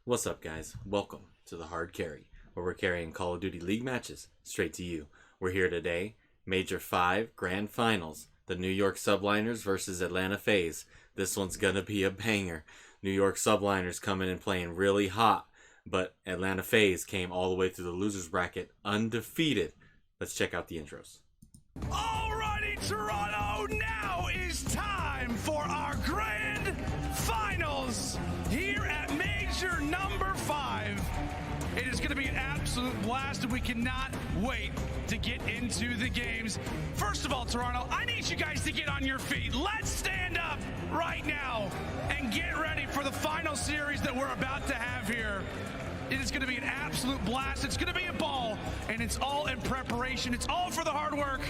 What's up, guys? Welcome to the Hard Carry, where we're carrying Call of Duty League matches straight to you. We're here today, Major 5 Grand Finals, the New York Subliners versus Atlanta Faze. This one's gonna be a banger. New York Subliners coming and playing really hot, but Atlanta Faze came all the way through the losers bracket undefeated. Let's check out the intros. Alrighty, Toronto, now is time for our Grand Finals here at Major number 5. It is going to be an absolute blast, and we cannot wait to get into the games. First of all, Toronto, I need you guys to get on your feet. Let's stand up right now and get ready for the final series that we're about to have here. It is going to be an absolute blast. It's going to be a ball, and it's all in preparation. It's all for the hard work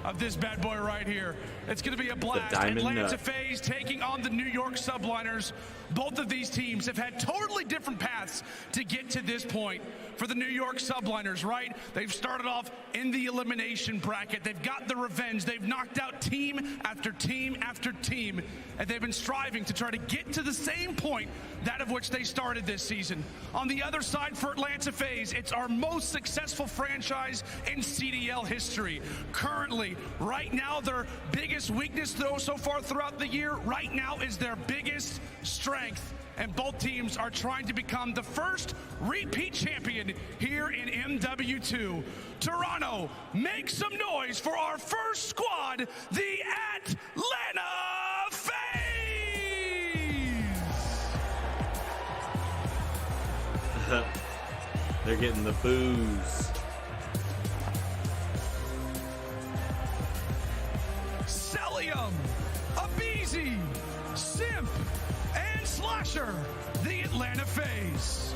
of this bad boy right here. It's going to be a blast. Atlanta Faze taking on the New York Subliners. Both of these teams have had totally different paths to get to this point. For the New York Subliners, right? They've started off in the elimination bracket. They've got the revenge. They've knocked out team after team after team, and they've been striving to try to get to the same point, that of which they started this season. On the other side for Atlanta Faze, it's our most successful franchise in CDL history. Currently, right now, their biggest weakness, though, so far throughout the year, right now is their biggest strength. And both teams are trying to become the first repeat champion here in MW2. Toronto, make some noise for our first squad, the Atlanta Faze! They're getting the boos. Celium, Abizi, Simp, and Slasher, the Atlanta Faze.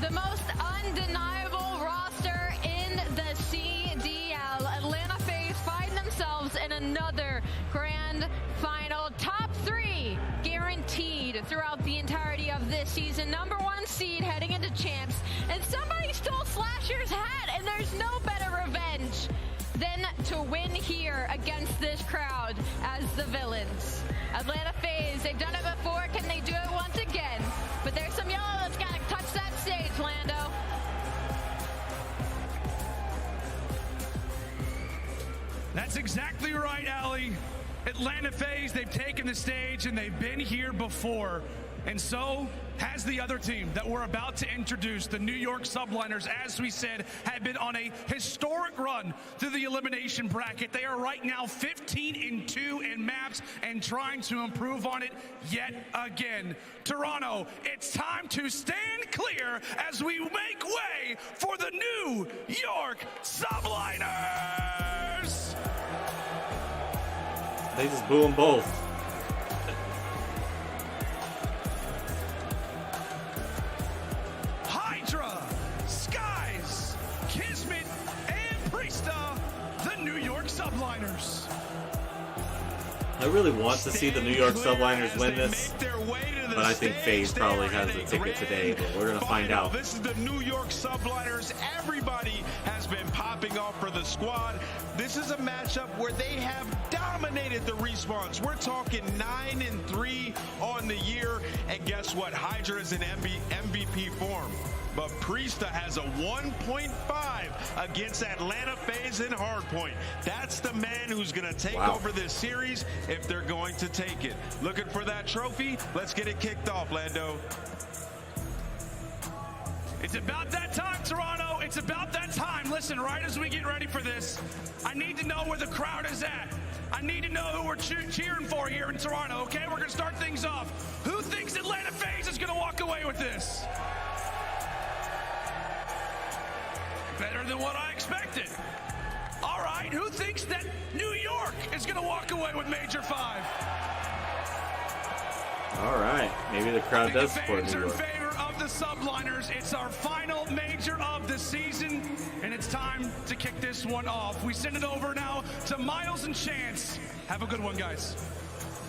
The most undeniable roster in the CDL. Atlanta Faze find themselves in another grand final. Top 3 guaranteed throughout the entirety of this season. Number 1 seed heading into champs. And somebody stole Slasher's hat, and there's no better revenge than to win here against this crowd as the villains. Atlanta Faze, they've done it before. Can they do it once again? But there's some yellow that's got to touch that stage, Lando. That's exactly right, Allie. Atlanta Faze, they've taken the stage and they've been here before. And so has the other team that we're about to introduce, the New York Subliners. As we said, have been on a historic run through the elimination bracket. They are right now 15-2 in maps and trying to improve on it yet again. Toronto, it's time to stand clear as we make way for the New York Subliners! They just boo them both. Hydra, Skies, Kismet, and Priesta, the New York Subliners. I really want to see the New York Subliners win this, but I think Faze probably has the ticket today, but we're going to find out. This is the New York Subliners. Everybody has been popping off for the squad. This is a matchup where they have dominated the respawns. We're talking 9-3 on the year, and guess what? Hydra is in MVP form. But Priesta has a 1.5 against Atlanta Faze in hardpoint. That's the man who's going to take over this series if they're going to take it. Looking for that trophy? Let's get it kicked off, Lando. It's about that time, Toronto. It's about that time. Listen, right as we get ready for this, I need to know where the crowd is at. I need to know who we're cheering for here in Toronto, okay? We're going to start things off. Who thinks Atlanta Faze is going to walk away with this? Better than what I expected. All right, who thinks that New York is going to walk away with Major 5? All right, maybe the crowd does support New York. In favor of the Subliners. It's our final major of the season, and it's time to kick this one off. We send it over now to Miles and Chance. Have a good one, guys.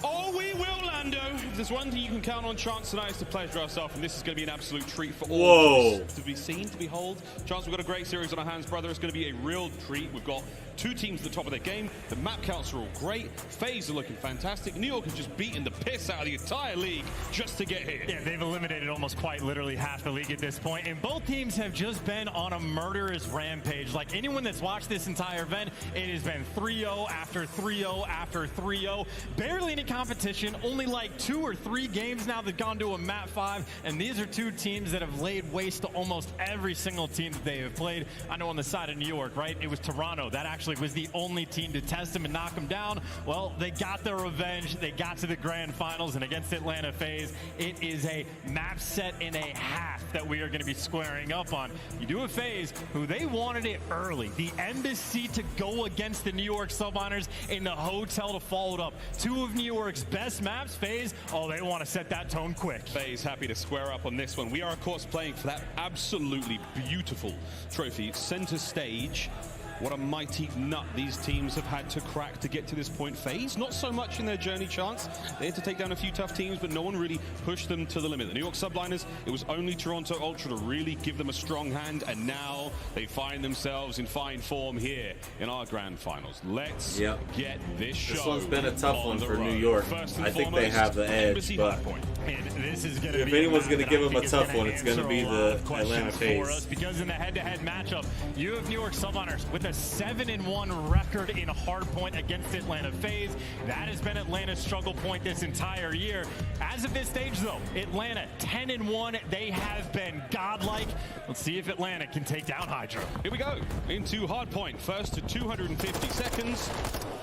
Oh, we will, Lando. there's one thing you can count on, Chance, tonight is to pleasure ourselves, and this is going to be an absolute treat for all Whoa. of us to be seen, to behold. Chance, we've got a great series on our hands, brother. It's going to be a real treat. We've got two teams at the top of their game. The map counts are all great. Faze are looking fantastic. New York has just beaten the piss out of the entire league just to get here. Yeah, they've eliminated almost quite literally half the league at this point, and both teams have just been on a murderous rampage. Like anyone that's watched this entire event, it has been 3-0 after 3-0 after 3-0. Barely any competition. Only like 2 or 3 games now that gone to a map 5, and these are two teams that have laid waste to almost every single team that they have played. I know on the side of New York, right? It was Toronto that actually was the only team to test them and knock them down. Well, they got their revenge. They got to the grand finals, and against Atlanta Faze, it is a map set and a half that we are going to be squaring up on. You do a Faze, who they wanted it early. The embassy to go against the New York Subliners in the hotel to follow it up. 2 of New York's best maps. Faze, oh, they want to set that tone quick. Faze happy to square up on this one. We are, of course, playing for that absolutely beautiful trophy, center stage. What a mighty nut these teams have had to crack to get to this point. Faze, not so much in their journey, Chance. They had to take down a few tough teams, but no one really pushed them to the limit. The New York Subliners, it was only Toronto Ultra to really give them a strong hand, and now they find themselves in fine form here in our grand finals. Let's get this show. This one's been a tough one for road. New York. I think they have the edge, but This is gonna if be anyone's going to give them a is tough gonna one, it's going to be answer a lot the of questions Atlanta for us, Faze. because in the head-to-head matchup, you have New York Subliners with a 7-1 record in hardpoint against Atlanta Faze. That has been Atlanta's struggle point this entire year. As of this stage, though, Atlanta 10-1. They have been godlike. Let's see if Atlanta can take down Hydra. Here we go into hardpoint. First to 250 seconds.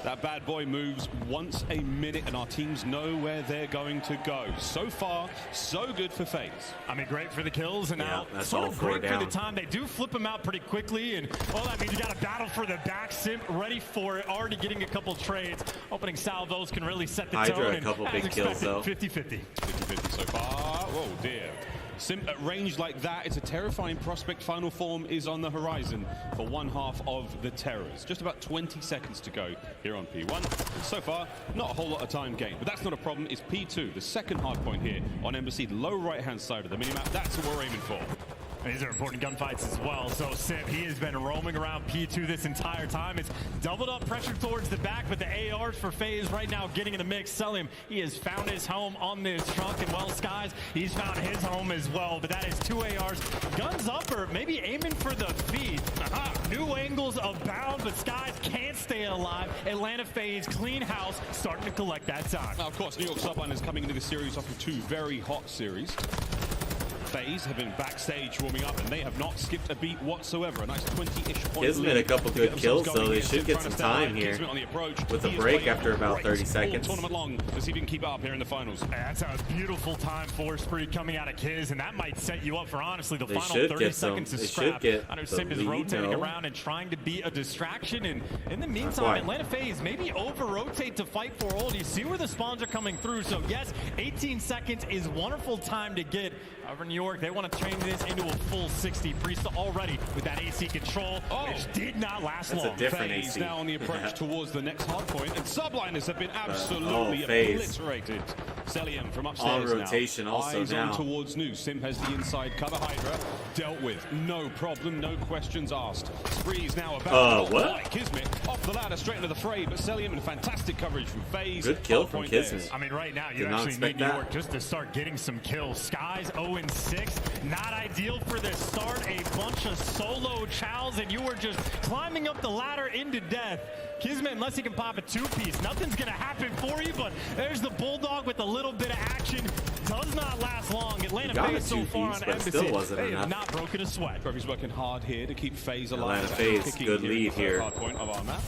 That bad boy moves once a minute, and our teams know where they're going to go. So far, so good for Faze. I mean, great for the kills, and now that's sort all of 4 great down. for the time. They do flip them out pretty quickly, and well, that means you got a battle for the back. Simp ready for it, already getting a couple trades. Opening salvos can really set the Hydra, tone. a couple big kills, though. 50-50. 50-50 so far. Oh dear. Simp at range like that, it's a terrifying prospect. Final form is on the horizon for one half of the Terrors. Just about 20 seconds to go here on P1. So far, not a whole lot of time gained, but that's not a problem. It's P2, the second hard point here on Embassy, the low right-hand side of the minimap. That's what we're aiming for. These are important gunfights as well. So Simp, he has been roaming around P2 this entire time. It's doubled up pressure towards the back, but the ARs for Faze right now getting in the mix. Selim, he has found his home on this trunk, and well, Skies, he's found his home as well. But that is 2 ARs. Guns up, or maybe aiming for the feet. New angles abound, but Skies can't stay alive. Atlanta Faze, clean house, starting to collect that time. Now, of course, New York Subliners coming into the series off of 2 very hot series. Faze have been backstage warming up, and they have not skipped a beat whatsoever. A nice 20-ish point Kismet a couple good kills, so they should get some time here with a break after about 30 seconds. Tournament long to see if he can keep it up here in the finals. That's a beautiful time for spree coming out of Kiz, and that might set you up for, honestly, the final 30 seconds to scrap. I know Simp is rotating around and trying to be a distraction, and in the meantime, Atlanta Faze maybe over-rotate to fight for old. You see where the spawns are coming through, so yes, 18 seconds is wonderful time to get. Over New York, they want to change this into a full 60. Priest already with that AC control, which did not last long. That's a different Faze AC. now on the approach towards the next hard point, and Subliners have been absolutely obliterated. Selim from upstairs on rotation now. also Eyes now. on towards New. Sim has the inside cover. Hydra dealt with. No problem, no questions asked. Spree's now about what? Kismet off the ladder straight into the fray, but Selim in fantastic coverage from Faze. Good kill from Kismet. I mean, right now, you actually need New York just to start getting some kills. Skies 0-6, not ideal for the start. A bunch of solo chows, and you were just climbing up the ladder into death. Kismet, unless he can pop a 2-piece, nothing's going to happen for you, but there's the Bulldog with a little bit of action. Does not last long. Atlanta Faze so far on Embassy, they have not broken a sweat. Trophy's working hard here to keep Faze alive. Atlanta Faze, good lead here. Hard point of our map.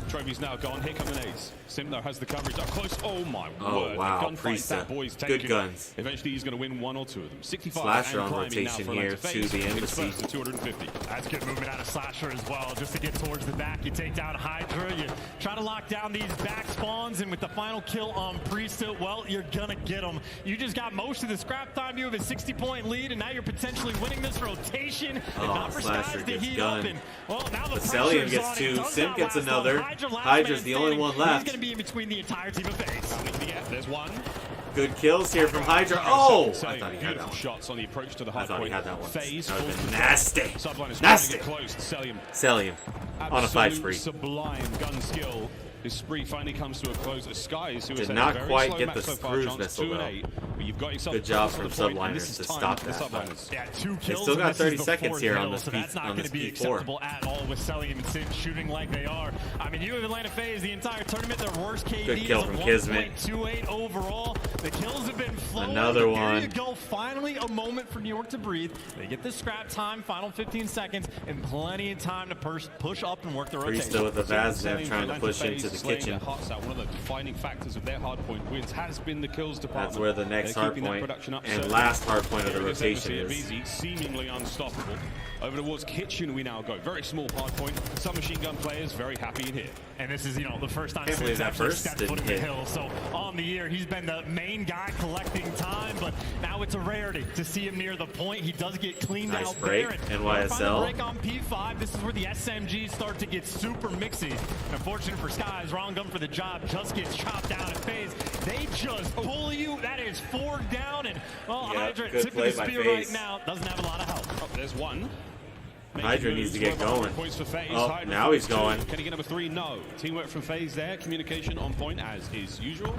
Trophy's now gone. Here come the nades. Sim though has the coverage up close. Oh my word. Wow. Gunfight that boy's taking. Good guns. Eventually he's going to win 1 or 2 of them. 65 Slasher and on climbing rotation now for here Atlanta to Faze. the Embassy. It's first to 250. That's good movement out of Slasher as well, just to get towards the back. You take down Hydra, you try to lock down these back spawns, and with the final kill on Priesta, well, you're gonna get them. You just got most of the scrap time. You have a 60-point lead, and now you're potentially winning this rotation. And not for Skies to heat up. And, well, now the Selim gets 2, Simp gets another. Hydra's the only one left. He's gonna be in between the entire team of Faze. There's one. Good kills here from Hydra. Oh! I Selling thought he had that beautiful one. shots on the approach to the I hard thought he point. had that one. Faze That would have falls been to nasty. Subliners Nasty. trying to get close. Selling. Selling on a 5 spree. Sublime gun skill. His spree finally comes to a close. The Skies, who Did was not very quite slow get match the so far, cruise chance missile, 2 and though. 8. But you've got yourself Good job close to from the point, and Subliners this is to time stop for the that, but- Subliners. Yeah, 2 They kills. still got and this is 30 the seconds 4th here on kill, this so that's not on going this to be P4. acceptable at all with Selling and Sin shooting like they are. I mean, you have Atlanta Faze the entire tournament. Their worst KD Good kill is from a Kismet. 1.28 overall. The kills have been flowing. Another There one. you go. Finally, a moment for New York to breathe. They get the scrap time, final 15 seconds, and plenty of time to push up and work the rotation. Priest with the Vaznev Selling trying to for push Atlanta into the Faze, slaying kitchen. their hearts out. One of the defining factors of their hardpoint wins has been the kills department. That's where the next They're hard keeping that point production up, and certainly. last hard point of the Here it is, rotation embassy is. at VZ, seemingly unstoppable. Over towards kitchen we now go. Very small hard point. Some machine gun players very happy in here. And this is, you know, the first time Can't believe Sid's that actually first stepped didn't foot in the hit. hill. So on the year, he's been the main guy collecting time, but now it's a rarity to see him near the point. He does get cleaned Nice out break, there. And NYSL. final break on P5. This is where the SMGs start to get super mixy. And unfortunate for Skies, wrong gun for the job, just gets chopped down at Faze. They just pull you. That is 4 down, and well, Yeah, Hydra good tipping play the by spear Faze. right now. Doesn't have a lot of help. Oh, there's one. Hydra needs to get going. Points for Faze. Oh, Hydra now he's for 2. going. Can he get number 3? No. Teamwork from Faze there. Communication on point as is usual.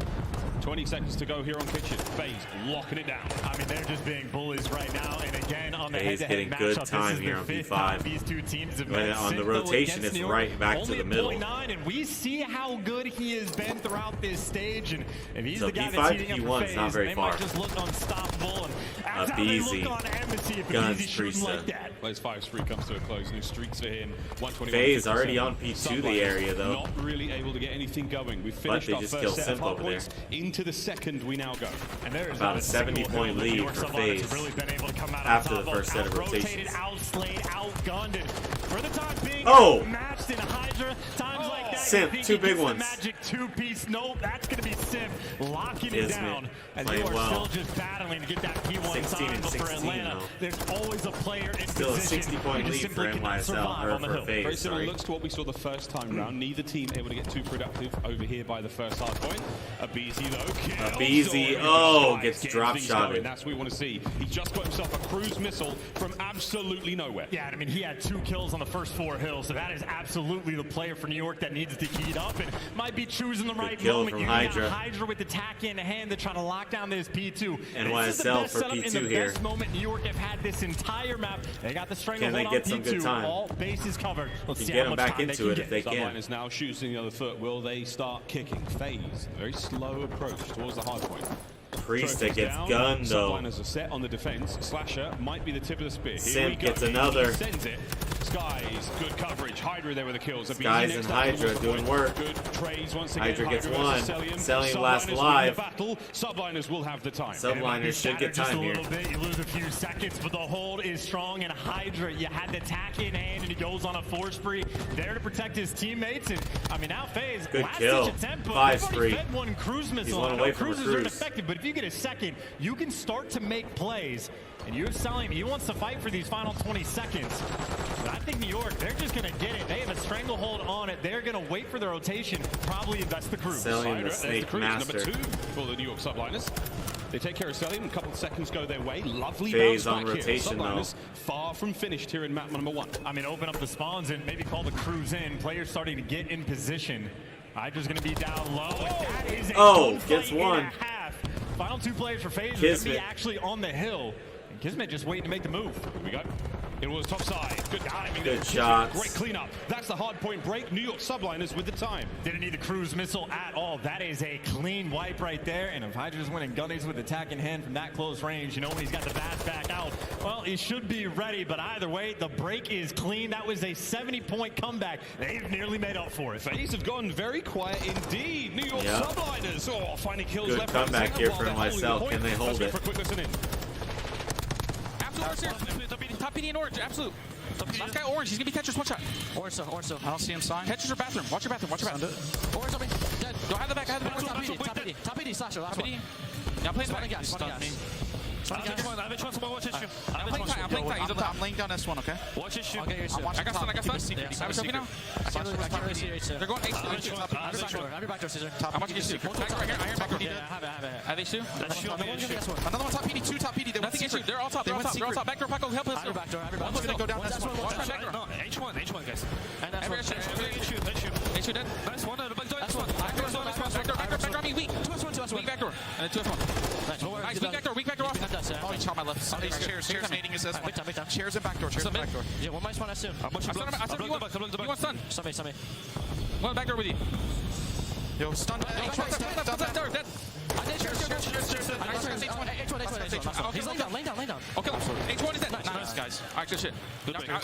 20 seconds to go here on kitchen. Faze locking it down. I mean, they're just being bullies right now. And again, on the Faze head-to-head getting good matchup, time this is here the on 5th P5. time these two teams have When met. on the Simple rotation, against it's New York, right back to only the at middle. 0.9, and we see how good he has been throughout this stage. And if he's So the guy P5 that's heating up P1 for is Faze, not very they far. might just look unstoppable. And that's how they Beezy. look on Embassy if Guns, Beezy's shooting Priesta. like that. Plays 5 spree comes to a close. New streaks for him. 121. Faze already on P2 the area, though. Not really able to get anything going. We've But finished they our just first killed set of Simp hard over there. points. Into the second we now go. And there is About not a single 70-point hill that lead New York for Subliners Faze have really been able to come out after on the top first set of out-rotated, rotations. Outslayed, outgunned, and for the time being, Oh! matched in Hydra. Times like that, Simp, you think 2 he big gets the ones. magic 2-piece. Nope, that's going to be Simp locking it Kismet down. And you playing are well. still just battling to get that P1 16 time. and But for 16 Atlanta, though. there's always a player in Still a position. 60-point You just lead for simply cannot NYSL, survive or on the for hill. Faze. Very similar Sorry. looks to what we saw the first time round. Neither team able to get too productive over here by the first hard point. A Beezy though. Kills. Beezy, Oh, gets drop these shotted. going. That's what we want to see. He just got himself a cruise missile from absolutely nowhere. Yeah, I mean, he had 2 kills on the first 4 hills, so that is absolutely the player for New York that needs to heat up and might be choosing the right kill moment. from You got Hydra. Hydra with the tack in hand to try to lock down this P2. NYSL This is the best for setup P2 in the here. best moment New York have had this entire map. They got the Can stranglehold they on get some P2. good time? All bases covered. Let's Can see get how them much back time into they it can if they get. can. Subliners now shooting the other foot. Will they start kicking? Faze, very slow approach towards the hard point. Priesta Trophies gets down. gunned though. Subliners are set on the defense. Slasher might be the tip of the spear. Here Simp we go. gets another. He sends it. Skies, good coverage. Hydra there with the kills. A Skies BZ and next up Hydra towards the doing point. work. Good trades once again. Hydra gets versus one. Sellium. Sellium last Subliners win the live. battle. Subliners will have the time. Subliners should get Just a time here. little bit, you lose a few seconds, but the hold is strong. And Hydra, you had the tack in hand, and he goes on a 4 spree there to protect his teammates. And I mean, now Faze, Good last kill. ditch attempt, but 5 they've already spree. fed 1 cruise missile. one I away know from a cruises are cruise. ineffective, but if you get a second, you can start to make plays. And you're selling him. He wants to fight for these final 20 seconds. But I think New York, they're just going to get it. They have a stranglehold on it. They're going to wait for the rotation, probably invest the cruise. Sellium, Hydra, the there's snake cruise, master. number 2 for the New York Subliners. They take care of Sellium. A couple of seconds go their way. Lovely Faze bounce on back rotation, here. though. Subliners far from finished here in map number 1. I mean, open up the spawns and maybe call the cruise in. Players starting to get in position. Hydra's going to be down low. That is a gunfight gets one. and a half. Final 2 players for Faze are going to Kismet. be actually on the hill. And Kismet just waiting to make the move. Here we go. It was top side. Good timing. Good there. shots. Great cleanup. That's the hard point break. New York Subliners with the time. Didn't need the cruise missile at all. That is a clean wipe right there. And if Hydra's winning gunnies with attack in hand from that close range, you know when he's got the Vaz back out, well, he should be ready. But either way, the break is clean. That was a 70-point comeback. They've nearly made up for it. Faze have gone very quiet indeed. New York Yep. Subliners. Oh, finding kills Good left, right, comeback center here while for they're holding the NYSL. point. Can they hold Let's go it? for a quick listen in. Top PD and orange, absolute. Last guy orange, he's gonna be catcher's one shot. Orange, I don't see him sign. Catcher's your bathroom. Watch your bathroom. Watch your bathroom. Orange on me. Dead. Don't have the back. Have the back. Top PD, Slasher, last Top one. PD. Now play the One back. again, one again. I'm playing tight. I'm laying down S1, okay? Watch his shoot. I got stun. I have Sophie now. They're going H2. I'm watching your shoot. I hear back door. Have H2? Another one top PD, 2 top PD. They went secret. They're all top. They're all top. Back door, Paco, help us. One's gonna go down S1. No, H1, guys. H2 dead. Nice one. Back door. Back door, me weak. 2S1. Weak back door. And then 2S1. Nice, weak back door off. Oh, he shot my left. Chairs nading his S1. Chairs and back door. Yeah, one might spawn as soon. I'm want stun. Somebody. One back door with you. Yo, stun. Dead. He's laying down. Okay, H1 is dead. Nice, guys. Alright, good shit.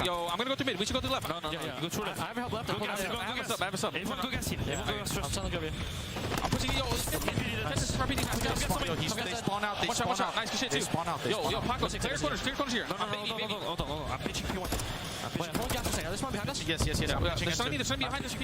Yo, I'm gonna go to mid. We should go to the left. No. Go through left. I have help left. I have a sub. Everyone go gas him. I'm telling you. I'm pushing you. They spawn out. Watch out. Nice, good shit too. Yo, Paco, clear corners here. No. Hold on. I'm pitching P1. Wait, hold gas for a second. There's one behind us? Yes. There's somebody behind us.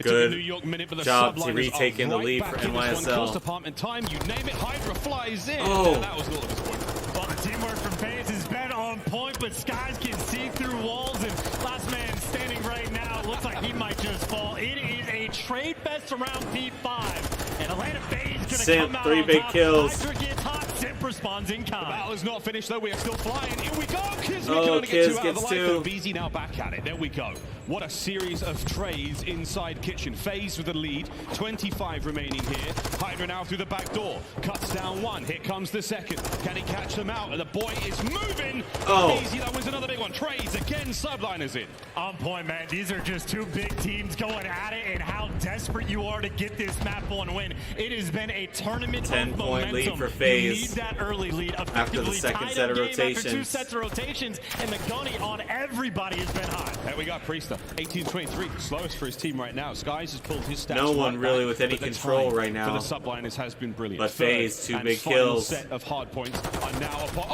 Good New York minute, but the job to Subliners retaking the right lead back for in this one. NYSL. Cross department time, you name it, Hydra flies in. Oh. And that was a little disappointing. Well, the teamwork from Faze has been on point, but Skies can see through walls, and last man standing right now looks like he might just fall. It is a trade fest around P5, and Atlanta Faze gonna Simp, come out 3 on big top. kills. Hydra gets hot, Simp responds in The kind. battle is not finished though, we are still flying. Here we go, Kiz Oh, can only Kiz get 2 out of the gets life, 2. and BZ now back at it. There we go. What a series of trades inside Kitchen. Faze with the lead, 25 remaining here. Hydra now through the back door, cuts down one. Here comes the second. Can he catch them out? And the boy is moving. Oh. BZ, that was another big one. Trades again, Subliners in. On point, man. These are just 2 big teams going at it, and how desperate you are to get this map 1 win. It has been a tournament 10-point of lead momentum. for Faze. You need that early lead. After the second set of After 2 rotations. sets of rotations, and the gunny on everybody has been hot. There we got Priester, 18-23, slowest for his team right now. Skies has pulled his stats. No one right really back, with any but the control time right now. For the Subliners has been brilliant. But Faze, 2 and big final kills. set of hard points are now upon.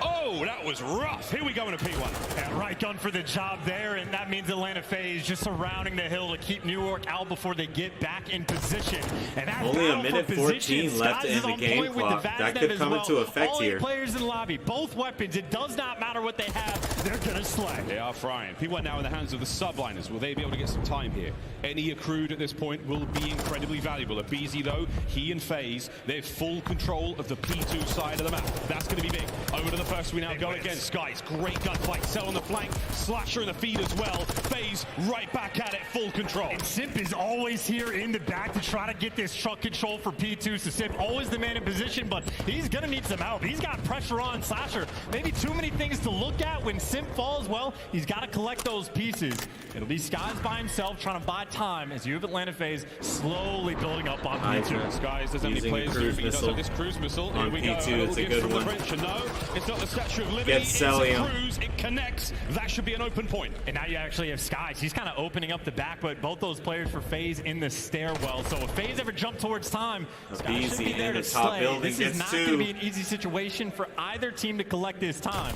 Oh, that was rough. Here we go in a P1. Yeah, right gun for the job there, and that means Atlanta Faze just surrounding the hill to keep New York out before they get back in position. And that Only a battle minute for 14 position, left to Skies end is the on game point with clock. the That Vaznev could as come well. into effect All 8 here. players in the lobby, both weapons. It does not matter what they have, they're gonna slay. They are frying. P1 now in the hands of the Subliners. Will they be able to get some time here? Any accrued at this point will be incredibly valuable. At BZ though, he and Faze, they have full control of the P2 side of the map. That's going to be big. Over to the first we now go again. Skies, great gunfight. Cell on the flank, Slasher in the feed as well. Faze right back at it, full control. And Simp is always here in the back to try to get this truck control for P2. So Simp always the man in position, but he's gonna need some help. He's got pressure on Slasher. Maybe too many things to look at when Simp falls. Well, he's got to collect those pieces. It'll be Skies by himself trying to buy time as you have Atlanta Faze slowly building up on P2. Skies, there's only Using players the cruise who does missile have this cruise missile. Here on we P2, go. it's a good one. No, it's not the Statue of Liberty. Gets It's a Celium. cruise. It connects. That should be an open point. And now you actually have Skies. He's kind of opening up the back, but both those players for Faze in the stairwell. So if Faze ever jump towards time, Skies should be BZ there in to the top slay. building This is gets not 2. going to be an easy situation for either team to collect this time.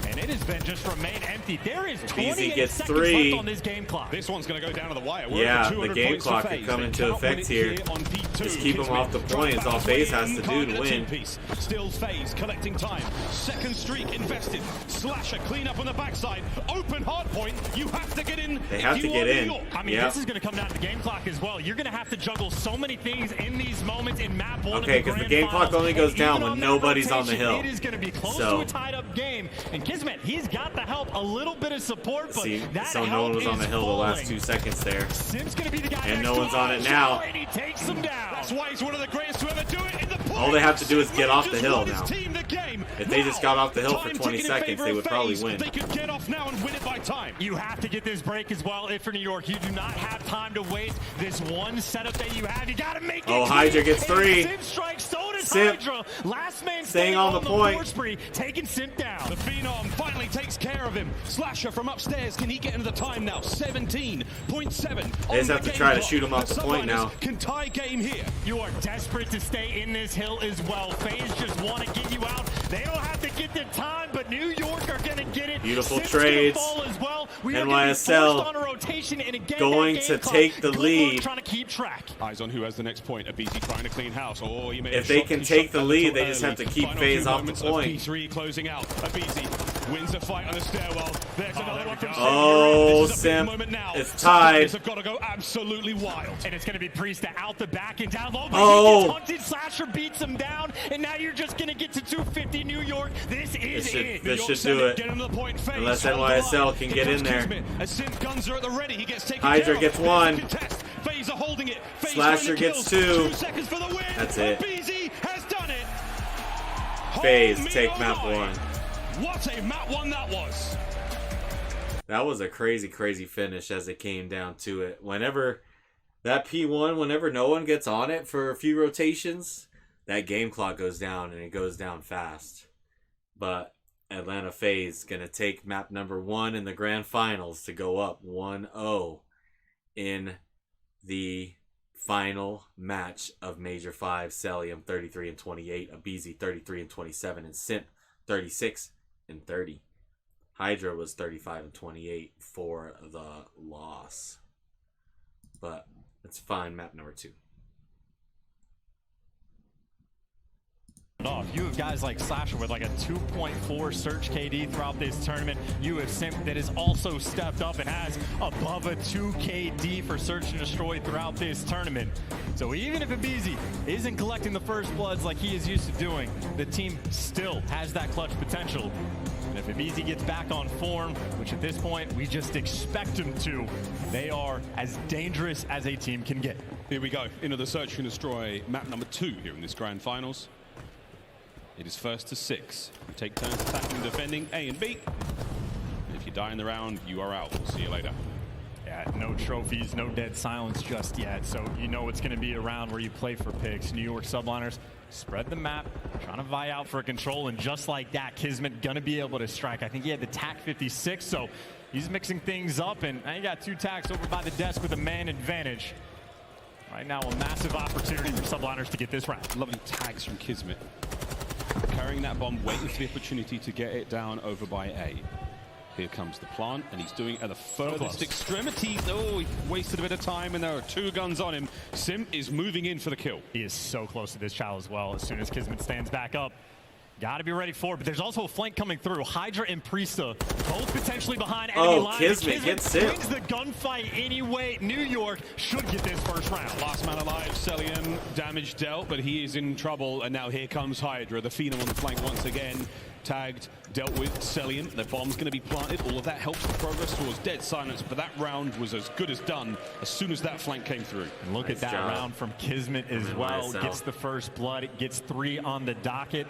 And it has been just remain empty. There is 28 gets seconds 3. left on this game clock. This one's going to go down to the wire. We're Yeah, over 200 the game points for clock could Faze. come They into cannot effect win it here. on P2. Just keep 'em Kismet off the drops points. back All away Faze has to do in to the win. two-piece. Still Faze collecting time. Second streak invested. Slasher clean up on the backside. Open hard point. You have to get in. They have if to you get are New in. York. I mean, Yep. this is going to come down to the game clock as well. You're going to have to juggle so many things in these moments in map 1 Okay, of the 'cause the grand game clock finals. only goes And down even when on that nobody's on the rotation, hill. It is going to be close So- to a tied-up game. And Kismet, he's got the help, a little bit of support, but See, that so no help one was on the is hill the last falling. 2 seconds there. Sim's going to be the guy And next no to one's him. on it now. And he takes him down. That's why he's one of the greatest to ever do it in the points. All they have to do is get off the Just hill won his now. team the game. If they just got off the hill for Time 20 ticking in seconds, favor they of would probably Faze. win. They could get off now and win it by time. You have to get this break as well. If for New York, you do not have time to waste this one setup that you have. You got to make it. Oh, Hydra clean. gets And 3. Simp strikes. So does Simp Hydra. Last man staying on the point. force spree, taking Simp down. The Phenom finally takes care of him. Slasher from upstairs. Can he get into the time now? 17.7. They just have to try to shoot him off the point now. Can tie game here. You are desperate to stay in this hill as well. Faze just want to get you out. They don't have to get the time, but New York are going to get it. Beautiful Simp's gonna trades. fall as well. now. We are NYSL on a rotation and again, going to take the lead. Trying to keep track. Eyes on who has the next point. Abizi trying to clean house. Oh, he made If they can take the lead, they just have to keep Faze off the point. P3 closing out. Abizi wins the fight on the stairwell. There's another one from Sim. Oh, Sim, it's tied. Have got to go absolutely wild. And it's going to be Priesta out the back and down low. But oh, he gets hunted. Slasher beats him down, and now you're just going to get to 250 New York. This is it. This should do it. Unless NYSL can get in there. Hydra gets one. Slasher gets two. That's it. Faze, take map one. What a map one that was. That was a crazy, crazy finish as it came down to it. Whenever that P1, whenever no one gets on it for a few rotations, that game clock goes down, and it goes down fast. But Atlanta Faze going to take map number 1 in the grand finals to go up 1-0 in the final match of Major 5. Celium 33-28, Abizi 33-27, and Simp 36-30. Hydra was 35-28 for the loss. But it's fine, map number 2. Off. You have guys like Slasher with like a 2.4 search KD throughout this tournament. You have Simp that has also stepped up and has above a 2 KD for search and destroy throughout this tournament. So even if Abizi isn't collecting the first bloods like he is used to doing, the team still has that clutch potential. And if Abizi gets back on form, which at this point we just expect him to, they are as dangerous as a team can get. Here we go into the search and destroy map number 2 here in this grand finals. It is first to 6. We take turns attacking and defending A and B. And if you die in the round, you are out. We'll see you later. Yeah, no trophies, no dead silence just yet. So you know it's going to be a round where you play for picks. New York Subliners spread the map, trying to vie out for control. And just like that, Kismet going to be able to strike. I think he had the TAC 56, so he's mixing things up. And now he got 2 TACs over by the desk with a man advantage. Right now, a massive opportunity for Subliners to get this round. Lovely tags from Kismet. Carrying that bomb, waiting for the opportunity to get it down over by A. Here comes the plant, and he's doing it at the furthest extremity. Oh, he wasted a bit of time, and there are 2 guns on him. Sim is moving in for the kill. He is so close to this child as well. As soon as Kismet stands back up, got to be ready for it. But there's also a flank coming through. Hydra and Priesta both potentially behind enemy line. Kismet gets it. Wins the gunfight anyway. New York should get this first round. Last man alive, Celium, damage dealt, but he is in trouble. And now here comes Hydra, the Phenom on the flank once again. Tagged, dealt with Celium. The bomb's going to be planted. All of that helps the progress towards dead silence, but that round was as good as done as soon as that flank came through. And look at that round from Kismet as well. Gets the first blood. It gets 3 on the docket.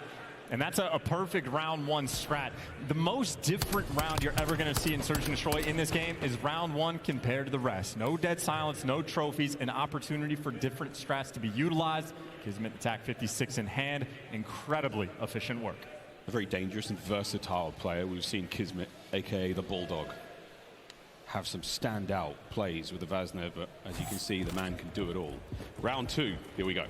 And that's a perfect round 1 strat. The most different round you're ever going to see in Search and Destroy in this game is round 1 compared to the rest. No dead silence, no trophies, an opportunity for different strats to be utilized. Kismet attack 56 in hand. Incredibly efficient work. A very dangerous and versatile player. We've seen Kismet, aka the Bulldog, have some standout plays with the Vazner, but as you can see, the man can do it all. Round 2, here we go.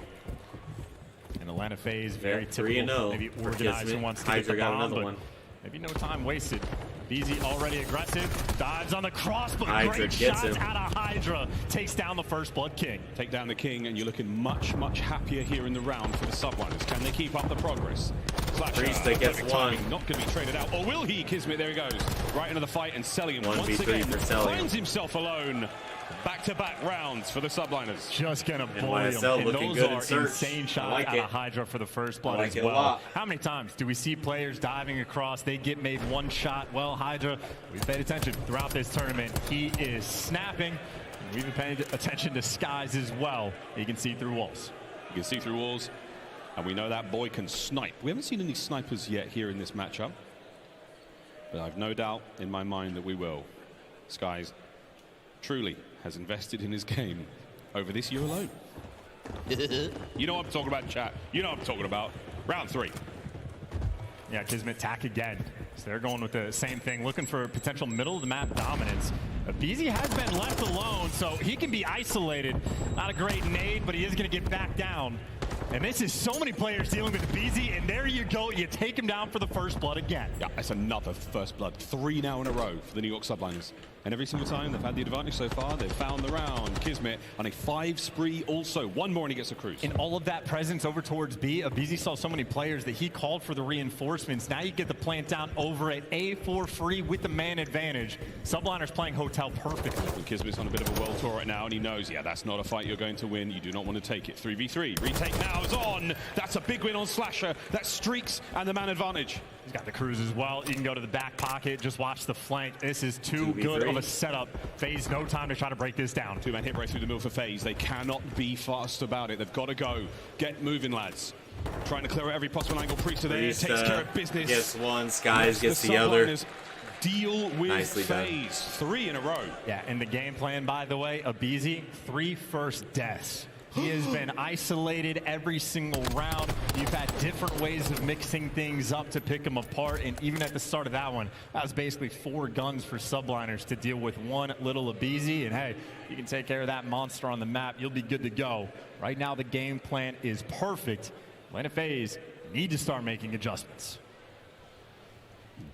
And Atlanta Faze, very typical. Maybe organized and wants to get the bomb, but maybe no time wasted. Abizi already aggressive, dives on the cross, but great shots out of Hydra. Takes down the first blood king. Take down the king, and you're looking much, much happier here in the round for the Subliners. Can they keep up the progress? Priesta gets 1. Not going to be traded out, or will he? Kismet, there he goes. Right into the fight, and Celium once again finds himself alone. Back-to-back rounds for the Subliners. Just gonna bully them. And those are insane shots out of Hydra for the first blood as well. How many times do we see players diving across? They get made 1 shot. Well, Hydra, we've paid attention throughout this tournament. He is snapping. We've been paying attention to skies as well. He can see through walls. You can see through walls, and we know that boy can snipe. We haven't seen any snipers yet here in this matchup, but I've no doubt in my mind that we will. Skies truly has invested in his game over this year alone. You know what I'm talking about, chat. You know what I'm talking about. Round 3. Yeah, Kismet tack again. So they're going with the same thing, looking for potential middle of the map dominance. Abizi has been left alone, so he can be isolated. Not a great nade, but he is going to get back down. And this is so many players dealing with BZ, and there you go. You take him down for the first blood again. Yeah, that's another first blood. 3 now in a row for the New York Subliners. And every single time they've had the advantage so far, they've found the round. Kismet on a 5 spree also. 1 more and he gets a cruise. And all of that presence over towards B, BZ saw so many players that he called for the reinforcements. Now you get the plant down over at A for free with the man advantage. Subliners playing hotel perfectly. And Kismet's on a bit of a world tour right now, and he knows, yeah, that's not a fight you're going to win. You do not want to take it. 3v3. Retake now is on. That's a big win on Slasher. That streaks and the man advantage. He's got the cruise as well. You can go to the back pocket, just watch the flank. This is too 2v3. good of a setup. Faze, no time to try to break this down. 2-man hit right through the middle for Faze. They cannot be fast about it. They've got to go. Get moving, lads. Trying to clear out every possible angle. Priester there takes care of business. Gets one, Skies gets the other. Deal with Nicely Faze. 3 in a row. Yeah, and the game plan, by the way, Abizi, 3 first deaths. He has been isolated every single round. You've had different ways of mixing things up to pick him apart. And even at the start of that one, that was basically 4 guns for Subliners to deal with one little Abizi. And hey, you can take care of that monster on the map. You'll be good to go. Right now, the game plan is perfect. Atlanta Faze need to start making adjustments.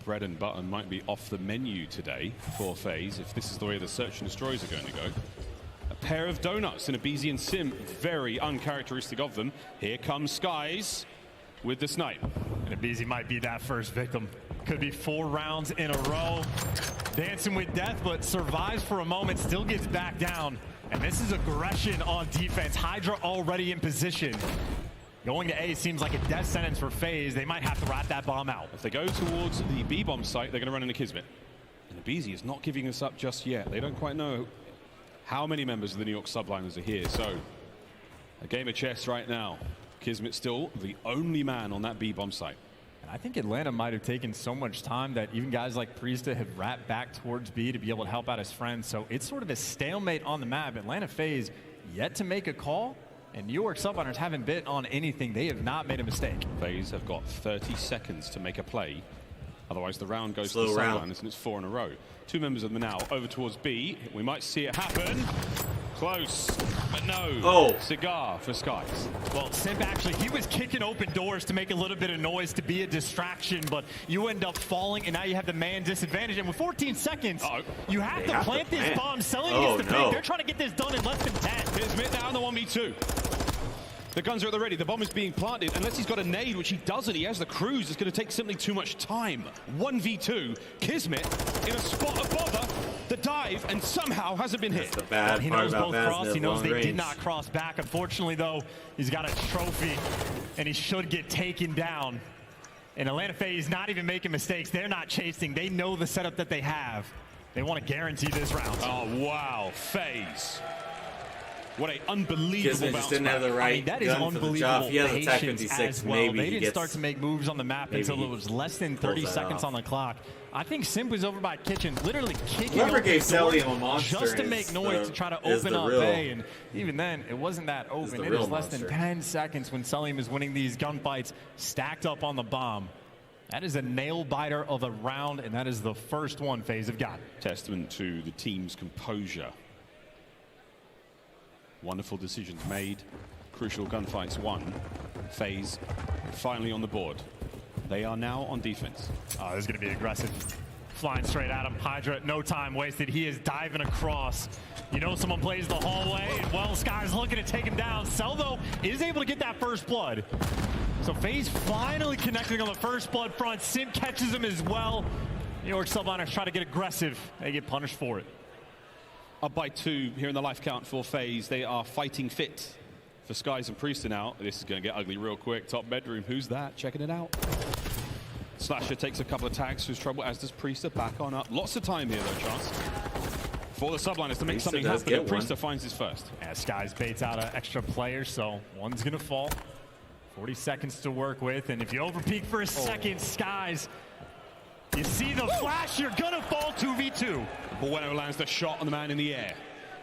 Bread and butter might be off the menu today for Faze if this is the way the search and destroys are going to go. A pair of donuts in a BZ and Sim, very uncharacteristic of them. Here comes Skies with the snipe. And Abizi might be that first victim. Could be 4 rounds in a row. Dancing with death, but survives for a moment, still gets back down. And this is aggression on defense. Hydra already in position. Going to A seems like a death sentence for Faze. They might have to rat that bomb out. If they go towards the B-bomb site, they're going to run into Kismet. And Abizi is not giving us up just yet. They don't quite know how many members of the New York Subliners are here. So, a game of chess right now. Kismet still the only man on that B-bomb site. And I think Atlanta might have taken so much time that even guys like Priesta have wrapped back towards B to be able to help out his friends. So it's sort of a stalemate on the map. Atlanta Faze yet to make a call. And New York Subliners haven't bit on anything. They have not made a mistake. Faze have got 30 seconds to make a play. Otherwise, the round goes Slow to the round. Subliners, and it's 4 in a row. 2 members of them now over towards B. We might see it happen. Close, but no. Oh. Cigar for Skies. Well, Simp actually, he was kicking open doors to make a little bit of noise to be a distraction, but you end up falling, and now you have the man disadvantage. And with 14 seconds, you have to plant this bomb. Selling against the pick. They're trying to get this done in less than 10. Here's Mitt now in the 1v2. The guns are at the ready. The bomb is being planted. Unless he's got a nade, which he doesn't. He has the cruise. It's going to take simply too much time. 1v2. Kismet in a spot of bother. The dive, and somehow hasn't been hit. That's the bad He part knows about both cross. He knows long they range. did not cross back. Unfortunately, though, he's got a trophy, and he should get taken down. And Atlanta Faze not even making mistakes. They're not chasing. They know the setup that they have. They want to guarantee this round. Oh, wow. Faze. What a unbelievable Kismet bounce just didn't back. have the right I mean, that is gun for the job. unbelievable He has a Tech patience 56. as well. Maybe They he didn't gets, start to make moves on the map maybe until it was less than 30 pulls that seconds off. on the clock. I think Simp was over by Kitchen, literally kicking Whoever open gave doors Cellium a monster just to is make noise the- to try to is open the up real- A. And even then, it wasn't that open. the It real is less than monster. 10 seconds when Cellium is winning these gunfights stacked up on the bomb. That is a nail biter of a round, and that is the first one Faze have got. Testament to the team's composure. Wonderful decisions made. Crucial gunfights won. Faze finally on the board. They are now on defense. Oh, this is going to be aggressive. Flying straight at him. Hydra, no time wasted. He is diving across. You know someone plays the hallway, and well, Sky's looking to take him down. Cell, though, is able to get that first blood. So Faze finally connecting on the first blood front. Simp catches him as well. New York Subliners try to get aggressive. They get punished for it. Up by 2 here in the life count for Faze. They are fighting fit for Skies and Priester now. This is going to get ugly real quick. Top bedroom. Who's that? Checking it out. Slasher takes a couple of tags to his trouble, as does Priester. Back on up. Lots of time here, though, Chance. For the Subliners to make Priester something does happen, and get one. Priester finds his first. Yeah, Skies baits out an extra player, so one's going to fall. 40 seconds to work with, and if you overpeak for a second, Skies, you see the flash, you're going to fall 2v2. Bueno lands the shot on the man in the air.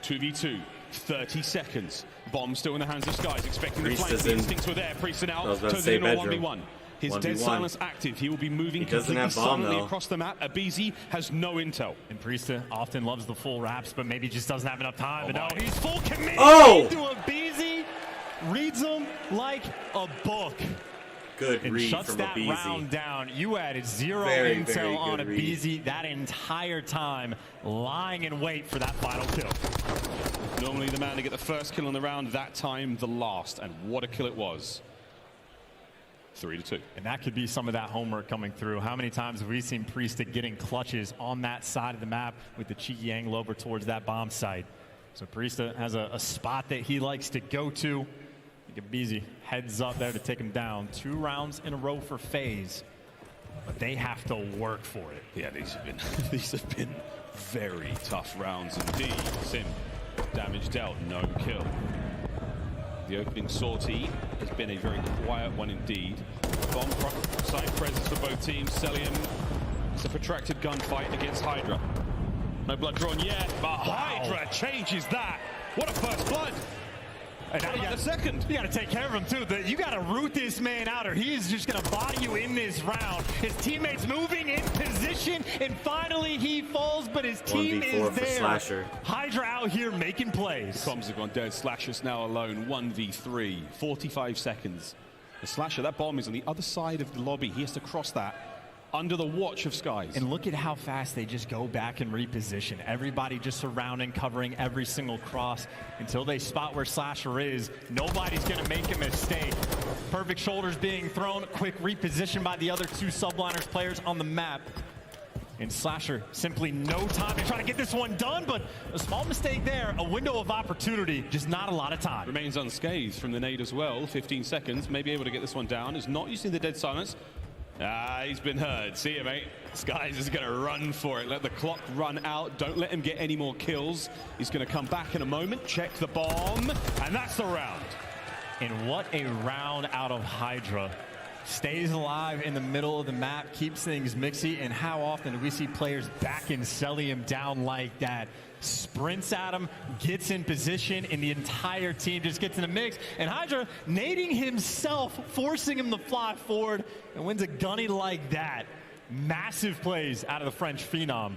2v2. 30 seconds. Bomb still in the hands of Skies, expecting the flank. The instincts were there. Priester now turns it into a 1v1. His 1v1. dead silence active. He will be moving completely silently across the map. Abizi has no intel. And Priesta often loves the full wraps, but maybe just doesn't have enough time. But no, he's full commit Oh! into Abizi. Reads him like a book. Good and read shuts from that Abizi. round down. You added zero Very intel on good read. Abizi that entire time, lying in wait for that final kill. Normally the man to get the first kill on the round, that time the last, and what a kill it was. 3-2. And that could be some of that homework coming through. How many times have we seen Priesta getting clutches on that side of the map with the cheeky angle over towards that bomb site? So Priesta has a spot that he likes to go to. I think Abizi heads up there to take him down. 2 rounds in a row for Faze, but they have to work for it. Yeah, these have been very tough rounds indeed. Sim, damage dealt, no kill. The opening sortie has been a very quiet one indeed. Bomb site presence for both teams. Celium, it's a protracted gunfight against Hydra. No blood drawn yet, but Hydra changes that. What a first blood! And now you got a second. You got to take care of him too. You got to root this man out, or he is just going to body you in this round. His teammates moving in position, and finally he falls, but his team is for there. Slasher. Hydra out here making plays. The comms have gone dead. Slasher's now alone. 1v3. 45 seconds. The Slasher, that bomb is on the other side of the lobby. He has to cross that under the watch of Skies. And look at how fast they just go back and reposition. Everybody just surrounding, covering every single cross until they spot where Slasher is. Nobody's going to make a mistake. Perfect shoulders being thrown. Quick reposition by the other 2 Subliners players on the map. And Slasher, simply no time to try to get this one done, but a small mistake there. A window of opportunity, just not a lot of time. Remains unscathed from the nade as well. 15 seconds, maybe able to get this one down. Is not using the dead silence. He's been heard. See you, mate. Skies is going to run for it. Let the clock run out. Don't let him get any more kills. He's going to come back in a moment. Check the bomb. And that's the round. And what a round out of Hydra. Stays alive in the middle of the map, keeps things mixy, and how often do we see players back and selling him down like that? Sprints at him, gets in position, and the entire team just gets in the mix. And Hydra nading himself, forcing him to fly forward, and wins a gunny like that. Massive plays out of the French phenom.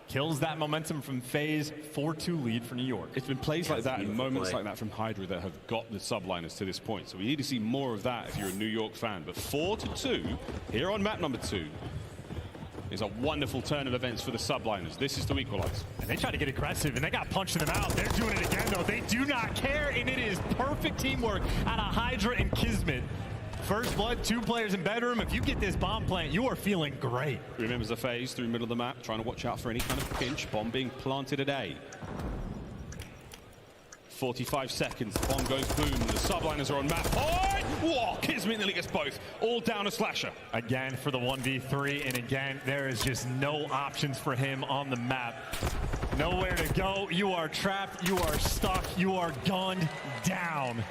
Kills that momentum from Faze, 4-2 lead for New York. It's been plays like that and moments like that from Hydra that have got the Subliners to this point. So we need to see more of that if you're a New York fan. But 4-2 here on map number 2 is a wonderful turn of events for the Subliners. This is to equalize. And they try to get aggressive, and they got punched in the mouth. They're doing it again, though. They do not care, and it is perfect teamwork out of Hydra and Kismet. First blood, 2 players in bedroom. If you get this bomb plant, you are feeling great. Remembers the Faze through middle of the map, trying to watch out for any kind of pinch. Bomb being planted at A. 45 seconds, bomb goes boom, the Subliners are on map. Oh, whoa, Kismet nearly gets both. All down to Slasher. Again for the 1v3, and again, there is just no options for him on the map. Nowhere to go. You are trapped, you are stuck, you are gunned down.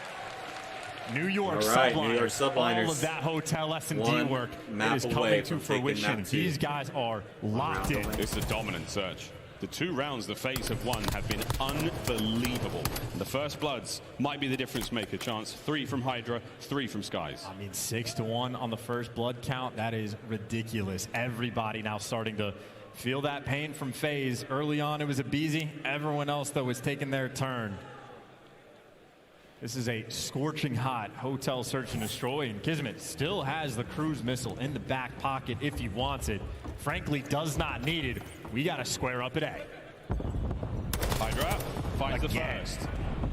New York Subliners, all of that hotel S&D work is coming to fruition. These guys are locked in. It's a dominant search. The 2 rounds the Faze have won have been unbelievable. The first bloods might be the difference maker. Chance 3 from Hydra, 3 from Skies. I mean, 6-1 on the first blood count. That is ridiculous. Everybody now starting to feel that pain from Faze. Early on, it was Abizi. Everyone else, though, was taking their turn. This is a scorching hot hotel search and destroy, and Kismet still has the cruise missile in the back pocket if he wants it. Frankly, does not need it. We got to square up at A. Hydra finds the first.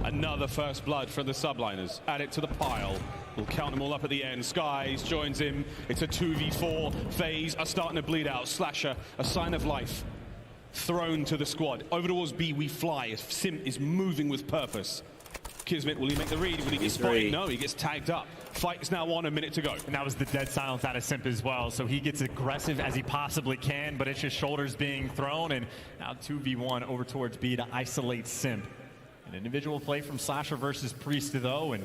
Another first blood for the Subliners. Add it to the pile. We'll count them all up at the end. Skies joins him. It's a 2v4. Faze are starting to bleed out. Slasher, a sign of life. Thrown to the squad. Over towards B we fly as Sim is moving with purpose. Kismet, will he make the read? Will he get spotted? No, he gets tagged up. Fight is now on, a minute to go. And that was the dead silence out of Simp as well. So he gets aggressive as he possibly can, but it's just shoulders being thrown. And now 2v1 over towards B to isolate Simp. An individual play from Slasher versus Priest, though. And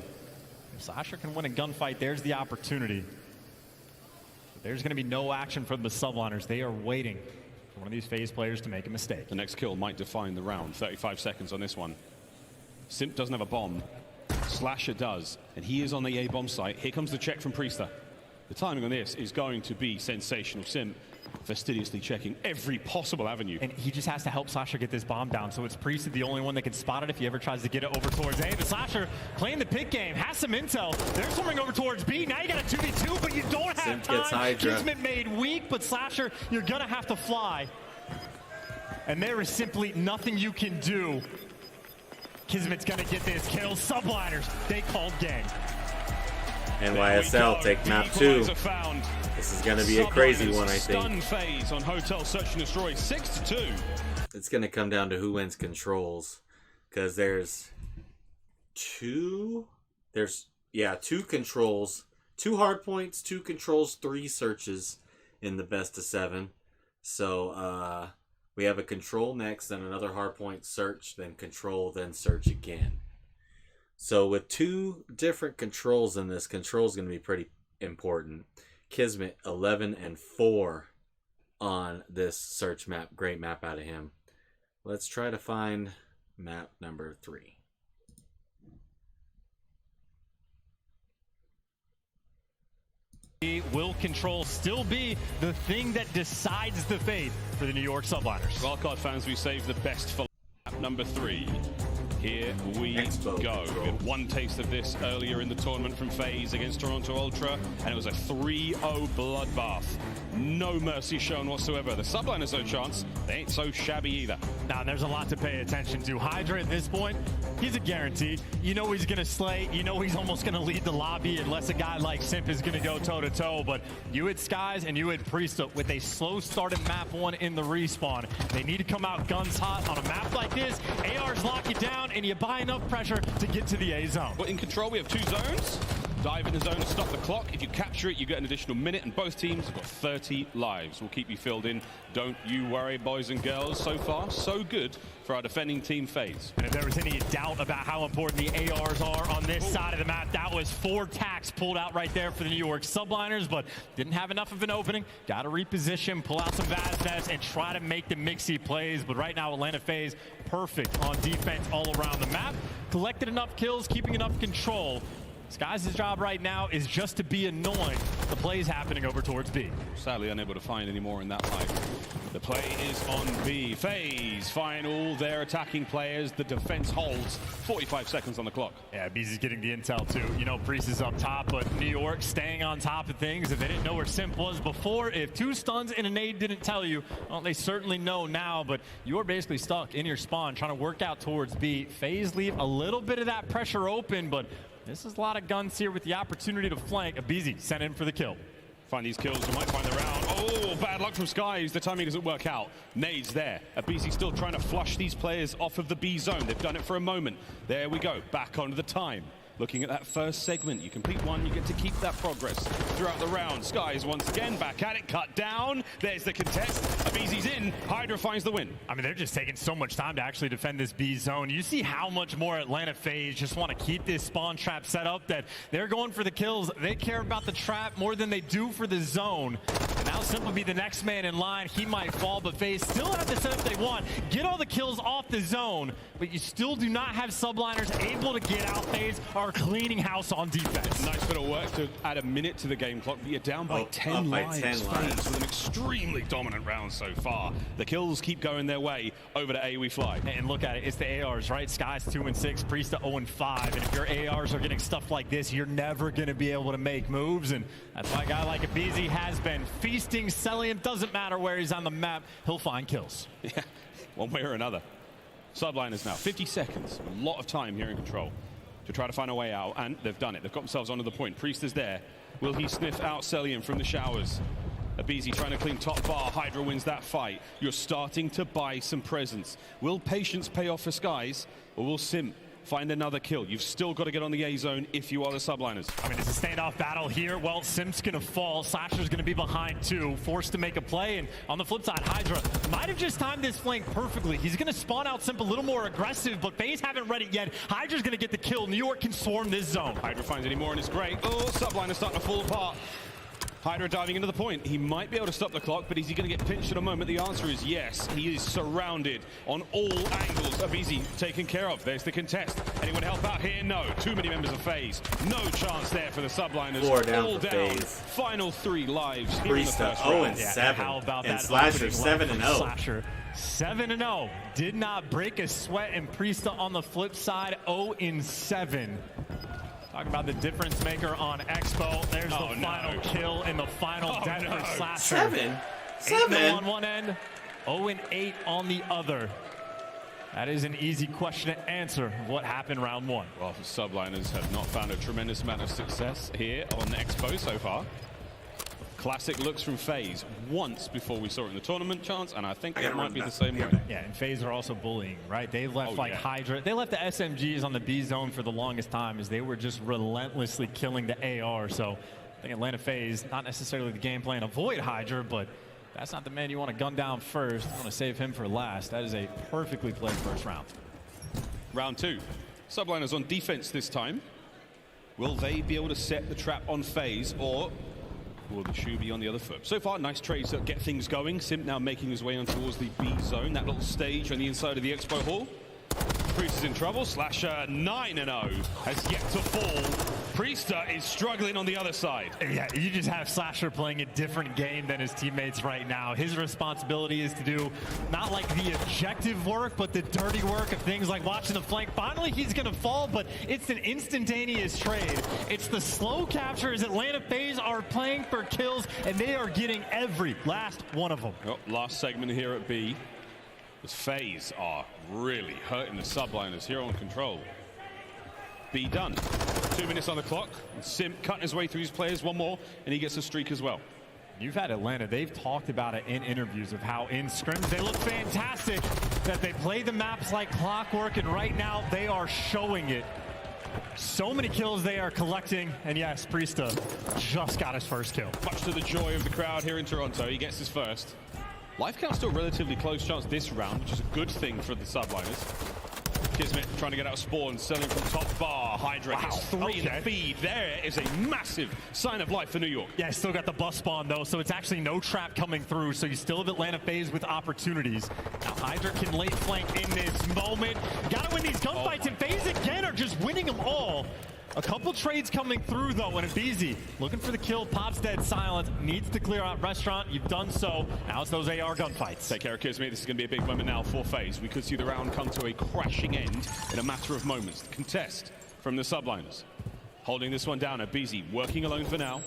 if Slasher can win a gunfight, there's the opportunity. But there's going to be no action from the Subliners. They are waiting for one of these Faze players to make a mistake. The next kill might define the round. 35 seconds on this one. Simp doesn't have a bomb. Slasher does, and he is on the A bomb site. Here comes the check from Priesta. The timing on this is going to be sensational. Simp fastidiously checking every possible avenue. And he just has to help Slasher get this bomb down. So it's Priest the only one that can spot it if he ever tries to get it over towards A. But Slasher playing the pick game, has some intel. They're swimming over towards B. Now you got a 2v2, but you don't have time. Kismet made weak, but Slasher, you're going to have to fly. And there is simply nothing you can do. Kismet's going to get this kill. Subliners, they called game. NYSL take map 2. This is going to be a crazy one, I think. Stun Faze on Hotel Search and Destroy 6-2. It's going to come down to who wins controls, because there's two controls, 2 hard points, 2 controls, 3 searches in the best of 7. So we have a control next, then another hard point, search, then control, then search again. So with 2 different controls in this, control is going to be pretty important. Kismet 11-4 on this search map. Great map out of him. Let's try to find map number 3. Will control still be the thing that decides the fate for the New York Subliners? Wildcard fans, we saved the best for map number 3. Here we Expo go. control. We had one taste of this earlier in the tournament from Faze against Toronto Ultra, and it was a 3-0 bloodbath. No mercy shown whatsoever. The Subliners, no chance. They ain't so shabby either. Now, there's a lot to pay attention to. Hydra, at this point, he's a guarantee. You know he's going to slay. You know he's almost going to lead the lobby unless a guy like Simp is going to go toe-to-toe. But you had Skies and you had Priesta with a slow start in map 1 in the respawn. They need to come out guns hot on a map like this. ARs lock you down, and you buy enough pressure to get to the A zone. But in control, we have 2 zones. Dive in the zone and stop the clock. If you capture it, you get an additional minute, and both teams have got 30 lives. We'll keep you filled in. Don't you worry, boys and girls. So far, so good for our defending team Faze. And if there was any doubt about how important the ARs are on this side of the map, that was 4 tacks pulled out right there for the New York Subliners, but didn't have enough of an opening. Got to reposition, pull out some Vaz and try to make the mixy plays. But right now, Atlanta Faze perfect on defense all around the map. Collected enough kills, keeping enough control. Skies' job right now is just to be annoying the plays happening over towards B. Sadly unable to find any more in that life. The play is on B. Faze final their attacking players. The defense holds. 45 seconds on the clock. Yeah, Beezy's getting the intel too. You know, Priest is up top, but New York staying on top of things. If they didn't know where Simp was before, if 2 stuns and a nade didn't tell you, well, they certainly know now, but you're basically stuck in your spawn trying to work out towards B. Faze leave a little bit of that pressure open, but this is a lot of guns here with the opportunity to flank. Abizi sent in for the kill. Find these kills, you might find the round. Oh, bad luck from Skies. The timing doesn't work out. Nades there. Abizi still trying to flush these players off of the B zone. They've done it for a moment. There we go. Back onto the time. Looking at that first segment, you complete one, you get to keep that progress throughout the round. Skies once again back at it, cut down. There's the contest. Abizi's in. Hydra finds the win. I mean, they're just taking so much time to actually defend this B zone. You see how much more Atlanta Faze just want to keep this spawn trap set up, that they're going for the kills. They care about the trap more than they do for the zone. And now Simp will be the next man in line. He might fall, but Faze still have the setup they want. Get all the kills off the zone, but you still do not have Subliners able to get out. Faze are cleaning house on defense. Nice bit of work to add a minute to the game clock, but you're down by 10 lives. Faze with an extremely dominant round so far. The kills keep going their way. Over to A we fly. And look at it, it's the ARs, right? Skies 2-6, Priesta 0-5. And if your ARs are getting stuff like this, you're never going to be able to make moves. And that's why a guy like Abizi has been feasting, selling him. Doesn't matter where he's on the map, he'll find kills. Yeah, one way or another. Subliners now, 50 seconds. A lot of time here in control to try to find a way out, and they've done it. They've got themselves onto the point. Priest is there. Will he sniff out Celian from the showers? Abizi trying to clean top bar. Hydra wins that fight. You're starting to buy some presence. Will patience pay off for Skies, or will Simp find another kill? You've still got to get on the A zone if you are the Subliners. I mean, it's a standoff battle here. Well, Simp's going to fall. Slasher's going to be behind 2, forced to make a play. And on the flip side, Hydra might have just timed this flank perfectly. He's going to spawn out Simp a little more aggressive, but Faze haven't read it yet. Hydra's going to get the kill. New York can swarm this zone. Hydra finds any more, and it's great. Oh, Subliners starting to fall apart. Hydra diving into the point. He might be able to stop the clock, but is he going to get pinched in a moment? The answer is yes. He is surrounded on all angles. Abizi taken care of. There's the contest. Anyone help out here? No. Too many members of Faze. No chance there for the Subliners. 4 down all for down. Faze. Final 3 lives here in the Priesta first round. 0-7. How about and that Slasher opening 7-0. Slasher 7-0. Did not break a sweat, and Priesta on the flip side 0-7. Talk about the difference maker on Expo. There's the final kill and the final death for Slasher. 7 on one end, 0-8 on the other. That is an easy question to answer of what happened round 1. Well, the Subliners have not found a tremendous amount of success here on Expo so far. Classic looks from Faze once before we saw it in the tournament chance, and I think it might be the same way. Yeah, and Faze are also bullying, right? They left Hydra. They left the SMGs on the B zone for the longest time as they were just relentlessly killing the AR. So I think Atlanta Faze, not necessarily the game plan, avoid Hydra, but that's not the man you want to gun down first. You want to save him for last. That is a perfectly played first round. Round 2. Subliners on defense this time. Will they be able to set the trap on Faze, or will the shoe be on the other foot? So far, nice trades that get things going. Simp now making his way on towards the B zone. That little stage on the inside of the Expo Hall. Priest is in trouble. Slasher 9-0 has yet to fall. Priesta is struggling on the other side. Yeah, you just have Slasher playing a different game than his teammates right now. His responsibility is to do not like the objective work, but the dirty work of things like watching the flank. Finally, he's going to fall, but it's an instantaneous trade. It's the slow captures. Atlanta Faze are playing for kills, and they are getting every last one of them. Oh, last segment here at B. As Faze are really hurting the Subliners here on control. B done. 2 minutes on the clock. Simp cutting his way through his players. One more, and he gets a streak as well. You've had Atlanta. They've talked about it in interviews of how in scrims they look fantastic, that they play the maps like clockwork, and right now they are showing it. So many kills they are collecting, and yes, Priesta just got his first kill. Much to the joy of the crowd here in Toronto, he gets his first. Life count's still a relatively close chance this round, which is a good thing for the Subliners. Kismet trying to get out of spawn, selling from top bar. Hydra gets 3 in the feed. There is a massive sign of life for New York. Yeah, still got the bus spawn though, so it's actually no trap coming through. So you still have Atlanta Faze with opportunities. Now Hydra can late flank in this moment. Got to win these gunfights, and Faze again are just winning them all. A couple trades coming through though, and Abizi looking for the kill. Pop's dead silent, needs to clear out restaurant. You've done so. Now it's those AR gunfights. Take care of Kismet. This is going to be a big moment now for Faze. We could see the round come to a crashing end in a matter of moments. The contest from the Subliners. Holding this one down. Abizi working alone for now.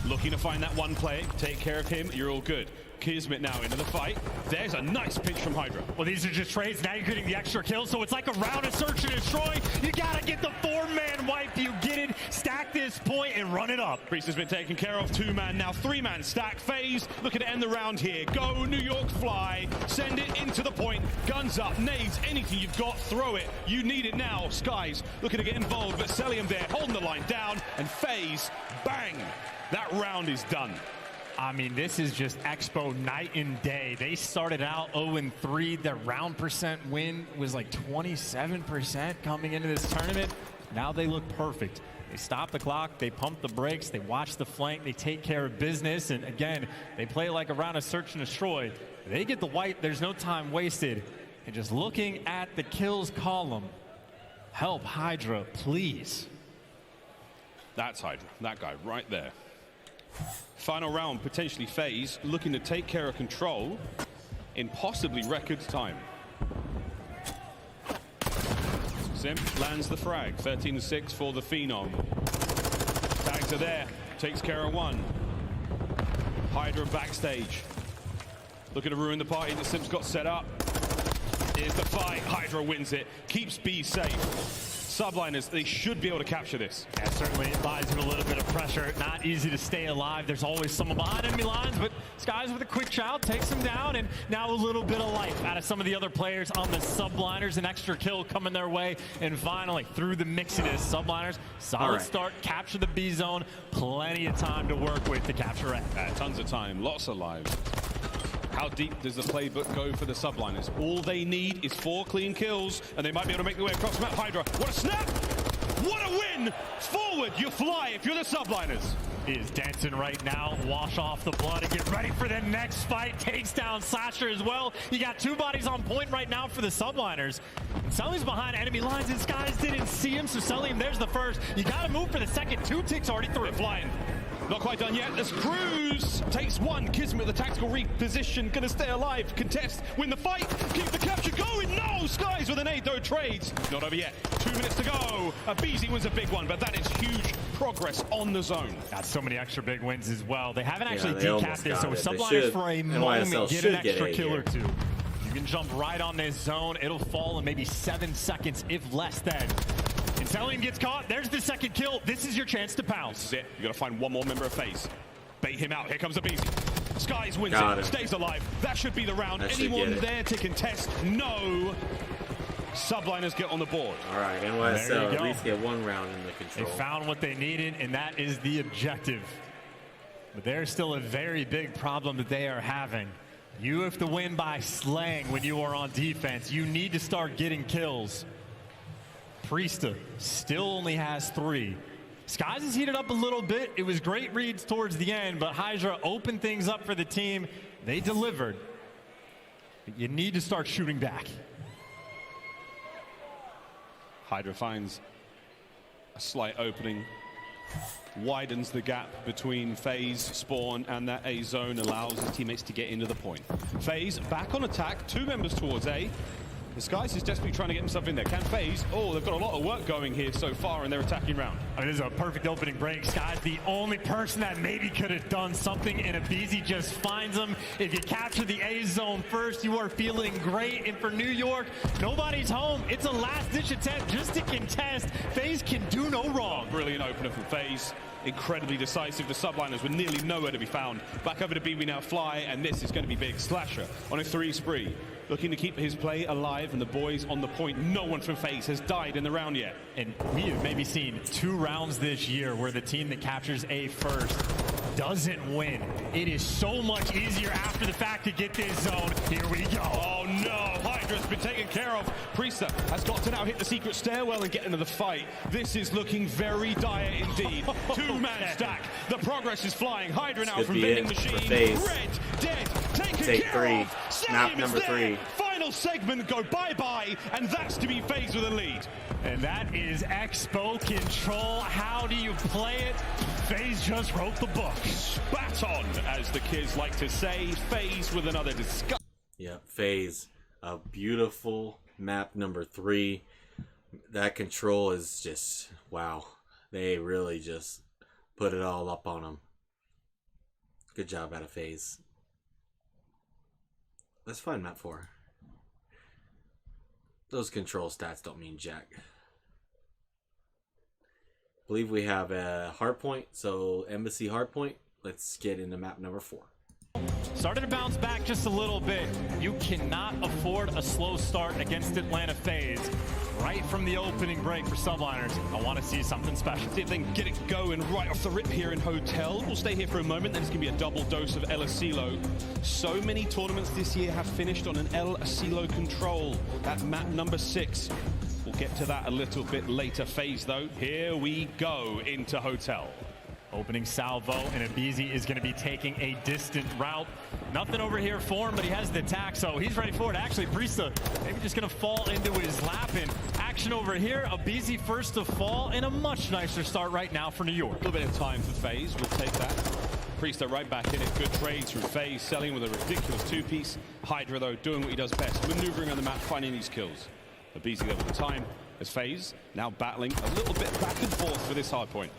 Looking to find that one player. Take care of him. You're all good. Kismet now into the fight. There's a nice pinch from Hydra. Well, these are just trades. Now you're getting the extra kill, so it's like a round of search and destroy. You gotta get the 4-man wipe. You get it, stack this point, and run it up. Priest has been taken care of. 2-man, now 3-man stack. Faze looking to end the round here. Go New York, fly. Send it into the point. Guns up, nades, anything you've got, throw it. You need it now. Skies looking to get involved, but Celium there holding the line down, and Faze, bang. That round is done. I mean, this is just Expo night and day. They started out 0-3. Their round percent win was like 27% coming into this tournament. Now they look perfect. They stop the clock, they pump the brakes, they watch the flank, they take care of business, and again, they play like a round of search and destroy. They get the wipe, there's no time wasted. And just looking at the kills column, help Hydra, please. That's Hydra, that guy right there. Final round, potentially Faze looking to take care of control in possibly record time. Simp lands the frag, 13-6 for the Phenom. Tags are there, takes care of one. Hydra backstage. Looking to ruin the party that Simp's got set up. Here's the fight, Hydra wins it, keeps B safe. Subliners, they should be able to capture this. Yeah, certainly it buys him a little bit of pressure. Not easy to stay alive. There's always someone behind enemy lines, but Skies with a quick shout takes him down, and now a little bit of life out of some of the other players on the Subliners. An extra kill coming their way, and finally, through the mixiness, Subliners, solid start, capture the B zone. Plenty of time to work with to capture it. Tons of time, lots of lives. How deep does the playbook go for the Subliners? All they need is 4 clean kills, and they might be able to make their way across the map. Hydra, what a snap! What a win! one. Forward, you fly if you're the Subliners. He is dancing right now. Wash off the blood and get ready for the next fight. Takes down Slasher as well. You got 2 bodies on point right now for the Subliners. Sully's behind enemy lines, and Skies didn't see him, so Sully, there's the first. You got to move for the second. 2 ticks already through. They're flying. Not quite done yet. As Cruz takes one. Kismet with the tactical reposition. Gonna stay alive. Contest. Win the fight. Keep the capture going. No! Skies with an aid though. Trades. Not over yet. 2 minutes to go. Abizi wins a big one, but that is huge progress on the zone. Got so many extra big wins as well. They haven't actually they decapped it, so Subliners for a moment get an extra kill or 2. You can jump right on this zone. It'll fall in maybe 7 seconds, if less than. And Sellium gets caught. There's the second kill. This is your chance to pounce. This is it. You got to find one more member of Faze. Bait him out. Here comes Abizi. Skies wins it. Stays alive. That should be the round. Anyone there to contest? No. Subliners get on the board. All right, NYSL at least get 1 round in the control. They found what they needed, and that is the objective. But there's still a very big problem that they are having. You have to win by slaying when you are on defense. You need to start getting kills. Priesta still only has 3. Skies has heated up a little bit. It was great reads towards the end, but Hydra opened things up for the team. They delivered. But you need to start shooting back. Hydra finds a slight opening, widens the gap between Faze, Spawn, and that A zone, allows his teammates to get into the point. Faze back on attack, 2 members towards A. The Skies is desperately trying to get himself in there. Can Faze? Oh, they've got a lot of work going here so far in their attacking round. I mean, this is a perfect opening break. Skies the only person that maybe could have done something, and Abizi just finds him. If you capture the A zone first, you are feeling great. And for New York, nobody's home. It's a last-ditch attempt just to contest. Faze can do no wrong. Brilliant opener from Faze. Incredibly decisive. The Subliners were nearly nowhere to be found. Back over to B, we now fly, and this is going to be big. Slasher on a 3 spree. Looking to keep his play alive, and the boys on the point. No one from Faze has died in the round yet. And we have maybe seen 2 rounds this year where the team that captures A first doesn't win. It is so much easier after the fact to get this zone. Here we go. Oh no, Hydra's been taken care of. Priesta has got to now hit the secret stairwell and get into the fight. This is looking very dire indeed. 2-man stack. The progress is flying. Hydra now from vending machine. Red, dead, taken care of. Map number 3. Final segment go bye-bye, and that's to be Faze with a lead. And that is Expo Control. How do you play it? Faze just wrote the book. Spat on, as the kids like to say. Faze with another discuss. Yeah, Faze. A beautiful map number 3. That control is just, wow. They really just put it all up on them. Good job out of Faze. Let's find map 4. Those control stats don't mean jack. I believe we have a hardpoint, so Embassy hardpoint. Let's get into map number 4. Started to bounce back just a little bit. You cannot afford a slow start against Atlanta Faze. Right from the opening break for Subliners, I want to see something special. See if they can get it going right off the rip here in Hotel. We'll stay here for a moment, then it's going to be a double dose of El Asilo. So many tournaments this year have finished on an El Asilo control. That map number 6. We'll get to that a little bit later. Faze, though, here we go into Hotel. Opening salvo, and Abizi is going to be taking a distant route. Nothing over here for him, but he has the attack, so he's ready for it. Actually, Priesta maybe just going to fall into his lap, and action over here. Abizi first to fall, and a much nicer start right now for New York. A little bit of time for Faze. We'll take that. Priesta right back in it. Good trades through Faze, selling with a ridiculous 2-piece. Hydra, though, doing what he does best, maneuvering on the map, finding these kills. Abizi there with the time as Faze now battling a little bit back and forth for this hard point.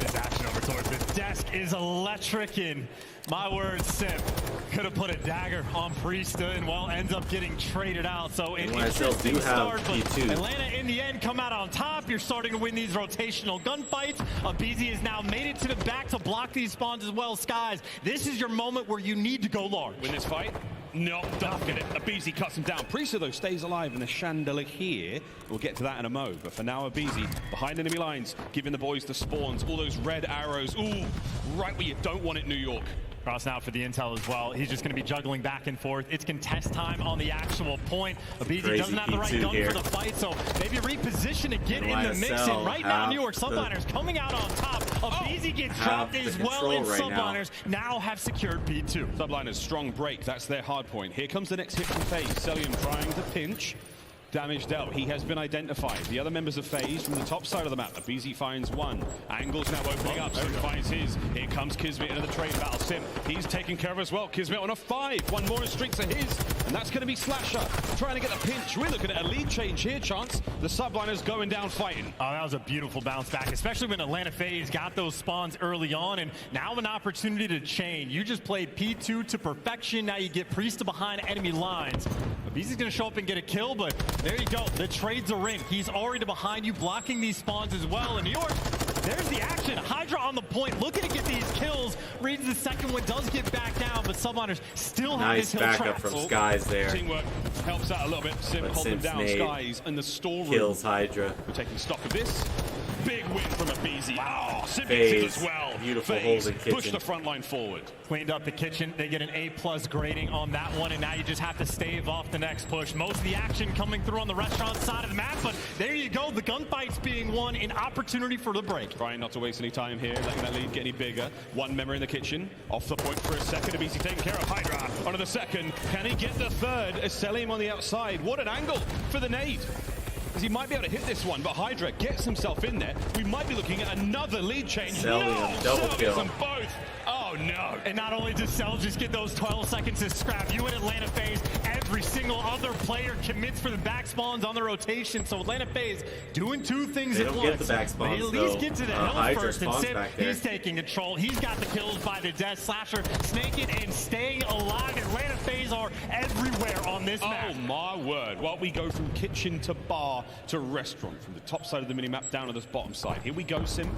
This action over towards the desk is electric, and my word, Sim could have put a dagger on Priesta and, well, ends up getting traded out. So an interesting start, but Atlanta in the end come out on top. You're starting to win these rotational gunfights. Abizi has now made it to the back to block these spawns as well. Skies, this is your moment where you need to go large. Win this fight? No, don't get it. Abizi cuts him down. Priesta, though, stays alive in the chandelier here. We'll get to that in a mo. But for now, Abizi behind enemy lines, giving the boys the spawns. All those red arrows. Ooh, right where you don't want it, New York. Cross now for the intel as well. He's just going to be juggling back and forth. It's contest time on the actual point. Abizi doesn't have the right gun for the fight, so maybe reposition to get in the mix. And right now, New York Subliners coming out on top. Abizi gets dropped as well, and Subliners now have secured P2. Subliners, strong break. That's their hard point. Here comes the next hit from Faze. Celium trying to pinch. Damage dealt. He has been identified. The other members of Faze from the top side of the map. Abizi finds one. Angle's now opening up. Sim finds his. Here comes Kismet into the trade battle. Sim, he's taken care of as well. Kismet on a 5. One more in streaks of his. And that's going to be Slasher trying to get the pinch. We're looking at a lead change here, Chance. The Subliners going down fighting. Oh, that was a beautiful bounce back, especially when Atlanta Faze got those spawns early on. And now an opportunity to chain. You just played P2 to perfection. Now you get Priest behind enemy lines. Abizi's going to show up and get a kill, but there you go. The trades are in. He's already behind you, blocking these spawns as well. And New York, there's the action. Hydra on the point, looking to get these kills. Reads the second one, does get back down, but Subliners still have this hill nice trap. backup from Skies there. Teamwork helps out a little bit. Sim holding down Skies and the storeroom. Kills Hydra. We're taking stock of this. Big win from Abizi. Oh, Sim Faze, as well. beautiful Faze holding kitchen. push the front line forward. Cleaned up the kitchen. They get an A+ grading on that one, and now you just have to stave off the next push. Most of the action coming through on the restaurant side of the map, but there you go. The gunfight's being won, an opportunity for the break. Trying not to waste any time here, letting that lead get any bigger. One member in the kitchen, off the point for a second. Abizi taking care of Hydra. Onto the second. Can he get the third? Selim on the outside. What an angle for the nade. Because he might be able to hit this one, but Hydra gets himself in there. We might be looking at another lead change. Celium, double kill. Them both. Oh no. And not only does Cell just get those 12 seconds to scrap, you in Atlanta Faze, every single other player commits for the back spawns on the rotation. So Atlanta Faze doing two things at once. They don't get the back spawns, they at least get to the hill Hydra first. And Sim, back there. he's taking control. He's got the kills by the death. Slasher snaking and staying alive. Atlanta Faze are everywhere on this map. Oh my word. Well, we go from kitchen to bar to restaurant, from the top side of the minimap down to this bottom side. Here we go, Sim.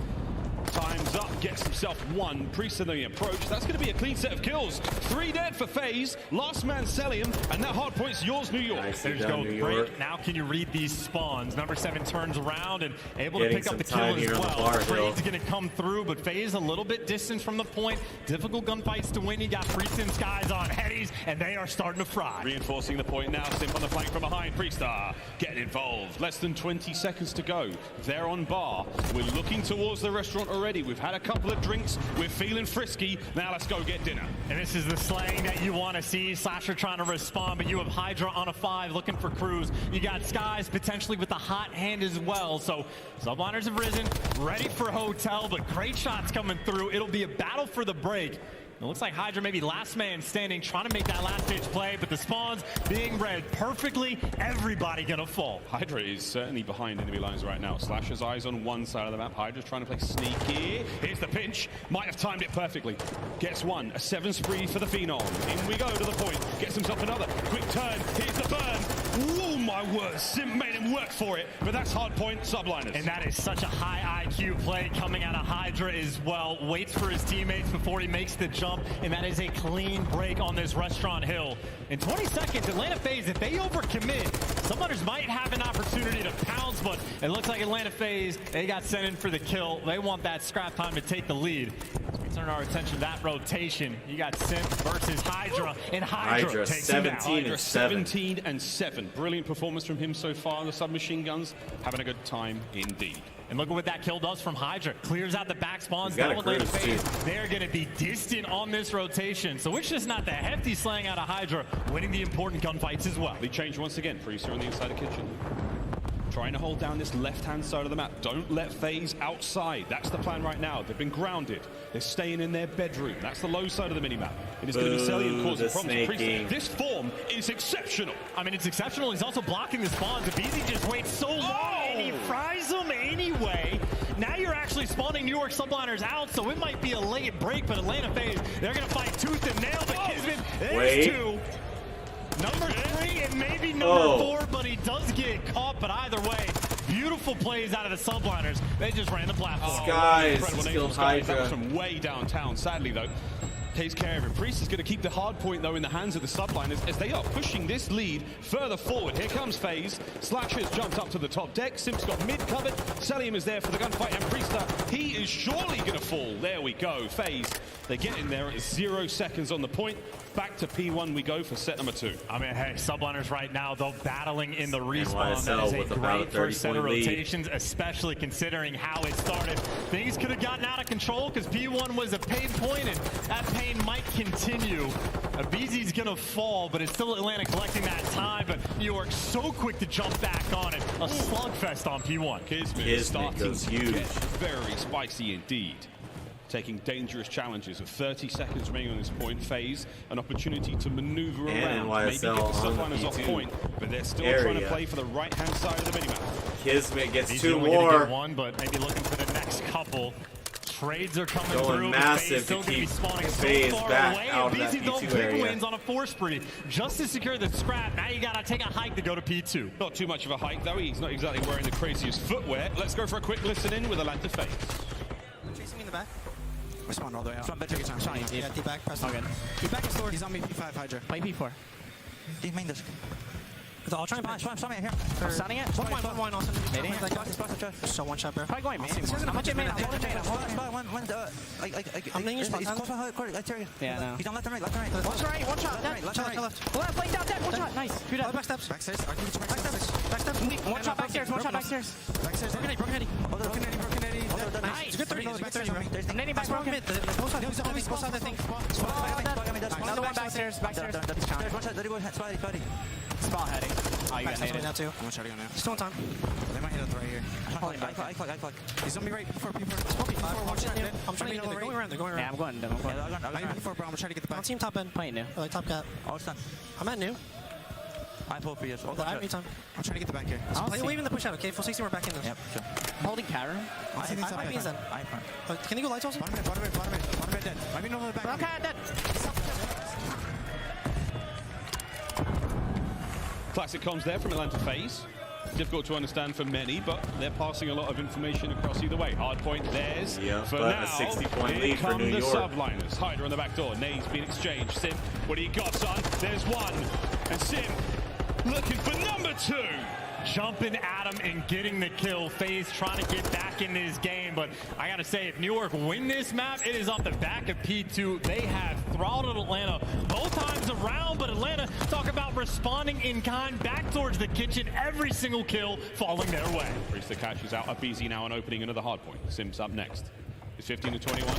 Time's up, gets himself one. Priest in the approach. That's going to be a clean set of kills. 3 dead for Faze. Last man Celium, and that hard point's yours, New York. Nicely There's done, go New break. York. Now can you read these spawns? Number 7 turns around and able to Getting pick up the some kill time as here on the well. bar Trade's hill. going to come through, but Faze a little bit distant from the point. Difficult gunfights to win. You got Priest and Skies on headies, and they are starting to fry. Reinforcing the point now. Sim on the flank from behind. Priestar getting involved. Less than 20 seconds to go. They're on bar. We're looking towards the restaurant already. We've had a couple of drinks. We're feeling frisky. Now let's go get dinner. And this is the slaying that you want to see. Slasher trying to respond, but you have Hydra on a 5 looking for Cruz. You got Skies potentially with the hot hand as well. So Subliners have risen, ready for Hotel, but great shots coming through. It'll be a battle for the break. It looks like Hydra maybe last man standing, trying to make that last pitch play, but the spawns being read perfectly. Everybody gonna fall. Hydra is certainly behind enemy lines right now. Slasher's eyes on one side of the map. Hydra's trying to play sneaky. Here's the pinch. Might have timed it perfectly. Gets one. A 7 spree for the Phenom. In we go to the point. Gets himself another. Quick turn. Here's the burn. Oh my word. Sim made him work for it. But that's hard point Subliners. And that is such a high IQ play coming out of Hydra as well. Waits for his teammates before he makes the jump. And that is a clean break on this restaurant hill. In 20 seconds, Atlanta Faze, if they overcommit, Subliners might have an opportunity to pounce, but it looks like Atlanta Faze, they got sent in for the kill. They want that scrap time to take the lead. As we turn our attention to that rotation, you got Sim versus Hydra, and Hydra takes him down. 17 and 7. Brilliant performance from him so far. The submachine guns having a good time indeed. And look at what that kill does from Hydra. Clears out the back spawns. He's got a Cruz, too. They're going to be distant on this rotation. So it's just not the hefty slaying out of Hydra, winning the important gunfights as well. They change once again. Priest on the inside of the kitchen. Trying to hold down this left-hand side of the map. Don't let Faze outside. That's the plan right now. They've been grounded. They're staying in their bedroom. That's the low side of the minimap. It is going to be Celium causing problems. Priest, this form is exceptional. I mean, it's exceptional. He's also blocking the spawns. Abizi just waits so long, and he fries them anyway. Now you're actually spawning New York Subliners out, so it might be a late break, but Atlanta Faze, they're going to fight tooth and nail. But Kismet, there's 2. Number 3 and maybe number 4, but he does get caught. But either way, beautiful plays out of the Subliners. They just ran the platform. Skies killed Hydra. That was from way downtown. Sadly, though, takes care of it. Priest is going to keep the hard point, though, in the hands of the Subliners as they are pushing this lead further forward. Here comes Faze. Slasher has jumped up to the top deck. Simp's got mid covered. Selim is there for the gunfight, and Priesta, he is surely going to fall. There we go. Faze, they get in there at 0 seconds on the point. Back to P1 we go for set number 2. I mean, hey, Subliners right now, though, battling in the respawn. NYSL That is a with about a great first set of 30-point lead. rotations, especially considering how it started. Things could have gotten out of control because P1 was a pain point, and that pain might continue. Abizi's going to fall, but it's still Atlanta collecting that time, but New York so quick to jump back on it. A slugfest on P1. Kismet starting goes to huge. get very spicy indeed. Taking dangerous challenges of 30 seconds remaining on this point. Faze, an opportunity to maneuver And around, maybe NYSL get the on the Subliners off P2 point, but they're still area. trying to play for the right-hand side of the minimap. Kismet gets He's 2 only gonna more. get one, but maybe looking for the next couple. Trades are coming Going through. massive Still to going to be keep spawning Faze so far back away. out of that BZ don't P2 pick area. wins on a 4 spree just to secure the scrap. Now you got to take a hike to go to P2. Not too much of a hike, though. He's not exactly wearing the craziest footwear. Let's go for a quick listen in with Atlanta Faze. Chasing me in the back. Respond all the way out. Take your time. Yeah, T-back, press Okay. T-back is forward. He's on me, P5 Hydra. Play P4. Main disk. I'll try and punch. Spawn me here. I'm stunning it. One wine also. Maybe. So one shot, bro. Probably going, man. I'm How much man? I'm holding man. I'm letting you spot. Yeah, no. He's on left and right, left and right. One right, one shot. Left and right, left. Left, laying down, dead. One shot. Nice. Two dead. Back steps. Backstairs. I can get you backstairs. Backstairs. One shot backstairs. One shot backstairs. Backstairs. Broken heady. Broken heady. Nice. It's good 30. It's good 30, bro. I'm nading back broken. Both sides. Both sides, I think. Another one backstairs. Backstairs. Spot heading. Oh, you got naded. Now too. I'm gonna try to go now. Still on time. They might hit us right here. I click. He's on me right. P4. One shot. I'm trying to get going around. They're going around. Yeah, I'm going. I'm P4, bro. I'm trying to get the back. On team top end. Playing new. Like top cap. Oh, it's done. I'm at new. I hope he is. I have any time. I'm trying to get the back here. Play waving the push out, okay? Full 60, we're back in this. Yep, sure. Holding Karen. I might be in then. Can you go lights also? Bottom mid, dead. Might be no the back. Okay, dead. Classic comms there from Atlanta Faze. Difficult to understand for many, but they're passing a lot of information across either way. Hard point, theirs. Yeah, for but now, a 60-point lead for come New the York. Subliners. Hydra on the back door. Nade's been exchanged. Sim, what do you got, son? There's one. And Sim looking for number 2. Jumping at him and getting the kill. Faze trying to get back in this game, but I gotta say, if New York win this map, it is off the back of P2. They have throttled Atlanta both times around, but Atlanta, talk about responding in kind back towards the kitchen. Every single kill falling their way. Priesta catches out BZ now and opening another hard point. Sim's up next. It's 15 to 21.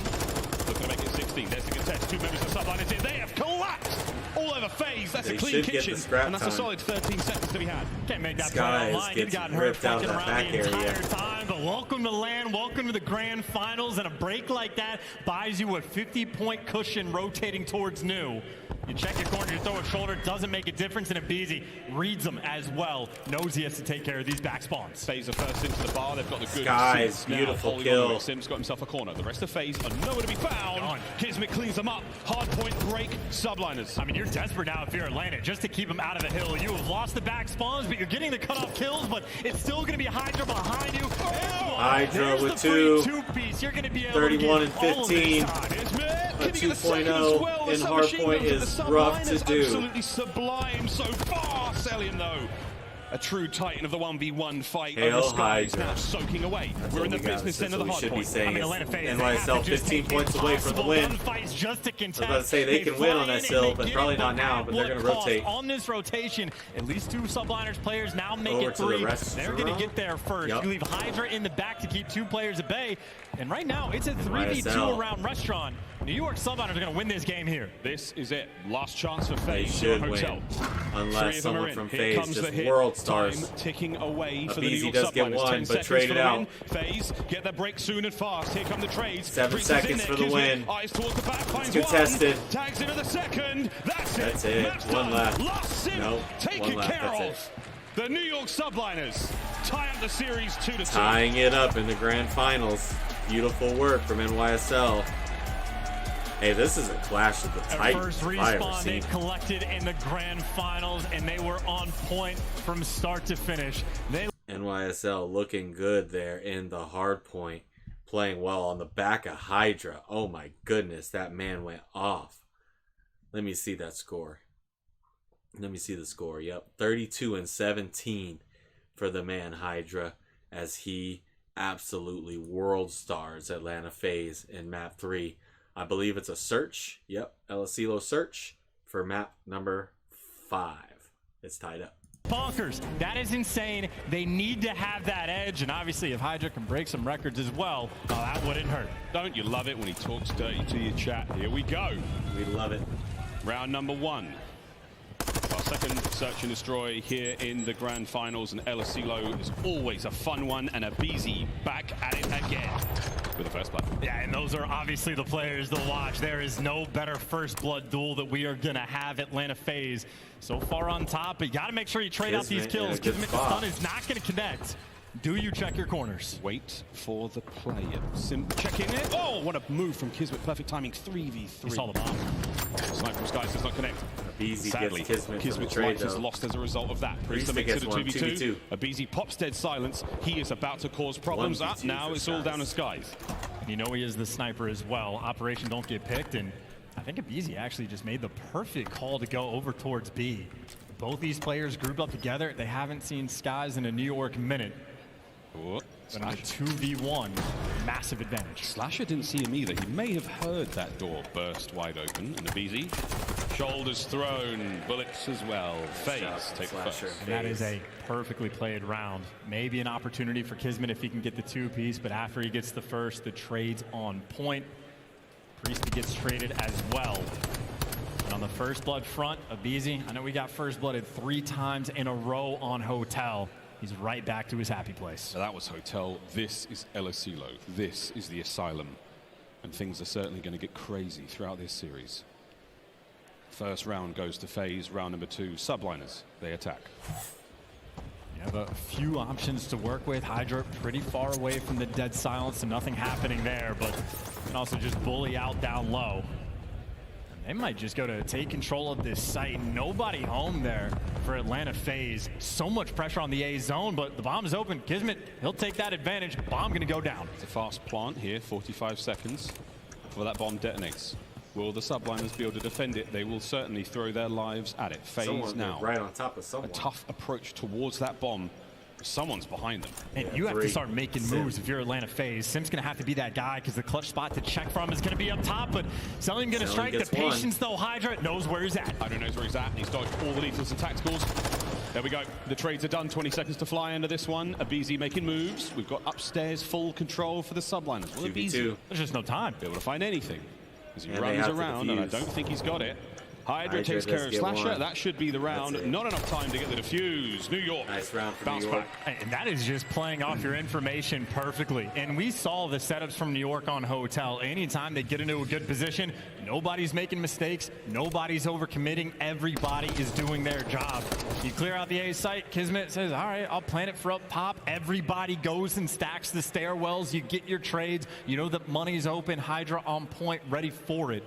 Looking to make it 16. There's the contest. 2 members of Subliners in. They have collapsed all over Faze. That's They a clean should get kitchen. the scrap And that's time. a solid 13 seconds to be had. Can't make that Skies play online. He'd gets gotten hurt ripped out fucking that around the back entire area. time. But welcome to LAN. Welcome to the grand finals. And a break like that buys you a 50-point cushion rotating towards new. You check your corner, you throw a shoulder, doesn't make a difference, and Abizi reads them as well. Knows he has to take care of these back spawns. Faze are first into the bar. They've got the good Skies, Sims now beautiful holding kill. on to it. Sim's got himself a corner. The rest of Faze are nowhere to be found. Kismet cleans them up. Hard point break. Subliners. I mean, you're desperate now if you're Atlanta, just to keep him out of the hill. You have lost the back spawns, but you're getting the cutoff kills, but it's still going to be Hydra behind you. Hydra with 2. Piece. You're going to be able 31 to and get all of 15. this time. A 2.0 in hardpoint is rough to do. Absolutely sublime so far. Selim, though. A true titan of the 1v1 fight Hail over Skies Hydra. now soaking away. We're in the business end of the hard should be point. saying. Atlanta Faze, NYSL 15 points away from the win. Just to contest. I was about to say they can win on that sill, but probably not now, but they're going to rotate. On this rotation, at least 2 Subliners players now make Over it to the 3. restaurant. They're going to get there first. Yep. You leave Hydra in the back to keep 2 players at bay. And right now, it's a 3v2 YSL. around Restaurant. New York Subliners are going to win this game here. This is it. Last chance for They Faze. should Hotel. win. 3 Unless of them are someone in. from Here Faze comes the just hit. world stars. Time ticking away for the New Abizi York does get Subliners. 1, 10 but seconds trade for it the out. win. Faze, get that break soon and fast. Here come the trades. 7 Priest is in seconds there. for the Kismet, win. Eyes towards the back. Finds contested. one. Tags into the second. That's it. Match 1 done. left. Last sim Nope. taken 1 left. care That's of. The New York Subliners tie up the series 2-2. Tying it up in the grand finals. Beautiful work from NYSL. Hey, this is a clash of the Their Titans. first respawn they collected in the grand finals, and they were on point from start to finish. NYSL looking good there in the hard point. playing well on the back of Hydra. Oh my goodness, that man went off. Let me see that score. Let me see the score. Yep, 32-17 for the man Hydra as he absolutely world stars Atlanta Faze in map 3. I believe it's a search. Yep, El Asilo search for map number 5. It's tied up. Bonkers. That is insane. They need to have that edge, and obviously if Hydra can break some records as well, that wouldn't hurt. Don't you love it when he talks dirty to your chat? Here we go. We love it. Round number 1. Our second search and destroy here in the grand finals, and El Asilo is always a fun one, and Abizi back at it again with the first blood. Yeah, and those are obviously the players to watch. There is no better first blood duel that we are going to have. Atlanta Faze so far on top, but you got to make sure you trade out these kills. Kismet, the stun is not going to connect. Do you check your corners? Wait for the play. Check in it. Oh, what a move from Kismet. Perfect timing. 3v3. He saw the bomb. Snipe from Skies does not connect. Sadly, Kismet's life is lost as a result of that. Priest makes it a 2v2. Abizi pops dead silence. He is about to cause problems. Now it's all down to Skies. You know he is the sniper as well. Operation don't get picked, and I think Abizi actually just made the perfect call to go over towards B. Both these players grouped up together. They haven't seen Skies in a New York minute. But in a 2v1, massive advantage. Slasher didn't see him either. He may have heard that door burst wide open. And Abizi, shoulders thrown, bullets as well. Faze take the first. And that is a perfectly played round. Maybe an opportunity for Kismet if he can get the 2-piece, but after he gets the first, the trade's on point. Priest gets traded as well. And on the first blood front, Abizi, I know we got first blooded 3 times in a row on Hotel. He's right back to his happy place. So that was Hotel. This is El Asilo. This is the Asylum. And things are certainly going to get crazy throughout this series. First round goes to Faze. Round number 2, Subliners. They attack. You have a few options to work with. Hydra pretty far away from the dead silence, and nothing happening there, but you can also just bully out down low. They might just go to take control of this site. Nobody home there for Atlanta Faze. So much pressure on the A zone, but the bomb is open. Kismet, he'll take that advantage. Bomb going to go down. It's a fast plant here, 45 seconds before that bomb detonates. Will the Subliners be able to defend it? They will certainly throw their lives at it. Faze now. Right on top of someone. A tough approach towards that bomb. Someone's behind them. And you have to start making moves if you're Atlanta Faze. Sim's going to have to be that guy because the clutch spot to check from is going to be up top, but Selim going to strike the patience though. Hydra knows where he's at. Hydra knows where he's at, and he's dodged all the lethals and tacticals. There we go. The trades are done. 20 seconds to fly into this one. Abizi making moves. We've got upstairs full control for the Subliners. Well, Abizi, there's just no time. Be able to find anything as he runs around, and I don't think he's got it. Hydra takes care of Slasher. That should be the round. Not enough time to get the defuse. New York. Nice round for Bounce New York. Back. And that is just playing off your information perfectly. And we saw the setups from New York on Hotel. Anytime they get into a good position, nobody's making mistakes. Nobody's overcommitting. Everybody is doing their job. You clear out the A site. Kismet says, all right, I'll plant it for up top. Everybody goes and stacks the stairwells. You get your trades. You know that money's open. Hydra on point, ready for it.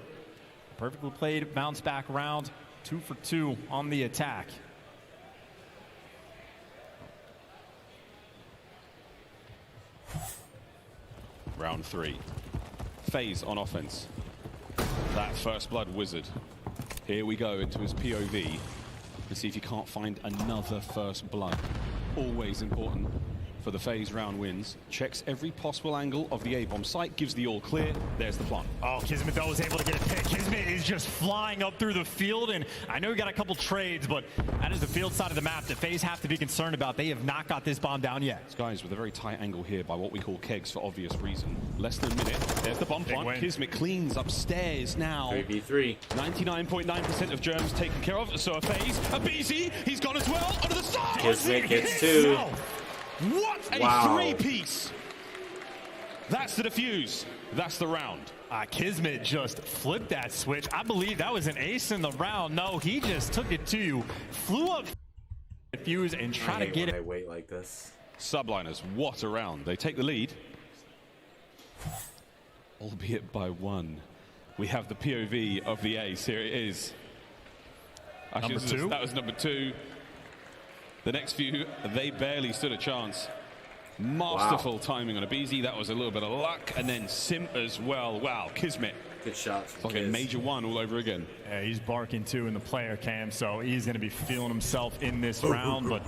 Perfectly played bounce back round. 2 for 2 on the attack. Round 3. Faze on offense. That first blood wizard. Here we go into his POV and see if he can't find another first blood. Always important for the Faze round wins. Checks every possible angle of the A-bomb site, gives the all clear. There's the plant. Oh, Kismet though was able to get a pick. Kismet is just flying up through the field, and I know we got a couple trades, but that is the field side of the map that Faze have to be concerned about. They have not got this bomb down yet. Guys with a very tight angle here by what we call kegs for obvious reason. Less than a minute. There's the bomb plant. Kismet cleans upstairs now. 3v3. 99.9% of germs taken care of. So a Faze, Abizi, he's gone as well. Onto the side. Kismet gets 2. What a three-piece! That's the defuse. That's the round. Kismet just flipped that switch. I believe that was an ace in the round. No, he just took it to you, flew up defuse, and try to get it. I wait like this. Subliners, what a round. They take the lead, albeit by 1. We have the POV of the ace. Here it is. Number 2. That was number 2. The next few, they barely stood a chance. Masterful timing on a BZ. That was a little bit of luck. And then Sim as well. Wow, Kismet. Good shot. Like a major one all over again. Yeah, he's barking too in the player cam, so he's going to be feeling himself in this round. But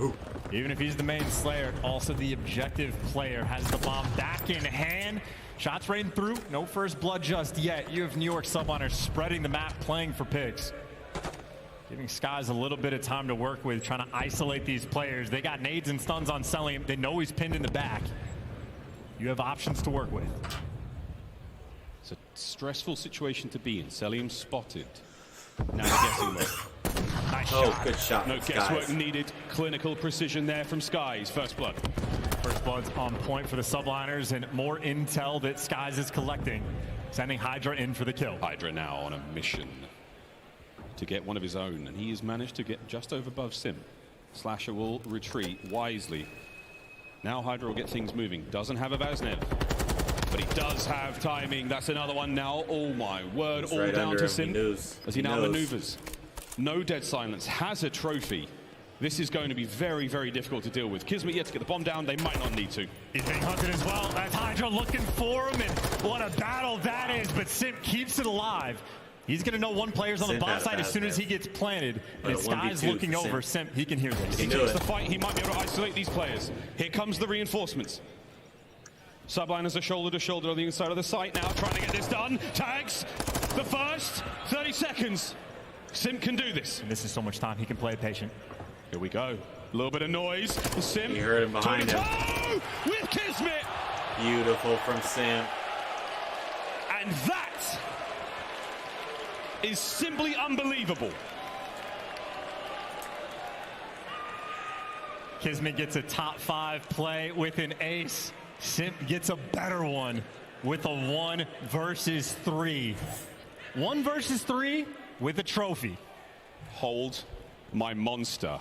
even if he's the main slayer, also the objective player has the bomb back in hand. Shots raining through. No first blood just yet. You have New York Subliners spreading the map, playing for picks. Giving Skies a little bit of time to work with, trying to isolate these players. They got nades and stuns on Selim. They know he's pinned in the back. You have options to work with. It's a stressful situation to be in. Selim spotted. Now guessing mode. Nice shot. Good shot. No guesswork needed. Clinical precision there from Skies. First blood. First blood's on point for the Subliners, and more intel that Skies is collecting. Sending Hydra in for the kill. Hydra now on a mission to get one of his own, and he has managed to get just over above Sim. Slasher will retreat wisely. Now Hydra will get things moving. Doesn't have a Vaznev, but he does have timing. That's another one now. Oh my word, all right down to Sim as he now maneuvers. No dead silence, has a trophy. This is going to be very, very difficult to deal with. Kismet yet to get the bomb down. They might not need to. He's being hunted as well. That's Hydra looking for him, and what a battle that is. But Sim keeps it alive. He's going to know one player's on the bomb site as soon as he gets planted. And Sky's looking over. Sim, he can hear this. He takes the fight. He might be able to isolate these players. Here comes the reinforcements. Subliners are shoulder to shoulder on the inside of the site now, trying to get this done. Tags the first 30 seconds. Sim can do this. And this is so much time. He can play it patient. Here we go. A little bit of noise. Sim. You heard him behind him. With Kismet. Beautiful from Sim. And that is simply unbelievable. Kismet gets a top 5 play with an ace. Sim gets a better one with a 1 versus 3. 1 versus 3 with a trophy. Hold my monster.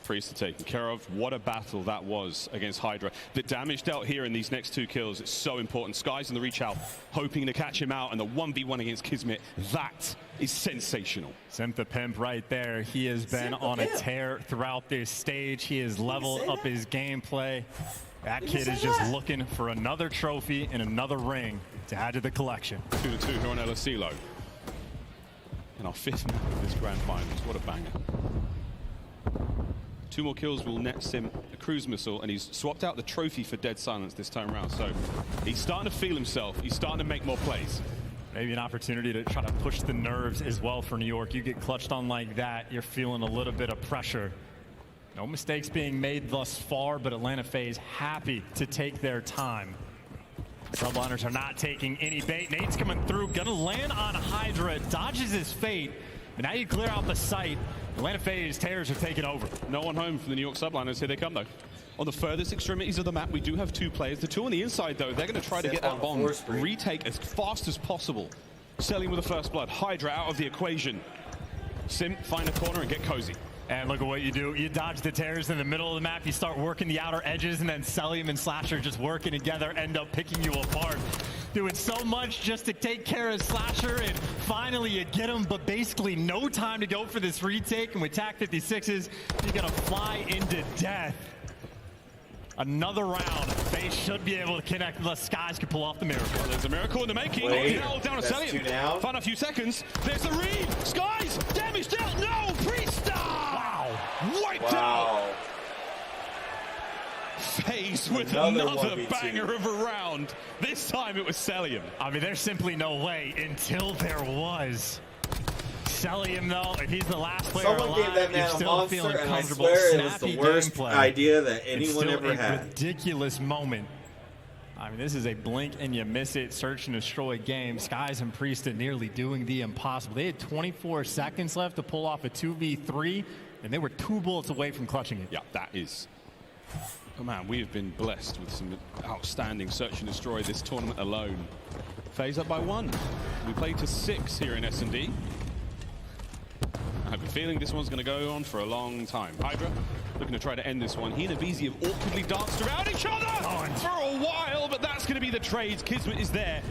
Priest taken care of. What a battle that was against Hydra. The damage dealt here in these next 2 kills is so important. Skies in the reach out, hoping to catch him out, and the 1v1 against Kismet, that is sensational. Sim the Pimp right there. He has been on a tear throughout this stage. He has leveled up his gameplay. That kid is just looking for another trophy and another ring to add to the collection. 2-2 here on LSClo. And our 5th map of this grand finals. What a banger. 2 more kills will net Sim a cruise missile, and he's swapped out the trophy for dead silence this time around. So he's starting to feel himself. He's starting to make more plays. Maybe an opportunity to try to push the nerves as well for New York. You get clutched on like that, you're feeling a little bit of pressure. No mistakes being made thus far, but Atlanta Faze happy to take their time. Subliners are not taking any bait. Nate's coming through, gonna land on Hydra, dodges his fate. But now you clear out the site. Atlanta Faze Tears are taking over. No one home from the New York Subliners. Here they come, though. On the furthest extremities of the map, we do have 2 players. The 2 on the inside, though, they're going to try to get that bomb, retake as fast as possible. Selling with the first blood. Hydra out of the equation. Sim, find a corner and get cozy. And look at what you do. You dodge the tears in the middle of the map. You start working the outer edges, and then Selim and Slasher just working together, end up picking you apart. Doing so much just to take care of Slasher, and finally you get him, but basically no time to go for this retake. And with TAC 56s, you're going to fly into death. Another round. Faze should be able to connect unless Skies can pull off the miracle. Well, there's a miracle in the making. Now down to Selim. Find a few seconds. There's the read. Skies, damage dealt. No, Priest. Wow. Wiped out. Faze with another banger of a round. This time it was Selim. I mean, there's simply no way until there was. Selim, though, if he's the last player Someone alive, gave that man still a monster, feeling and I comfortable. swear it was the worst gameplay. idea that anyone ever a had. Ridiculous moment. I mean, this is a blink and you miss it, search and destroy game. Skies and Priest nearly doing the impossible. They had 24 seconds left to pull off a 2v3, and they were 2 bullets away from clutching it. Yeah, that is. Oh man, we have been blessed with some outstanding search and destroy this tournament alone. Faze up by 1. We played to 6 here in S&D. I have a feeling this one's going to go on for a long time. Hydra looking to try to end this one. He and Avizi have awkwardly danced around each other for a while, but that's going to be the trades. Kismet is there.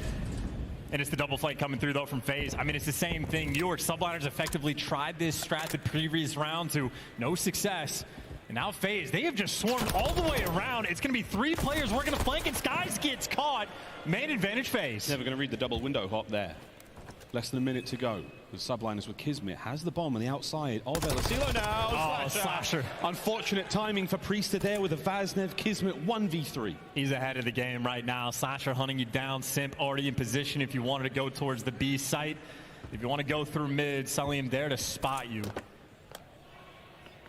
And it's the double flight coming through, though, from Faze. I mean, it's the same thing. New York Subliners effectively tried this strat the previous round to no success. And now Faze, they have just swarmed all the way around. It's going to be 3 players working the flank, and Skies gets caught. Main advantage Faze. Never going to read the double window hop there. Less than a minute to go. The Subliners with Kismet has the bomb on the outside of Elasilo now. Oh, Slasher. Unfortunate timing for Priester there with a Vaznev Kismet 1v3. He's ahead of the game right now. Slasher hunting you down. Simp already in position if you wanted to go towards the B site. If you want to go through mid, Celium there to spot you.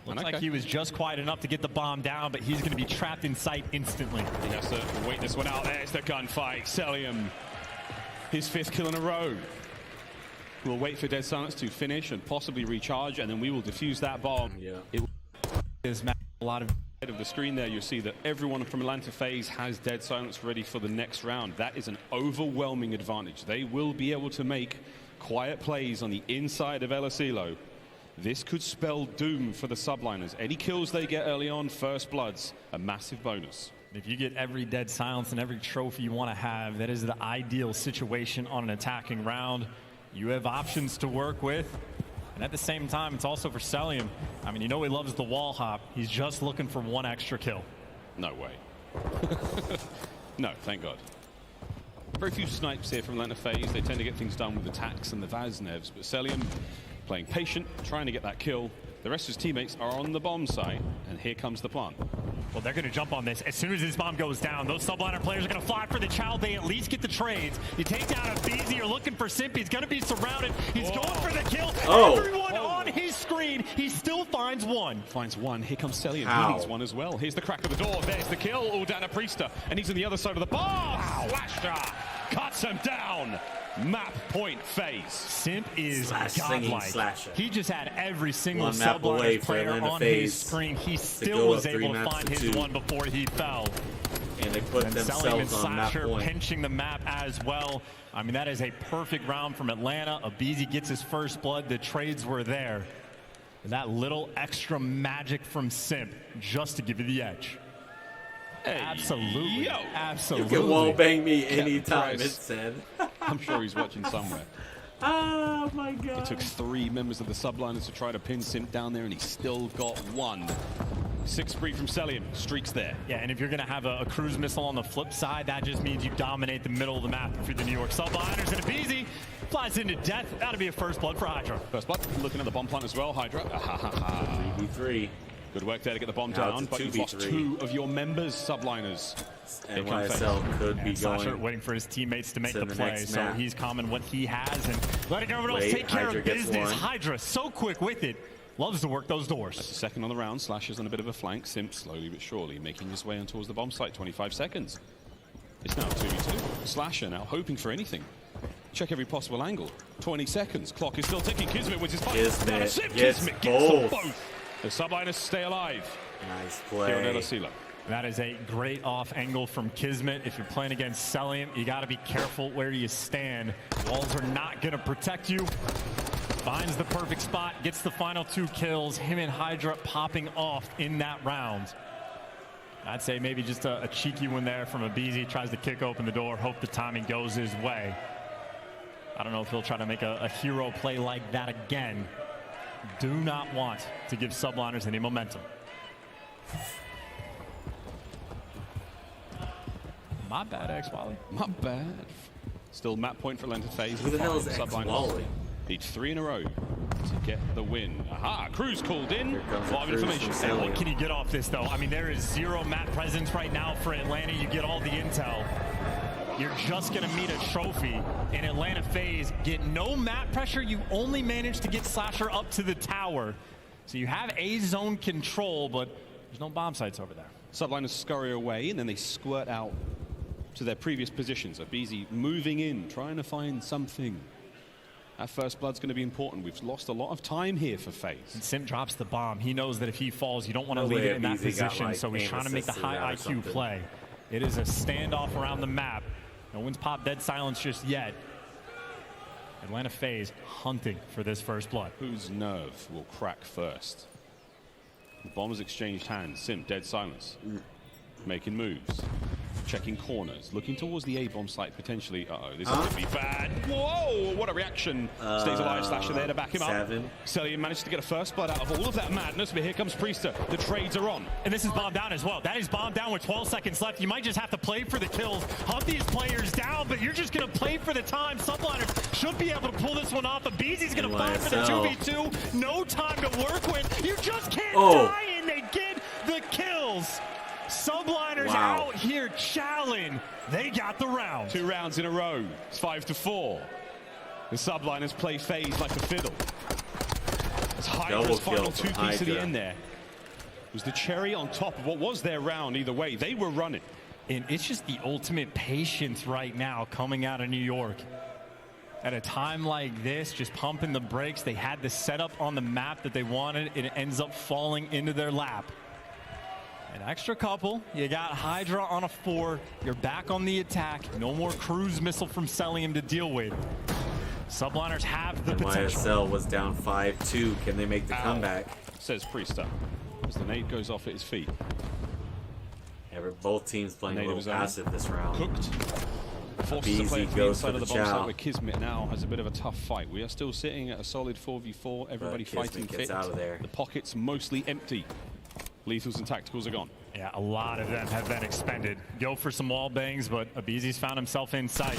Looks like he was just quiet enough to get the bomb down, but he's going to be trapped in sight instantly. He has to wait this one out. There's the gunfight. Celium, his 5th kill in a row. We'll wait for Dead Silence to finish and possibly recharge, and then we will defuse that bomb. Yeah. It is a lot of head of the screen there. You'll see that everyone from Atlanta Faze has Dead Silence ready for the next round. That is an overwhelming advantage. They will be able to make quiet plays on the inside of Elasilo. This could spell doom for the Subliners. Any kills they get early on, first bloods, a massive bonus. If you get every Dead Silence and every trophy you want to have, that is the ideal situation on an attacking round. You have options to work with. And at the same time, it's also for Celium. I mean, you know he loves the wall hop. He's just looking for 1 extra kill. No way. No, thank God. Very few snipes here from Atlanta Faze. They tend to get things done with the Tax and the Vaznevs. But Celium playing patient, trying to get that kill. The rest of his teammates are on the bomb site, and here comes the plant. Well, they're going to jump on this. As soon as this bomb goes down, those Subliner players are going to fly for the child. They at least get the trades. You take down a Faze, you're looking for Simp. He's going to be surrounded. He's going for the kill. Everyone on his screen, he still finds 1. Finds 1. Here comes Celium. He needs 1 as well. Here's the crack of the door. There's the kill. All down to Priester. And he's on the other side of the bar. Slasher cuts him down. Map point Faze. Simp is godlike. He just had every single map away Subliners player on his screen. He still was able to find his 1 before he fell. And they put themselves on map point. Pinching the map as well. I mean, that is a perfect round from Atlanta. Abizi gets his first blood. The trades were there. And that little extra magic from Simp just to give you the edge. Hey, absolutely. Yo. Absolutely. You can wallbang me anytime, it said. I'm sure he's watching somewhere. Oh my God. It took 3 members of the Subliners to try to pin Simp down there, and he still got 1. 6 spree from Celium. Streaks there. Yeah, and if you're going to have a cruise missile on the flip side, that just means you dominate the middle of the map. If you're the New York Subliners, and Abizi flies into death. That'll be a first blood for Hydra. First blood. Looking at the bomb plant as well, Hydra. 3v3. Good work there to get the bomb down, but you've lost 2 of your members, Subliners. NYSL could be going. Waiting for his teammates to make the play, so he's calling what he has and letting everyone else take care of business. Hydra, so quick with it, loves to work those doors. That's the second on the round. Slasher's on a bit of a flank. Simp slowly but surely making his way on towards the bomb site. 25 seconds. It's now 2v2. Slasher now hoping for anything. Check every possible angle. 20 seconds. Clock is still ticking. Kismet wins his fight. Kismet gets both. The Subliners stay alive. Nice play. That is a great off angle from Kismet. If you're playing against Celium, you got to be careful where you stand. Walls are not going to protect you. Finds the perfect spot, gets the final 2 kills. Him and Hydra popping off in that round. I'd say maybe just a cheeky one there from Abizi. Tries to kick open the door, hope the timing goes his way. I don't know if he'll try to make a hero play like that again. Do not want to give Subliners any momentum. My bad, X-Wally. My bad. Still map point for Atlanta Faze. Who the hell is X-Wally? Need 3 in a row to get the win. Aha, Cruz called in. Live information. And what can you get off this, though? I mean, there is 0 map presence right now for Atlanta. You get all the intel. You're just going to meet a trophy in Atlanta Faze. Get no map pressure. You only manage to get Slasher up to the tower. So you have A zone control, but there's no bomb sites over there. Subliners scurry away, and then they squirt out to their previous positions. Abizi moving in, trying to find something. That first blood's going to be important. We've lost a lot of time here for Faze. And Simp drops the bomb. He knows that if he falls, you don't want to leave it in that position, so he's trying to make the high IQ play. It is a standoff around the map. No one's popped Dead Silence just yet. Atlanta Faze hunting for this first blood. Whose nerve will crack first? The bombers exchanged hands. Simp, Dead Silence. Making moves. Checking corners, looking towards the A-bomb site potentially. Uh-oh, this is going to be bad. Whoa, what a reaction. Stays alive, Slasher there to back him up. Celium managed to get a first blood out of all of that madness, but here comes Priester. The trades are on. And this is bomb down as well. That is bomb down with 12 seconds left. You might just have to play for the kills, hunt these players down, but you're just going to play for the time. Subliners should be able to pull this one off. Abeezy's going to fight for the 2v2. No time to work with. You just can't die, and they get the kills. Subliners out here challenging. They got the round. 2 rounds in a row. It's 5-4. The Subliners play Faze like a fiddle. It's Hydra's final 2-piece to the end there. It was the cherry on top of what was their round either way. They were running. And it's just the ultimate patience right now coming out of New York. At a time like this, just pumping the brakes. They had the setup on the map that they wanted, and it ends up falling into their lap. An extra couple. You got Hydra on a 4. You're back on the attack. No more cruise missile from Celium to deal with. Subliners have the potential. YSL was down 5-2. Can they make the comeback? Says Priester as the nade goes off at his feet. Yeah, both teams playing a little passive this round. Cooked. Forces to play for the inside of the bomb site where Kismet now has a bit of a tough fight. We are still sitting at a solid 4v4. Everybody fighting fit. Out of there. The pockets mostly empty. Lethals and tacticals are gone. Yeah, a lot of them have been expended. Go for some wall bangs, but Abeezy's found himself in sight.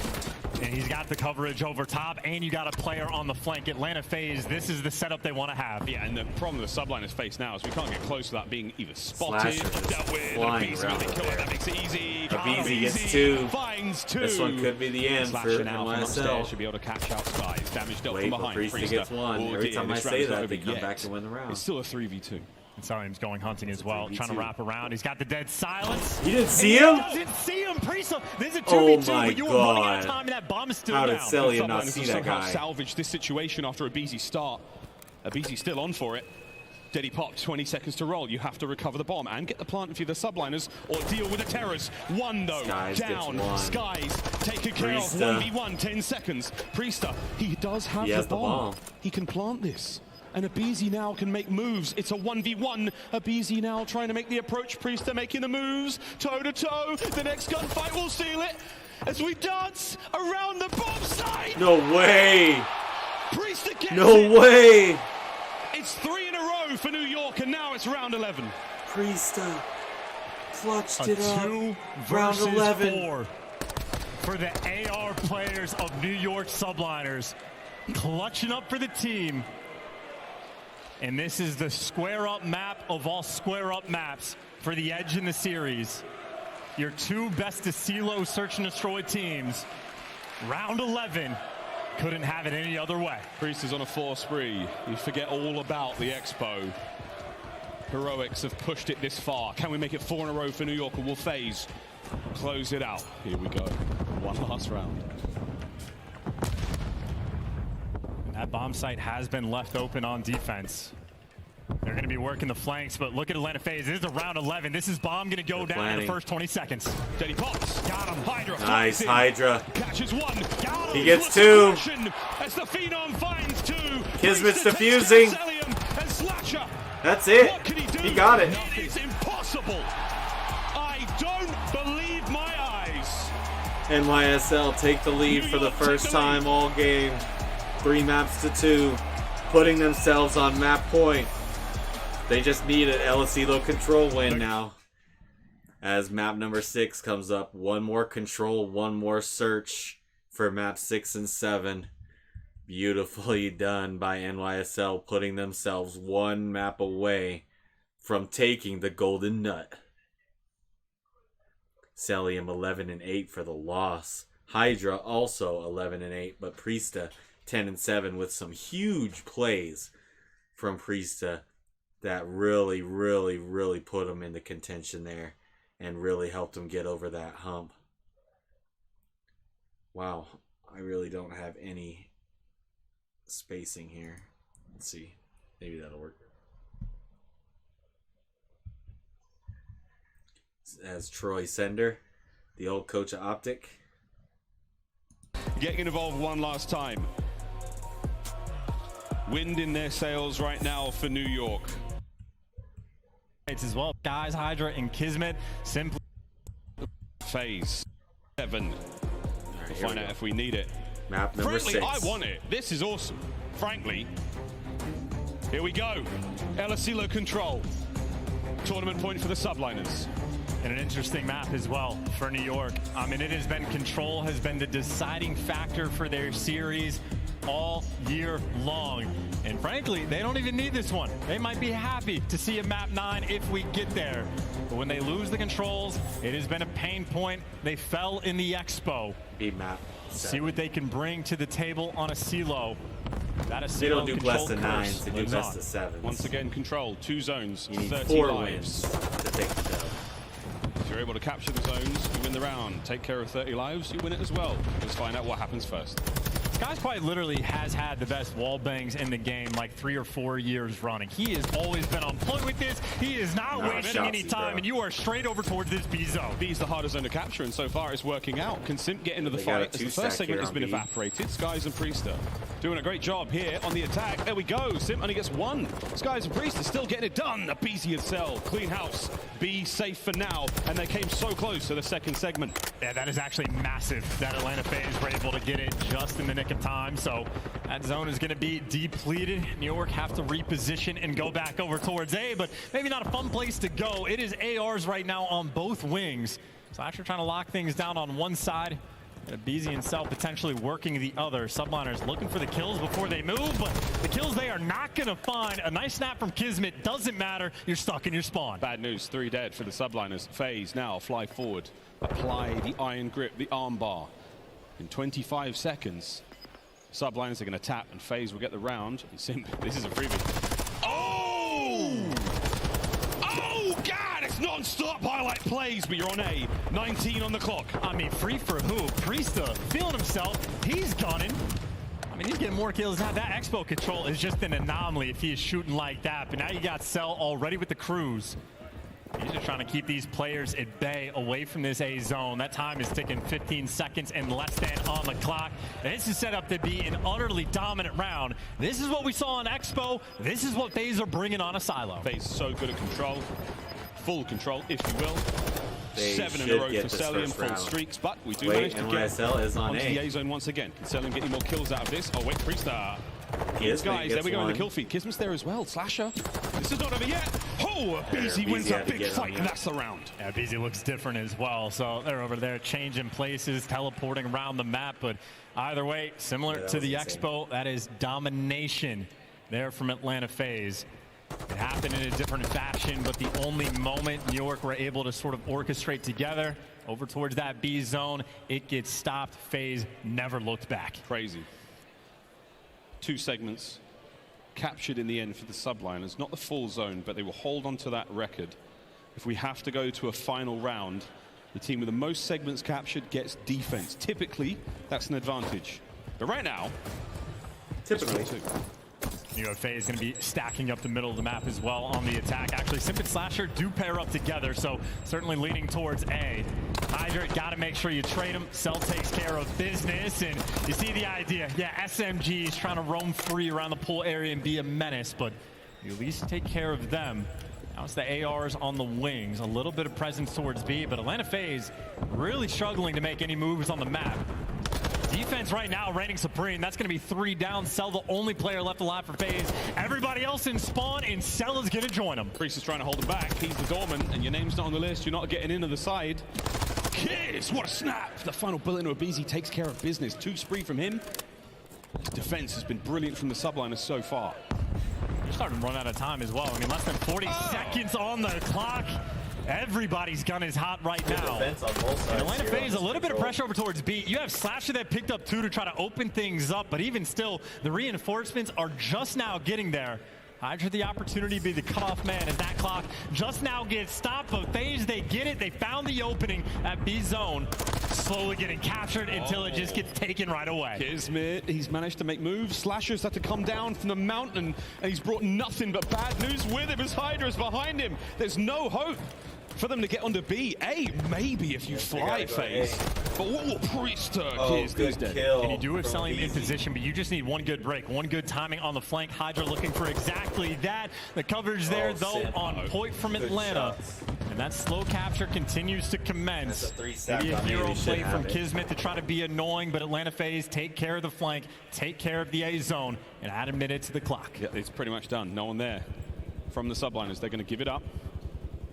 And he's got the coverage over top, and you got a player on the flank. Atlanta Faze, this is the setup they want to have. Yeah, and the problem the Subliners face now is we can't get close without being either spotted, dealt with, Abeezy with the killer. That makes it easy. Abeezy gets 2. Finds 2. This one could be the end for YSL. Should be able to catch out Skies. Damage dealt from behind. Priester gets 1. Every time I say that, they come back to win the round. It's still a 3v2. And Celium's going hunting as well, trying to wrap around. He's got the dead silence. You didn't see him? He doesn't see him. Priester, this is a 2v2, but you were running out of time, and that bomb is still down. How did Celium not see that guy? Salvage this situation after Abeezy's start. Abeezy's still on for it. Daddy popped, 20 seconds to roll. You have to recover the bomb and get the plant if you're the Subliners, or deal with the terrors. 1 though, down. Skies taken care of. 1v1, 10 seconds. Priester, he does have the bomb. He can plant this. And Abeezy now can make moves. It's a 1v1. Abeezy now trying to make the approach. Priester making the moves. Toe-to-toe. The next gunfight will seal it. As we dance around the bomb site. No way. Priester gets No way. It's 3 in a row for New York, and now it's round 11. Priester clutched it up. 2 round versus 11 4 for the AR players of New York Subliners. Clutching up for the team. And this is the square-up map of all square-up maps for the Edge in the series. Your 2 best to CeeLo search and destroy teams. Round 11. Couldn't have it any other way. Priest is on a 4 spree. You forget all about the Expo. Heroics have pushed it this far. Can we make it 4 in a row for New York, or will Faze close it out? Here we go. 1 last round. That bomb site has been left open on defense. They're going to be working the flanks, but look at Atlanta Faze. This is a round 11. This is bomb going to go down in the first 20 seconds. Daddy pops. Got him. Hydra. Nice, Hydra. Catches 1. He gets 2. As the Phenom finds 2. Kismet's defusing. And Slasher. That's it. What can he do? He got it. It is impossible. I don't believe my eyes. NYSL take the lead for the first time all game. 3 maps to 2, putting themselves on map point. They just need an LSELO control win now. As map number 6 comes up, 1 more control, 1 more search for map 6 and 7. Beautifully done by NYSL, putting themselves 1 map away from taking the golden nut. Celium 11-8 for the loss. Hydra also 11-8, but Priester 10-7 with some huge plays from Priester that really, really, really put him into contention there and really helped him get over that hump. Wow, I really don't have any spacing here. Let's see. Maybe that'll work. As Troy Sender, the old coach of Optic. Getting involved 1 last time. Wind in their sails right now for New York. It's as well. Guys, Hydra and Kismet simply Faze 7. We'll find out if we need it. Map number Frankly, 6. I want it. This is awesome. Frankly. Here we go. El Asilo control. Tournament point for the Subliners. And an interesting map as well for New York. I mean, it has been control has been the deciding factor for their series all year long. And frankly, they don't even need this one. They might be happy to see a map 9 if we get there. But when they lose the controls, it has been a pain point. They fell in the Expo. Be map 7. See what they can bring to the table on a Silo. That They don't do best of 9s, they do best of 7s. Once again, control. 2 zones, you need 30 4 lives. wins to take the dub. If you're able to capture the zones, you win the round. Take care of 30 lives, you win it as well. Let's find out what happens first. Sky's quite literally has had the best wall bangs in the game like 3 or 4 years running. He has always been on point with this. He is not wasting any time, and you are straight over towards this B zone. B's the hardest zone to capture, and so far it's working out. Can Simp get into the fight as the first segment has been evaporated? Skies and Priester doing a great job here on the attack. There we go. Simp only gets 1. Skies and Priester still getting it done. A BZ and Cell. Clean house. B safe for now, and they came so close to the second segment. Yeah, that is actually massive that Atlanta Faze were able to get it just in the nick of time. So that zone is going to be depleted. New York have to reposition and go back over towards A, but maybe not a fun place to go. It is ARs right now on both wings. Slasher trying to lock things down on one side. BZ and Cell potentially working the other. Subliners looking for the kills before they move, but the kills they are not going to find. A nice snap from Kismet. Doesn't matter. You're stuck in your spawn. Bad news. 3 dead for the Subliners. Faze now fly forward. Apply the iron grip, the arm bar. In 25 seconds, Subliners are going to tap, and Faze will get the round. And Simp, this is a freebie. Oh! Oh, God! It's non-stop highlight plays, but you're on A. 19 on the clock. I mean, free for who? Priesta feeling himself. He's gunning. I mean, he's getting more kills now. That Expo control is just an anomaly if he is shooting like that. But now you got Cell already with the cruise. He's just trying to keep these players at bay away from this A zone. That time is ticking 15 seconds and less than on the clock. And this is set up to be an utterly dominant round. This is what we saw on Expo. This is what Faze are bringing on a Silo. Faze is so good at control. Full control, if you will. They 7 in a row for Cellium, full streaks, but we do manage to get is on onto the A zone once again. Can Cellium get any more kills out of this? Oh, wait, Priester. Guys, there we go in the kill feed. Kismet's there as well. Slasher. This is not over yet. Oh, BZ wins a big fight, and that's the round. Yeah, BZ looks different as well. So they're over there changing places, teleporting around the map. But either way, similar to the Expo, that is domination there from Atlanta Faze. It happened in a different fashion, but the only moment New York were able to sort of orchestrate together over towards that B zone, it gets stopped. Faze never looked back. Crazy. 2 segments captured in the end for the Subliners. Not the full zone, but they will hold on to that record. If we have to go to a final round, the team with the most segments captured gets defense. Typically, that's an advantage. But right now, typically, New York Faze is going to be stacking up the middle of the map as well on the attack. Actually, Simp and Slasher do pair up together, so certainly leaning towards A. Hydra, got to make sure you trade him. Cell takes care of business, and you see the idea. Yeah, SMGs trying to roam free around the pool area and be a menace, but you at least take care of them. Now it's the ARs on the wings. A little bit of presence towards B, but Atlanta Faze really struggling to make any moves on the map. Defense right now reigning supreme. That's going to be 3 down. Cell the only player left alive for Faze. Everybody else in spawn, and Cell is going to join him. Priest is trying to hold him back. He's the doorman, and your name's not on the list. You're not getting into the side. Kiss, what a snap. The final bullet into a BZ takes care of business. 2 spree from him. His defense has been brilliant from the Subliners so far. You're starting to run out of time as well. I mean, less than 40 seconds on the clock. Everybody's gun is hot right now. And Atlanta Faze, a little bit of pressure over towards B. You have Slasher that picked up 2 to try to open things up, but even still, the reinforcements are just now getting there. Hydra the opportunity to be the cutoff man as that clock just now gets stopped, but Faze, they get it. They found the opening at B zone. Slowly getting captured until it just gets taken right away. Kismet, he's managed to make moves. Slasher's had to come down from the mountain, and he's brought nothing but bad news with him as Hydra's behind him. There's no hope for them to get onto B. A, maybe if you fly, Faze. But what will Priester? Good kill. And you do have Cellium in position, but you just need one good break, one good timing on the flank. Hydra looking for exactly that. The coverage there, though, on point from Atlanta. And that slow capture continues to commence. That's a 3-stack Maybe a on me. hero We should play have from it. Kismet to try to be annoying, but Atlanta Faze take care of the flank, take care of the A zone, and add a minute to the clock. Yeah, it's pretty much done. No one there from the Subliners. They're going to give it up.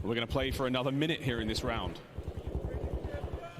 We're going to play for another minute here in this round.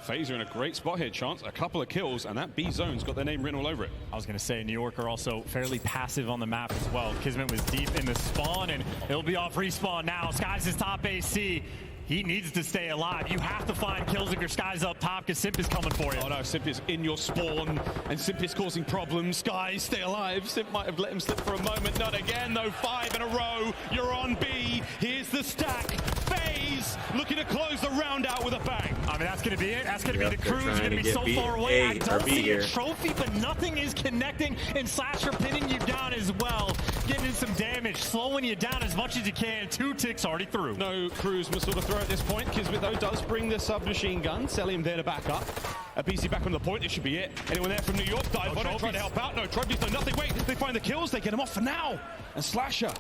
Faze are in a great spot here, Chance. A couple of kills, and that B zone's got their name written all over it. I was going to say, New York are also fairly passive on the map as well. Kismet was deep in the spawn, and it'll be off respawn now. Skies is top AC. He needs to stay alive. You have to find kills if your Sky's up top, because Simp is coming for you. Oh no, Simp is in your spawn, and Simp is causing problems. Skies, stay alive. Simp might have let him slip for a moment. Not again, though. 5 in a row. You're on B. Here's the stack. Faze looking to close the round out with a bang. I mean, that's going to be it. That's going to be the cruise. Going to be so B, far away. A, I don't B see here. a trophy, but nothing is connecting, and Slasher pinning you down as well. Getting in some damage, slowing you down as much as you can. 2 ticks already through. No cruise must sort of throw at this point. Kismet, though, does bring the submachine gun. Selim there to back up. A BC back on the point. It should be it. Anyone there from New York? Dive on it, trying to help out. No trophies, no nothing. Wait, they find the kills. They get him off for now. And Slasher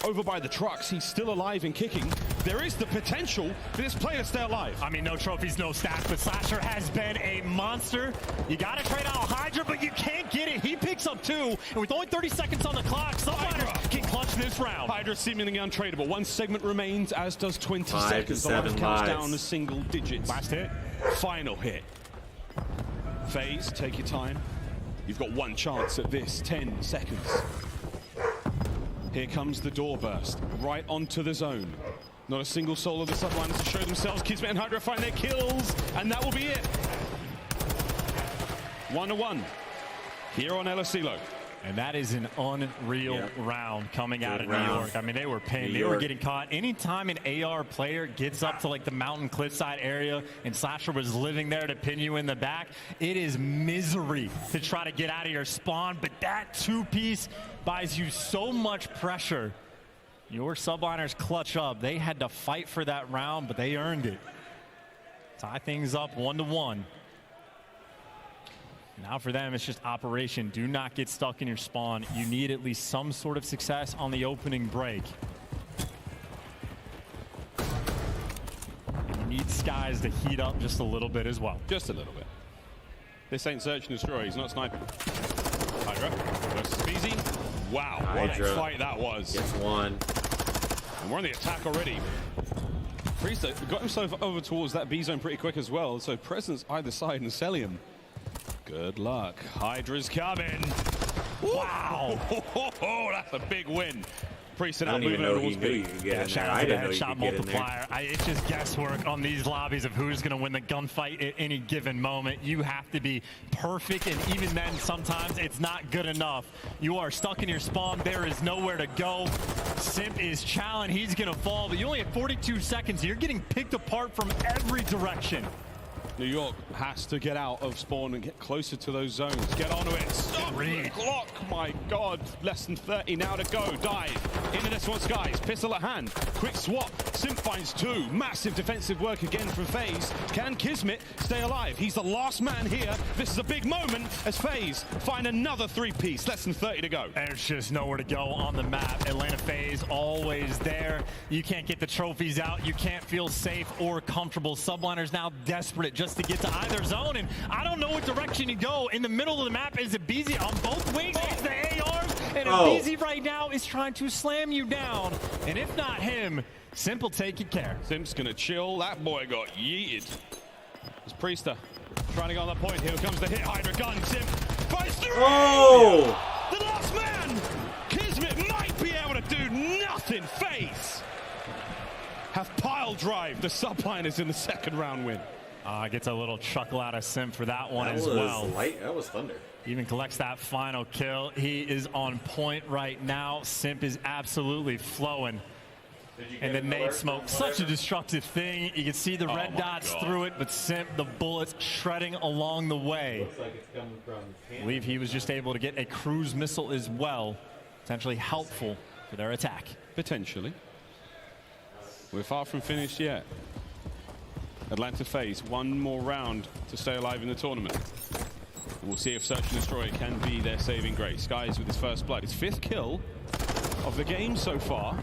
over by the trucks. He's still alive and kicking. There is the potential for this player to stay alive. I mean, no trophies, no stats, but Slasher has been a monster. You got to trade out Hydra, but you can't get it. He picks up 2, and with only 30 seconds on the clock, Subliners can clutch this round. Hydra seemingly untradeable. 1 segment remains, as does 20 5 seconds. to The 7 line counts lives. down to single digits. Last hit. Final hit. Faze, take your time. You've got 1 chance at this. 10 seconds. Here comes the door burst, right onto the zone. Not a single soul of the Subliners to show themselves. Kismet and Hydra find their kills, and that will be it. 1-1 here on El Asilo. And that is an unreal round coming out of New round. York. I mean, they were paying. New They were York. getting caught. Anytime an AR player gets up to like the mountain cliffside area and Slasher was living there to pin you in the back, it is misery to try to get out of your spawn. But that 2-piece buys you so much pressure. Your Subliners clutch up. They had to fight for that round, but they earned it. Tie things up 1-1. Now for them, it's just operation. Do not get stuck in your spawn. You need at least some sort of success on the opening break. You need Skies to heat up just a little bit as well. Just a little bit. This ain't search and destroy. He's not sniping. Hydra versus Beezy. Wow, what Hydra a fight that was. Gets 1. And we're on the attack already. Priest got himself over towards that B zone pretty quick as well. So presence either side and Celium. Good luck. Hydra's coming. Wow. That's a big win. Priest I don't even know he knew you could get in there. Shout out I to the didn't know you headshot could get in there. multiplier. It's just guesswork on these lobbies of who's going to win the gunfight at any given moment. You have to be perfect, and even then, sometimes it's not good enough. You are stuck in your spawn. There is nowhere to go. Simp is challenged. He's going to fall, but you only have 42 seconds. You're getting picked apart from every direction. New York has to get out of spawn and get closer to those zones. Get onto it. Stop the clock. My God. Less than 30 now to go. Dive into this one, Skies. Pistol at hand. Quick swap. Simp finds 2. Massive defensive work again from Faze. Can Kismet stay alive? He's the last man here. This is a big moment as Faze find another 3-piece. Less than 30 to go. There's just nowhere to go on the map. Atlanta Faze always there. You can't get the trophies out. You can't feel safe or comfortable. Subliners now desperate just to get to either zone, and I don't know what direction you go. In the middle of the map is a BZ on both wings. It's the ARs, and a BZ right now is trying to slam you down, and if not him, Simp will take good care. Simp's gonna chill. That boy got yeeted. It's Priester trying to go on the point. Here comes the hit. Hydra gun. Simp fights through. Oh! The last man. Kismet might be able to do nothing. Faze have pile drive the Subliners in the second round win. Gets a little chuckle out of Simp for that one That as was well. light. That was thunder. Even collects that final kill. He is on point right now. Simp is absolutely flowing. And the nade smoke, such a destructive thing. You can see the red dots through it, but Simp, the bullets shredding along the way. Looks like it's coming from I believe he was just able to get a cruise missile as well. Potentially helpful for their attack. Potentially. We're far from finished yet. Atlanta Faze, 1 more round to stay alive in the tournament. We'll see if Search and Destroy can be their saving grace. Skies with his first blood, his 5th kill of the game so far.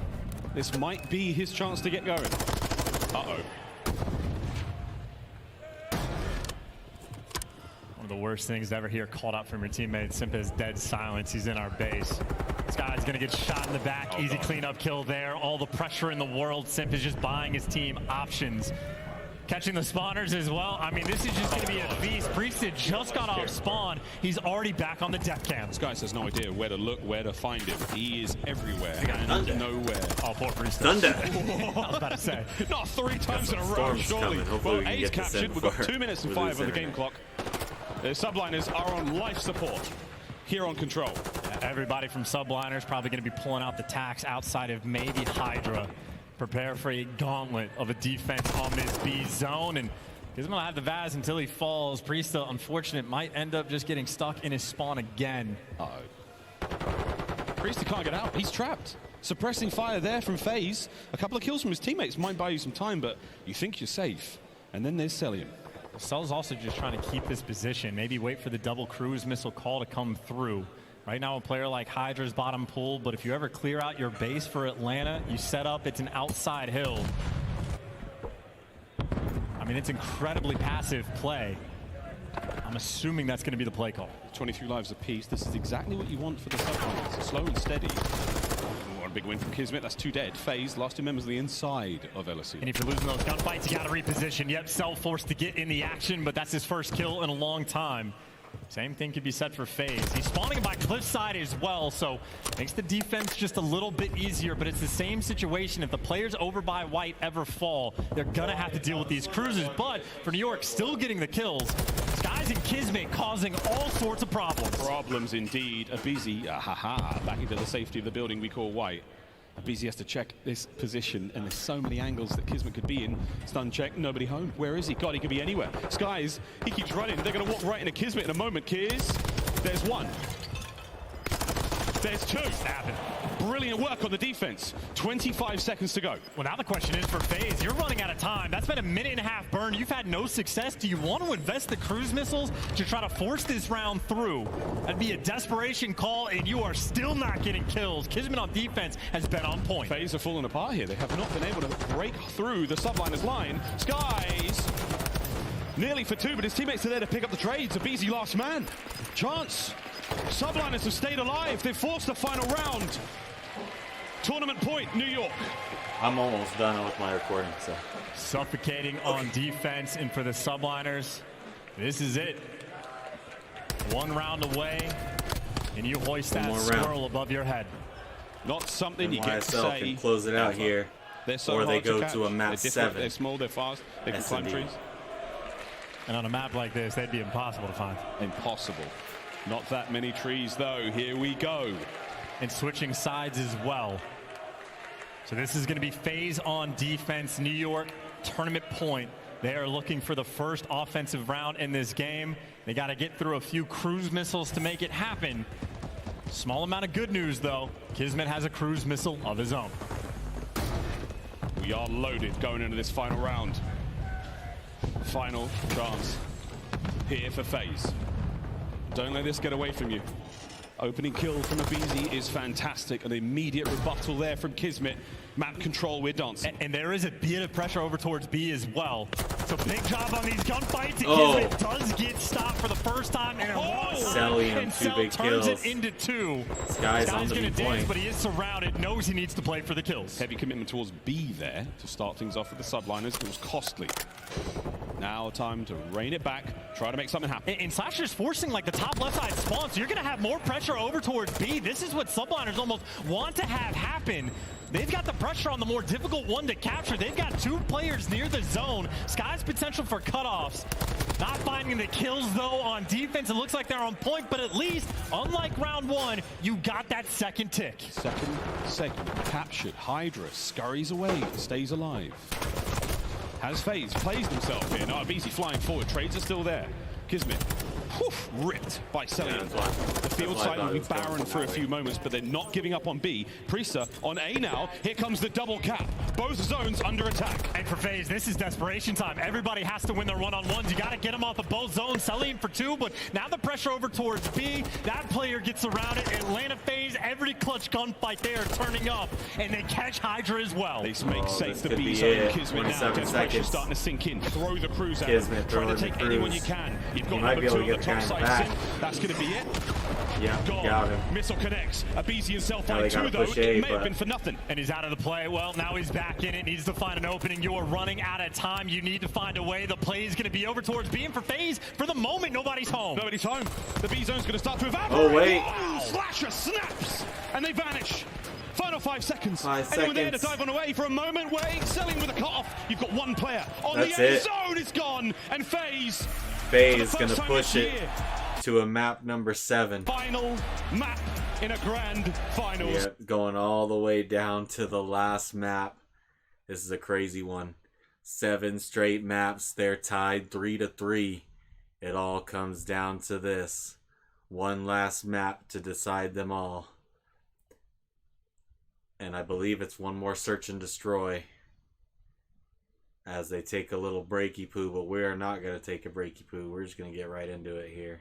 This might be his chance to get going. Uh-oh. One of the worst things to ever hear called out from your teammates. Simp is dead silence. He's in our base. This guy's going to get shot in the back. Easy cleanup kill there. All the pressure in the world. Simp is just buying his team options. Catching the spawners as well. I mean, this is just going to be a feast. Priesthood just got off spawn. He's already back on the death cam. This guy has no idea where to look, where to find him. He is everywhere and nowhere. Oh, poor Priesthood. Thunder. I was about to say. Not 3 times in a row, surely. Well, A's captured. We've got 2 minutes and 5 on the game clock. The Subliners are on life support here on Control. Yeah, everybody from Subliners probably going to be pulling out the tax outside of maybe Hydra. Prepare for a gauntlet of a defense on this B zone, and he's going to have the Vaz until he falls. Priesta, unfortunate, might end up just getting stuck in his spawn again. Priesta can't get out. He's trapped. Suppressing fire there from Faze. A couple of kills from his teammates might buy you some time, but you think you're safe. And then there's Celium. Cell's also just trying to keep this position. Maybe wait for the double cruise missile call to come through. Right now, a player like Hydra's bottom pool, but if you ever clear out your base for Atlanta, you set up, it's an outside hill. I mean, it's incredibly passive play. I'm assuming that's going to be the play call. 23 lives apiece. This is exactly what you want for the Subliners. Slow and steady. What a big win from Kismet. That's 2 dead. Faze, last 2 members on the inside of LSU. And if you're losing those gunfights, you got to reposition. Yep, Cell forced to get in the action, but that's his first kill in a long time. Same thing could be said for Faze. He's spawning by cliffside as well, so makes the defense just a little bit easier, but it's the same situation. If the players over by white ever fall, they're gonna have to deal with these cruisers. But for New York, still getting the kills. Skies and Kismet causing all sorts of problems. Problems indeed. Abizi, back into the safety of the building we call white. Abizi has to check this position, and there's so many angles that Kismet could be in. Stun check, nobody home. Where is he? God, he could be anywhere. Skies, he keeps running. They're going to walk right into Kismet in a moment. Kiz, there's 1. There's 2. Happened. Brilliant work on the defense. 25 seconds to go. Well, now the question is for Faze, you're running out of time. That's been a 1.5-minute burn. You've had no success. Do you want to invest the cruise missiles to try to force this round through? That'd be a desperation call, and you are still not getting kills. Kismet on defense has been on point. Faze are falling apart here. They have not been able to break through the Subliners line. Skies nearly for 2, but his teammates are there to pick up the trades. Abizi last man. Chance. Subliners have stayed alive. They've forced the final round. Tournament point, New York. I'm almost done with my recording, so. Suffocating on defense, and for the Subliners, this is it. 1 round away, and you hoist that squirrel above your head. Not something and you get to say. can close it out here, they're so or they hard go catch. to a map 7. They're small, they're fast, they can climb trees. And on a map like this, they'd be impossible to find. Impossible. Not that many trees, though. Here we go. And switching sides as well. So this is going to be Faze on defense. New York, tournament point. They are looking for the first offensive round in this game. They got to get through a few cruise missiles to make it happen. Small amount of good news, though. Kismet has a cruise missile of his own. We are loaded going into this final round. Final chance here for Faze. Don't let this get away from you. Opening kill from Abizi is fantastic. An immediate rebuttal there from Kismet. Map control, we're dancing. And there is a bit of pressure over towards B as well. So big job on these gunfights. Kismet does get stopped for the first time in a long time. And Cell turns it into 2. Sky's on the going to dance, point. but he is surrounded, knows he needs to play for the kills. Heavy commitment towards B there to start things off with the Subliners. It was costly. Now time to rein it back, try to make something happen. And Slasher's forcing like the top left side spawn, so you're going to have more pressure over towards B. This is what Subliners almost want to have happen. They've got the pressure on the more difficult one to capture. They've got 2 players near the zone. Sky's potential for cutoffs. Not finding the kills, though, on defense. It looks like they're on point, but at least, unlike round 1, you got that second tick. Second segment captured. Hydra scurries away, stays alive. Has Faze, plays himself here. Now Abizi flying forward. Trades are still there. Kismet. Ripped by Celium. The field side will be barren for a few moments, but they're not giving up on B. Priester on A now. Here comes the double cap. Both zones under attack. And for Faze, this is desperation time. Everybody has to win their one-on-ones. You got to get them off of both zones. Celium for 2, but now the pressure over towards B. That player gets around it. Atlanta Faze, every clutch gunfight they are turning up, and they catch Hydra as well. They make safe the B zone. Kismet now. Desperation starting to sink in. Throw the cruise out. Trying to take anyone you can. You've got number 2 on the top side. That's going to be it. Yeah, got him. Missile connects. Abizi himself on 2 though. It may have been for nothing. And he's out of the play. Well, now he's back in it. Needs to find an opening. You are running out of time. You need to find a way. The play is going to be over towards B. And for Faze, for the moment, nobody's home. Nobody's home. The B zone's going to start to evaporate. Oh, wait. Oh, Slasher snaps. And they vanish. Final 5 seconds. 5 Anyone seconds. there to dive on away for a moment? Wait, Selling with a cut-off. You've got one player. On That's the A it. zone is gone. And Faze going to push it to a map number 7. Final map in a grand finals. Yeah, going all the way down to the last map. This is a crazy one. 7 straight maps. They're tied 3-3. It all comes down to this. One last map to decide them all. And I believe it's one more search and destroy. As they take a little breaky poo, but we're not going to take a breaky poo. We're just going to get right into it here.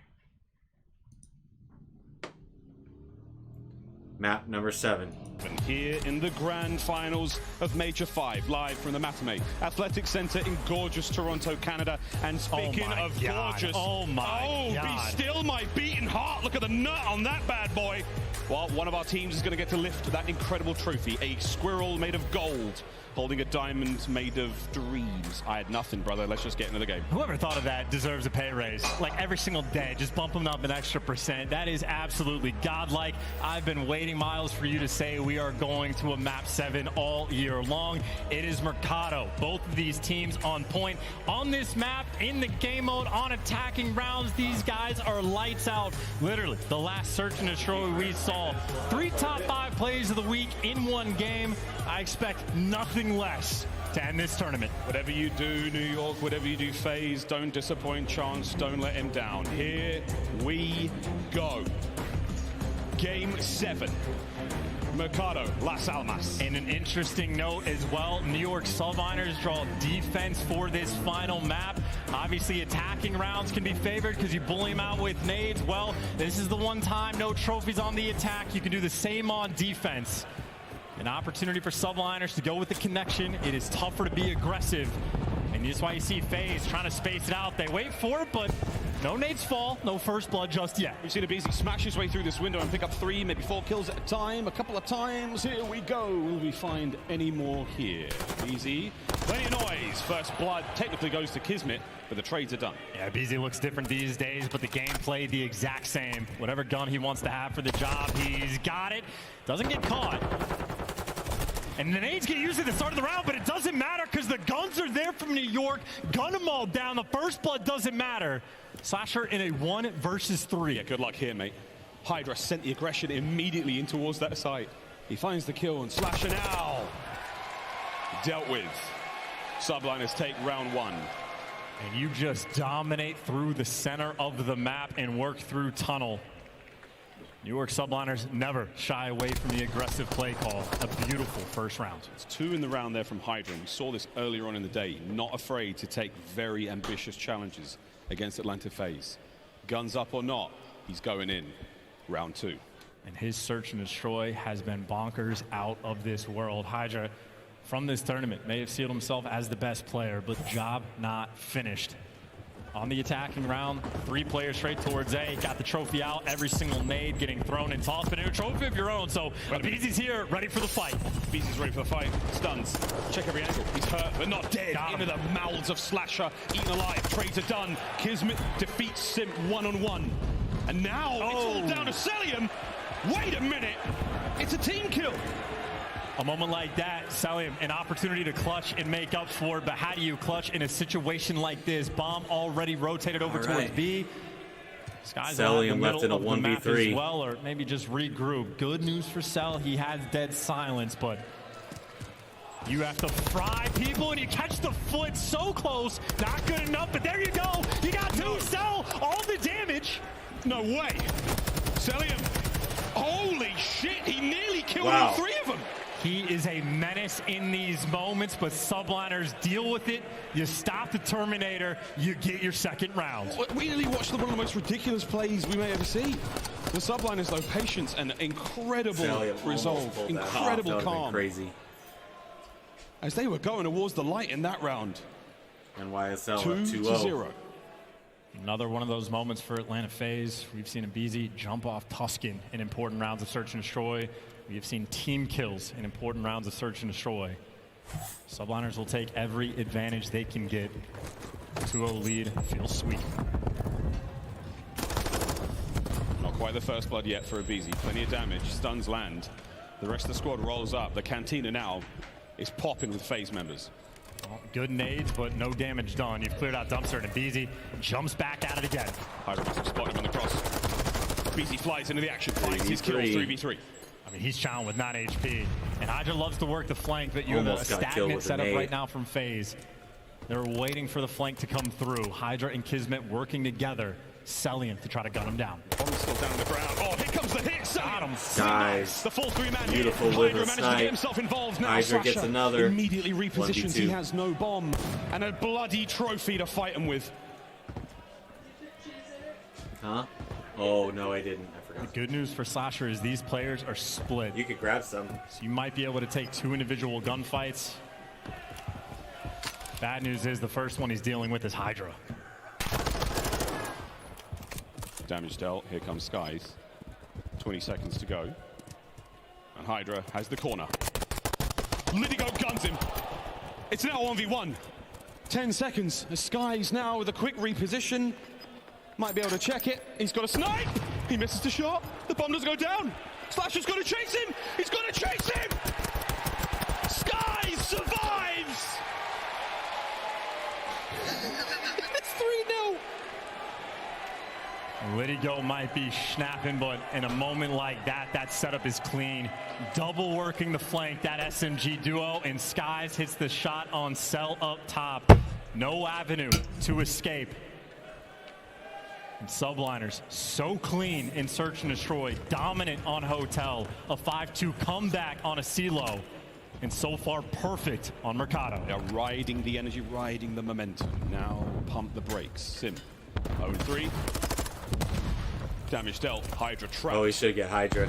Map number 7. And here in the grand finals of Major 5, live from the Matamé Athletic Center in gorgeous Toronto, Canada. And speaking of gorgeous, be still my beating heart. Look at the nut on that bad boy. Well, one of our teams is going to get to lift that incredible trophy, a squirrel made of gold, holding a diamond made of dreams. I had nothing, brother. Let's just get into the game. Whoever thought of that deserves a pay raise. Like every single day, just bump them up an extra %. That is absolutely godlike. I've been waiting, Miles, for you to say we are going to a map 7 all year long. It is Mercado. Both of these teams on point. On this map, in the game mode, on attacking rounds, these guys are lights out. Literally, the last search and destroy we saw. 3 top 5 plays of the week in one game. I expect nothing less to end this tournament. Whatever you do, New York, whatever you do, Faze, don't disappoint Chance, don't let him down. Here we go. Game 7. Mercado, Las Almas. And an interesting note as well, New York Subliners draw defense for this final map. Obviously, attacking rounds can be favored because you bully them out with nades. Well, this is the one time no trophies on the attack. You can do the same on defense. An opportunity for Subliners to go with the connection. It is tougher to be aggressive. And that's why you see Faze trying to space it out. They wait for it, but no nades fall, no first blood just yet. We've seen Abizi smash his way through this window and pick up 3, maybe 4 kills at a time. A couple of times. Here we go. Will we find any more here? Abizi, plenty of noise. First blood technically goes to Kismet, but the trades are done. Yeah, Abizi looks different these days, but the gameplay the exact same. Whatever gun he wants to have for the job, he's got it. Doesn't get caught. And the nades get used at the start of the round, but it doesn't matter because the guns are there from New York. Gun them all down. The first blood doesn't matter. Slasher in a 1 versus 3. Yeah, good luck here, mate. Hydra sent the aggression immediately in towards that site. He finds the kill, and Slasher now dealt with. Subliners take round 1. And you just dominate through the center of the map and work through tunnel. New York Subliners never shy away from the aggressive play call. A beautiful first round. It's 2 in the round there from Hydra. We saw this earlier on in the day. Not afraid to take very ambitious challenges against Atlanta Faze. Guns up or not, he's going in. Round 2. And his search and destroy has been bonkers out of this world. Hydra, from this tournament, may have sealed himself as the best player, but job not finished. On the attacking round, 3 players straight towards A. Got the trophy out. Every single nade getting thrown and tossed, but a trophy of your own. So Abizi's here, ready for the fight. Abizi's ready for the fight. Stuns. Check every angle. He's hurt, but not dead. Into the mouths of Slasher. Eaten alive. Trades are done. Kismet defeats Simp 1-on-1. And now it's all down to Celium. Wait a minute. It's a team kill. A moment like that, Celium, an opportunity to clutch and make up for it, but how do you clutch in a situation like this? Bomb already rotated over towards B. Celium left in a 1v3 as well, or maybe just regroup. Good news for Cel, he has dead silence, but You have to fry people, and you catch the foot so close. Not good enough, but there you go. You got two Cell, all the damage. No way. Celium. Holy shit, he nearly killed all three of them. He is a menace in these moments, but Subliners deal with it. You stop the Terminator, you get your second round. We nearly watched one of the most ridiculous plays we may ever see. The Subliners, though, patience and incredible resolve, incredible calm. Crazy. As they were going towards the light in that round. And YSL 2-0. Another one of those moments for Atlanta Faze. We've seen Abizi jump off Tuscan in important rounds of Search and Destroy. We have seen team kills in important rounds of Search and Destroy. Subliners will take every advantage they can get. 2-0 lead feels sweet. Not quite the first blood yet for Abizi. Plenty of damage. Stuns land. The rest of the squad rolls up. The Cantina now is popping with Faze members. Well, good nades, but no damage done. You've cleared out Dumpster, and Abizi jumps back at it again. Hydra must have spotted him on the cross. Abizi flies into the action. Finds his kill 3v3. I mean, he's challenged with 9 HP. And Hydra loves to work the flank, but you have a stagnant setup right now from Faze. They're waiting for the flank to come through. Hydra and Kismet working together. Celium to try to gun him down. Bomb's still down on the ground. Oh, here comes the hit. Got him. Guys, the full three-man beautiful hit. liver Hydra managed to get himself involved. Now Hydra Slasher gets another. Immediately repositions. He has no bomb. And a bloody trophy to fight him with. Huh? Oh, no, I didn't. I forgot. The good news for Slasher is these players are split. You could grab some. So you might be able to take 2 individual gunfights. Bad news is the first one he's dealing with is Hydra. Damage dealt. Here comes Skies. 20 seconds to go. And Hydra has the corner. Lidigo guns him. It's now 1v1. 10 seconds. As Skies now with a quick reposition. Might be able to check it. He's got a snipe. He misses the shot. The bomb doesn't go down. Slasher's got to chase him. He's got to chase him. Skies survives. It's 3-0. Lidigo might be snapping, but in a moment like that, that setup is clean. Double working the flank, that SMG duo, and Skies hits the shot on Cell up top. No avenue to escape. And Subliners so clean in Search and Destroy, dominant on Hotel, a 5-2 comeback on a CeeLo, and so far perfect on Mercado. They're riding the energy, riding the momentum. Now pump the brakes. Sim 0-3. Damage dealt. Hydra trapped. Oh, he should get Hydra.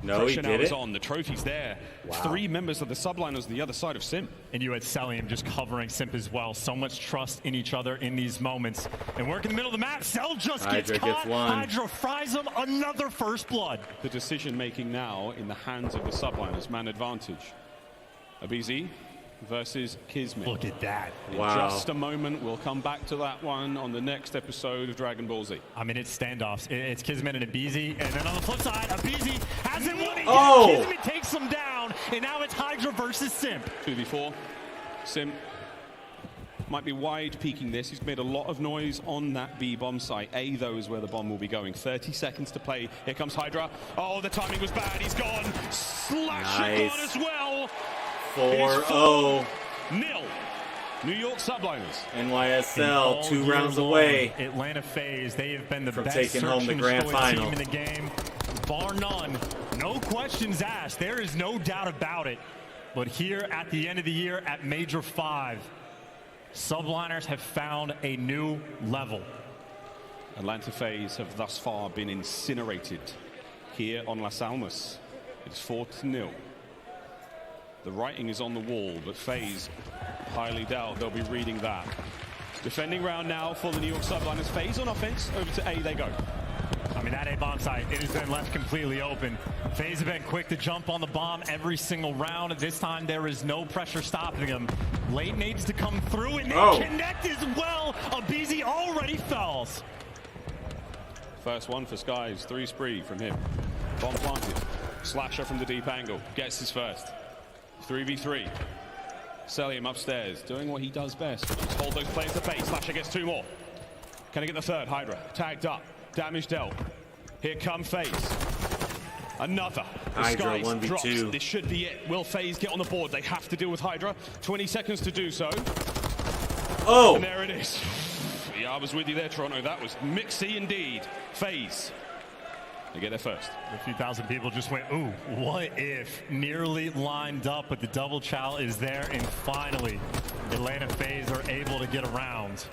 No, Pressure he did it. on. The trophy's there. Wow. 3 members of the Subliners on the other side of Sim. And you had Celium just covering Simp as well. So much trust in each other in these moments. And work in the middle of the map. Cell just gets caught. Hydra fries him. Another first blood. The decision making now in the hands of the Subliners. Man advantage. Abizi versus Kismet. Look at that. Wow. Just a moment. We'll come back to that one on the next episode of Dragon Ball Z. I mean, it's standoffs. It's Kismet and Abizi. And then on the flip side, Abizi hasn't won it yet. Oh! Kismet takes him down. And now it's Hydra versus Simp. 2v4. Simp might be wide peeking this. He's made a lot of noise on that B bomb site. A, though, is where the bomb will be going. 30 seconds to play. Here comes Hydra. Oh, the timing was bad. He's gone. Slasher gone as well. 4-0. New York Subliners. NYSL 2 rounds away. Atlanta Faze, they have been the from best taking home the grand final team in the game, bar none. No questions asked. There is no doubt about it. But here at the end of the year at Major 5, Subliners have found a new level. Atlanta Faze have thus far been incinerated here on Las Almas. It's 4-0. The writing is on the wall, but Faze, highly doubt they'll be reading that. Defending round now for the New York Subliners. Faze on offense, over to A they go. I mean, that A bomb site, it has been left completely open. Faze have been quick to jump on the bomb every single round. This time there is no pressure stopping them. Late nades to come through, and they connect as well. Abizi already falls. First one for Skies, 3 spree from him. Bomb planted. Slasher from the deep angle, gets his first. 3v3. Celium upstairs, doing what he does best, which is hold those players at bay. Slasher gets 2 more. Can he get the third? Hydra tagged up. Damage dealt. Here come Faze. Another. The Hydra skies 1v2. drops. This should be it. Will Faze get on the board? They have to deal with Hydra. 20 seconds to do so. Oh! And there it is. Yeah, I was with you there, Toronto. That was mixy indeed. Faze. They get there first. A few thousand people just went, ooh, what if? Nearly lined up, but the double chow is there, and finally, Atlanta Faze are able to get around.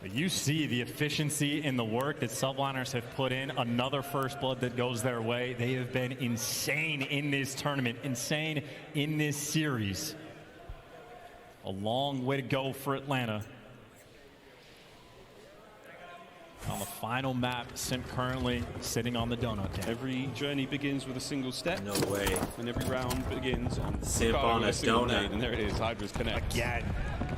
But you see the efficiency in the work that Subliners have put in. Another first blood that goes their way. They have been insane in this tournament, insane in this series. A long way to go for Atlanta. On the final map, Simp currently sitting on the donut game. Every journey begins with a single step. No way. And every round begins on Simp on a donut. nade, and there it is. Hydra's connect. Again.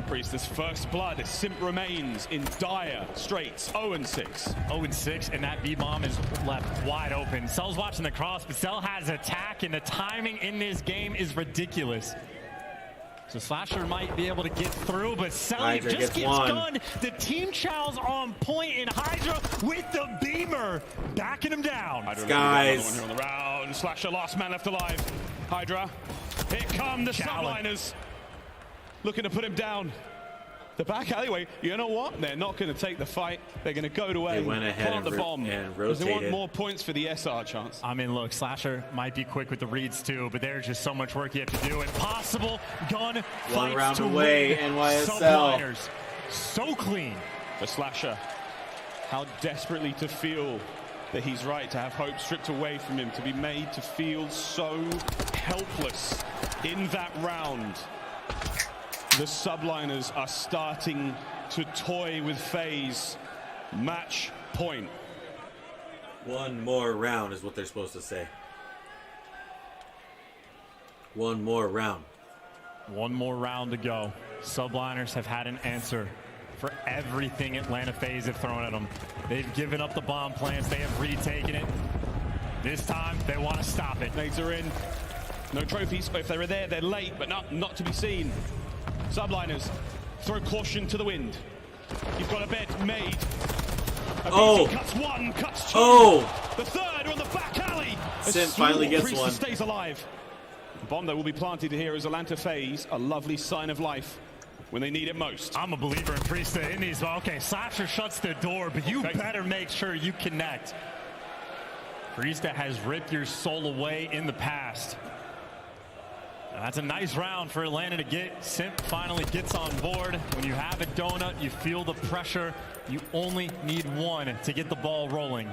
Priestess first blood. Simp remains in dire straits. 0-6. 0-6, and that B-bomb is left wide open. Cell's watching the cross, but Cell has attack, and the timing in this game is ridiculous. So Slasher might be able to get through, but Selly just gets gunned. The team chow's on point, and Hydra with the beamer backing him down. Guys. Here on the round. Slasher, last man left alive. Hydra. Here come the Subliners. Looking to put him down. The back alleyway, you know what? They're not going to take the fight. They're going to go to A. They went ahead plant the bomb. and because they want rotated. more points for the SR chance. I mean, look, Slasher might be quick with the reads too, but there's just so much work you have to do. Impossible gun One fights round to away, win. NYSL. Subliners, so clean. The Slasher, how desperately to feel that he's right, to have hope stripped away from him, to be made to feel so helpless in that round. The Subliners are starting to toy with Faze. Match point. One more round is what they're supposed to say. One more round. One more round to go. Subliners have had an answer for everything Atlanta Faze have thrown at them. They've given up the bomb plants. They have retaken it. This time, they want to stop it. Nades are in. No trophies. If they were there, they're late, but not to be seen. Subliners, throw caution to the wind. You've got a bed made. Cuts one, cuts two. The third on the back alley. Simp finally gets Priestess one. Stays alive. The bomb though will be planted here as Atlanta Faze, a lovely sign of life when they need it most. I'm a believer in Priestess in these. Okay, Slasher shuts the door, but you better make sure you connect. Priestess has ripped your soul away in the past. That's a nice round for Atlanta to get. Simp finally gets on board. When you have a donut, you feel the pressure. You only need one to get the ball rolling.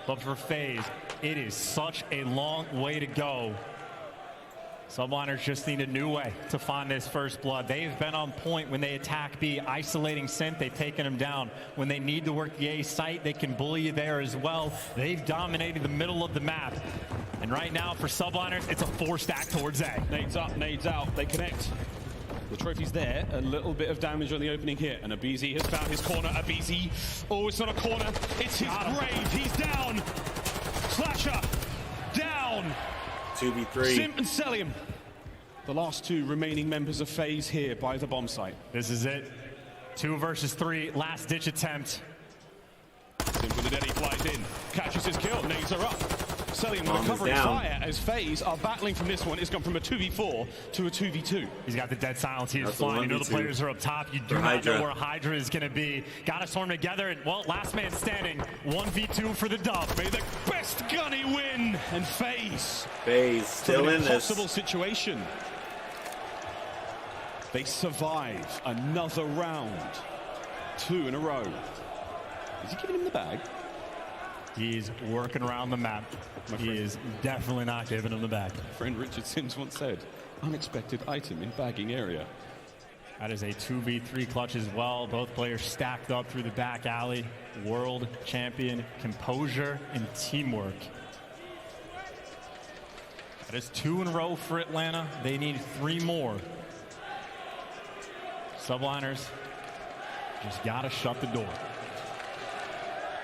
But for Faze, it is such a long way to go. Subliners just need a new way to find this first blood. They've been on point when they attack B, isolating Simp. They've taken him down. When they need to work the A site, they can bully you there as well. They've dominated the middle of the map. And right now, for Subliners, it's a 4-stack towards A. Nades up, nades out, they connect. The trophy's there, a little bit of damage on the opening hit, and Abizi has found his corner. Abizi, oh, it's not a corner, it's his grave, he's down. Slasher, down. 2v3. Simp and Selim, the last two remaining members of Faze here by the bomb site. This is it. 2 versus 3, last ditch attempt. Simp with the dead, he flies in, catches his kill, nades are up. Selim with a covering fire as Faze are battling from this one. It's gone from a 2v4 to a 2v2. He's got the dead silence. He's flying. You know the players are up top. You do not know where Hydra is going to be. Got to swarm together. And, well, last man standing. 1v2 for the dub. May the best gunny win. And Faze still in this impossible situation. They survive another round. 2 in a row. Is he giving him the bag? He's working around the map. He is definitely not giving him the bag. Friend Richard Sims once said, unexpected item in bagging area. That is a 2v3 clutch as well. Both players stacked up through the back alley. World champion, composure, and teamwork. That is 2 in a row for Atlanta. They need 3 more. Subliners just got to shut the door.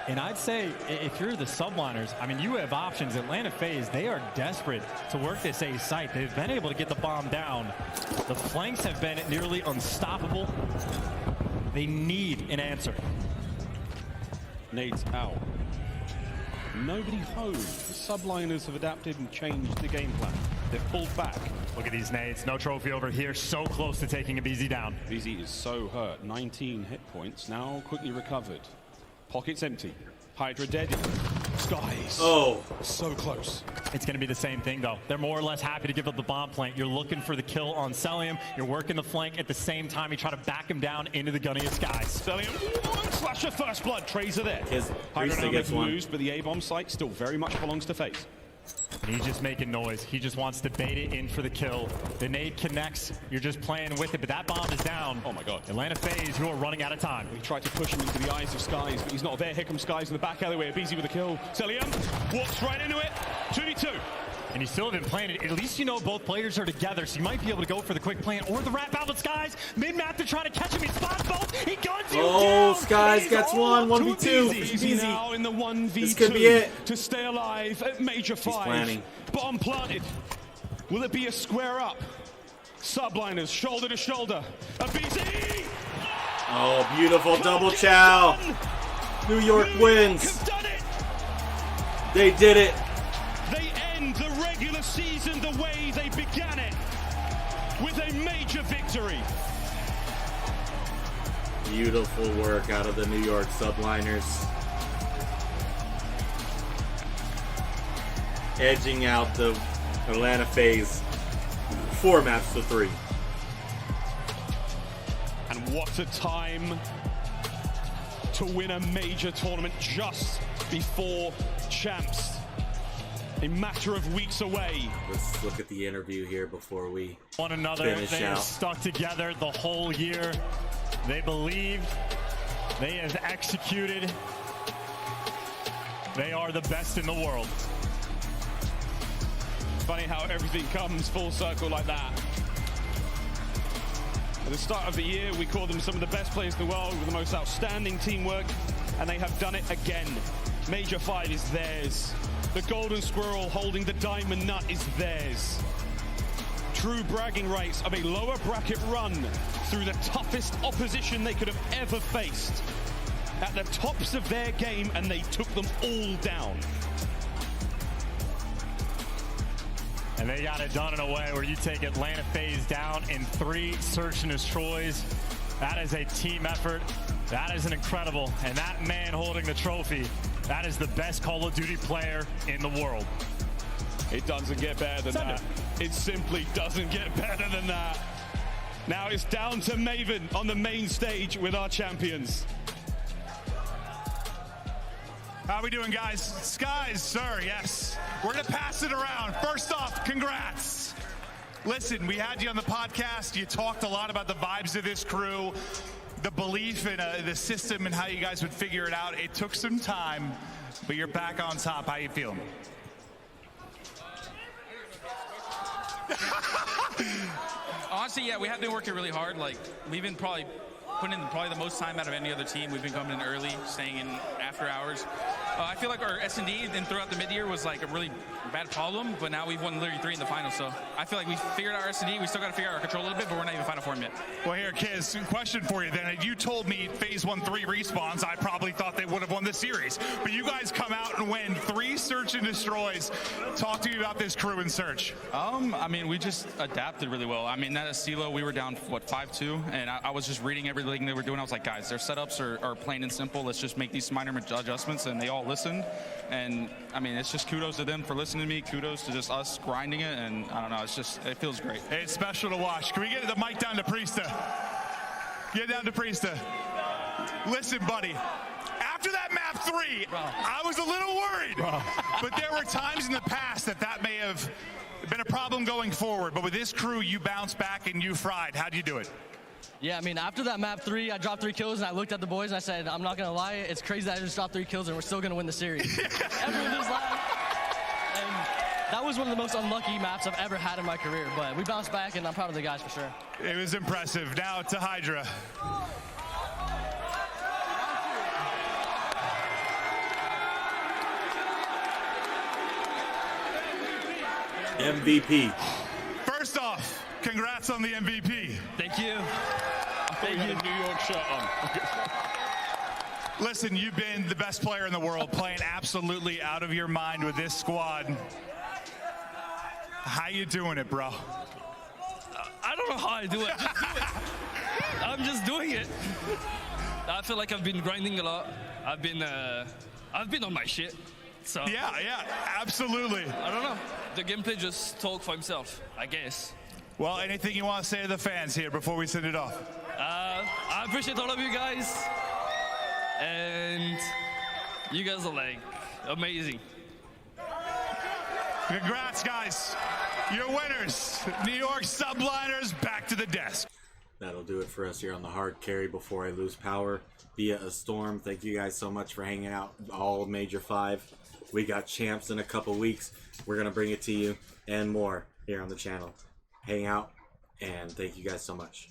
And I'd say if you're the Subliners, I mean, you have options. Atlanta Faze, they are desperate to work this A site. They've been able to get the bomb down. The flanks have been nearly unstoppable. They need an answer. Nades out. Nobody home. The Subliners have adapted and changed the game plan. They've pulled back. Look at these nades. No trophy over here. So close to taking a BZ down. BZ is so hurt. 19 hit points. Now quickly recovered. Pockets empty. Hydra dead. Skies. Oh. So close. It's going to be the same thing, though. They're more or less happy to give up the bomb plant. You're looking for the kill on Celium. You're working the flank at the same time. You try to back him down into the gunniest skies. Celium. Slasher first blood. Tracer there. Hydra now gets one. But the A-bomb site still very much belongs to Faze. And he's just making noise. He just wants to bait it in for the kill. The nade connects. You're just playing with it, but that bomb is down. Oh my god. Atlanta Faze, you are running out of time. He tried to push him into the eyes of Skies, but he's not there. Here comes Skies in the back alleyway. BZ with a kill. Celium walks right into it. 2v2. And you still haven't planned it. At least you know both players are together, so you might be able to go for the quick plant or the wrap out with Skies. Mid-map, they're trying to catch him. He spots both. He guns you down. Skies gets one. 1v2. Easy now in the 1v2. This could be it. To stay alive at Major 5. He's planning. Bomb planted. Will it be a square up? Subliners, shoulder to shoulder. A BZ! Oh, beautiful double chow. New York wins. Have done it. They did it. They end the regular season the way they began it, with a major victory. Beautiful work out of the New York Subliners. Edging out the Atlanta Faze 4 maps to 3. And what a time to win a major tournament just before champs. A matter of weeks away. Let's look at the interview here before we one another. They have stuck together the whole year. They believed. They have executed. They are the best in the world. Funny how everything comes full circle like that. At the start of the year, we called them some of the best players in the world with the most outstanding teamwork, and they have done it again. Major 5 is theirs. The golden squirrel holding the diamond nut is theirs. True bragging rights of a lower bracket run through the toughest opposition they could have ever faced. At the tops of their game, and they took them all down. And they got it done in a way where you take Atlanta Faze down in 3 search and destroys. That is a team effort. That is an incredible. And that man holding the trophy, that is the best Call of Duty player in the world. It doesn't get better than that. It simply doesn't get better than that. Now it's down to Maven on the main stage with our champions. How are we doing, guys? Skies, sir, yes. We're going to pass it around. First off, congrats. Listen, we had you on the podcast. You talked a lot about the vibes of this crew, the belief in the system and how you guys would figure it out. It took some time, but you're back on top. How you feeling? Honestly, yeah, we have been working really hard. Like, we've been putting in probably the most time out of any other team. We've been coming in early, staying in after hours. I feel like our S&D then throughout the mid-year was like a really bad problem, but now we've won literally 3 in the final. So I feel like we figured out our S&D. We still got to figure out our control a little bit, but we're not even final form yet. Well, here, Kiz, question for you then. If you told me Phase 1 3 respawns, I probably thought they would have won the series. But you guys come out and win 3 search and destroys. Talk to me about this crew in search. I mean, we just adapted really well. I mean, that is CeeLo, we were down, what, 5-2? And I was just reading everything they were doing. I was like, guys, their setups are plain and simple. Let's just make these minor adjustments. And they all listened. And, I mean, it's just kudos to them for listening to me. Kudos to just us grinding it. And, I don't know, it feels great. It's special to watch. Can we get the mic down to Priesta? Get down to Priesta. Listen, buddy. After that map 3, I was a little worried. But there were times in the past that may have been a problem going forward. But with this crew, you bounced back and you fried. How'd you do it? Yeah, I mean, after that map 3, I dropped 3 kills, and I looked at the boys, and I said, I'm not going to lie, it's crazy that I just dropped 3 kills, and we're still going to win the series. Everyone just laughed. And that was one of the most unlucky maps I've ever had in my career, but we bounced back, and I'm proud of the guys for sure. It was impressive. Now to Hydra. MVP. First off, congrats on the MVP. Thank you. Thank you. New York shirt on. Listen, you've been the best player in the world, playing absolutely out of your mind with this squad. How you doing it, bro? I don't know how I do it. Just do it. I'm just doing it. I feel like I've been grinding a lot. I've been on my shit. So yeah, absolutely. I don't know. The gameplay just talk for himself, I guess. Well, anything you want to say to the fans here before we send it off? I appreciate all of you guys, and you guys are like amazing. Congrats, guys. You're winners. New York Subliners back to the desk. That'll do it for us here on the hard carry before I lose power via a storm. Thank you guys so much for hanging out all Major 5. We got champs in a couple weeks. We're going to bring it to you and more here on the channel. Hang out, and thank you guys so much.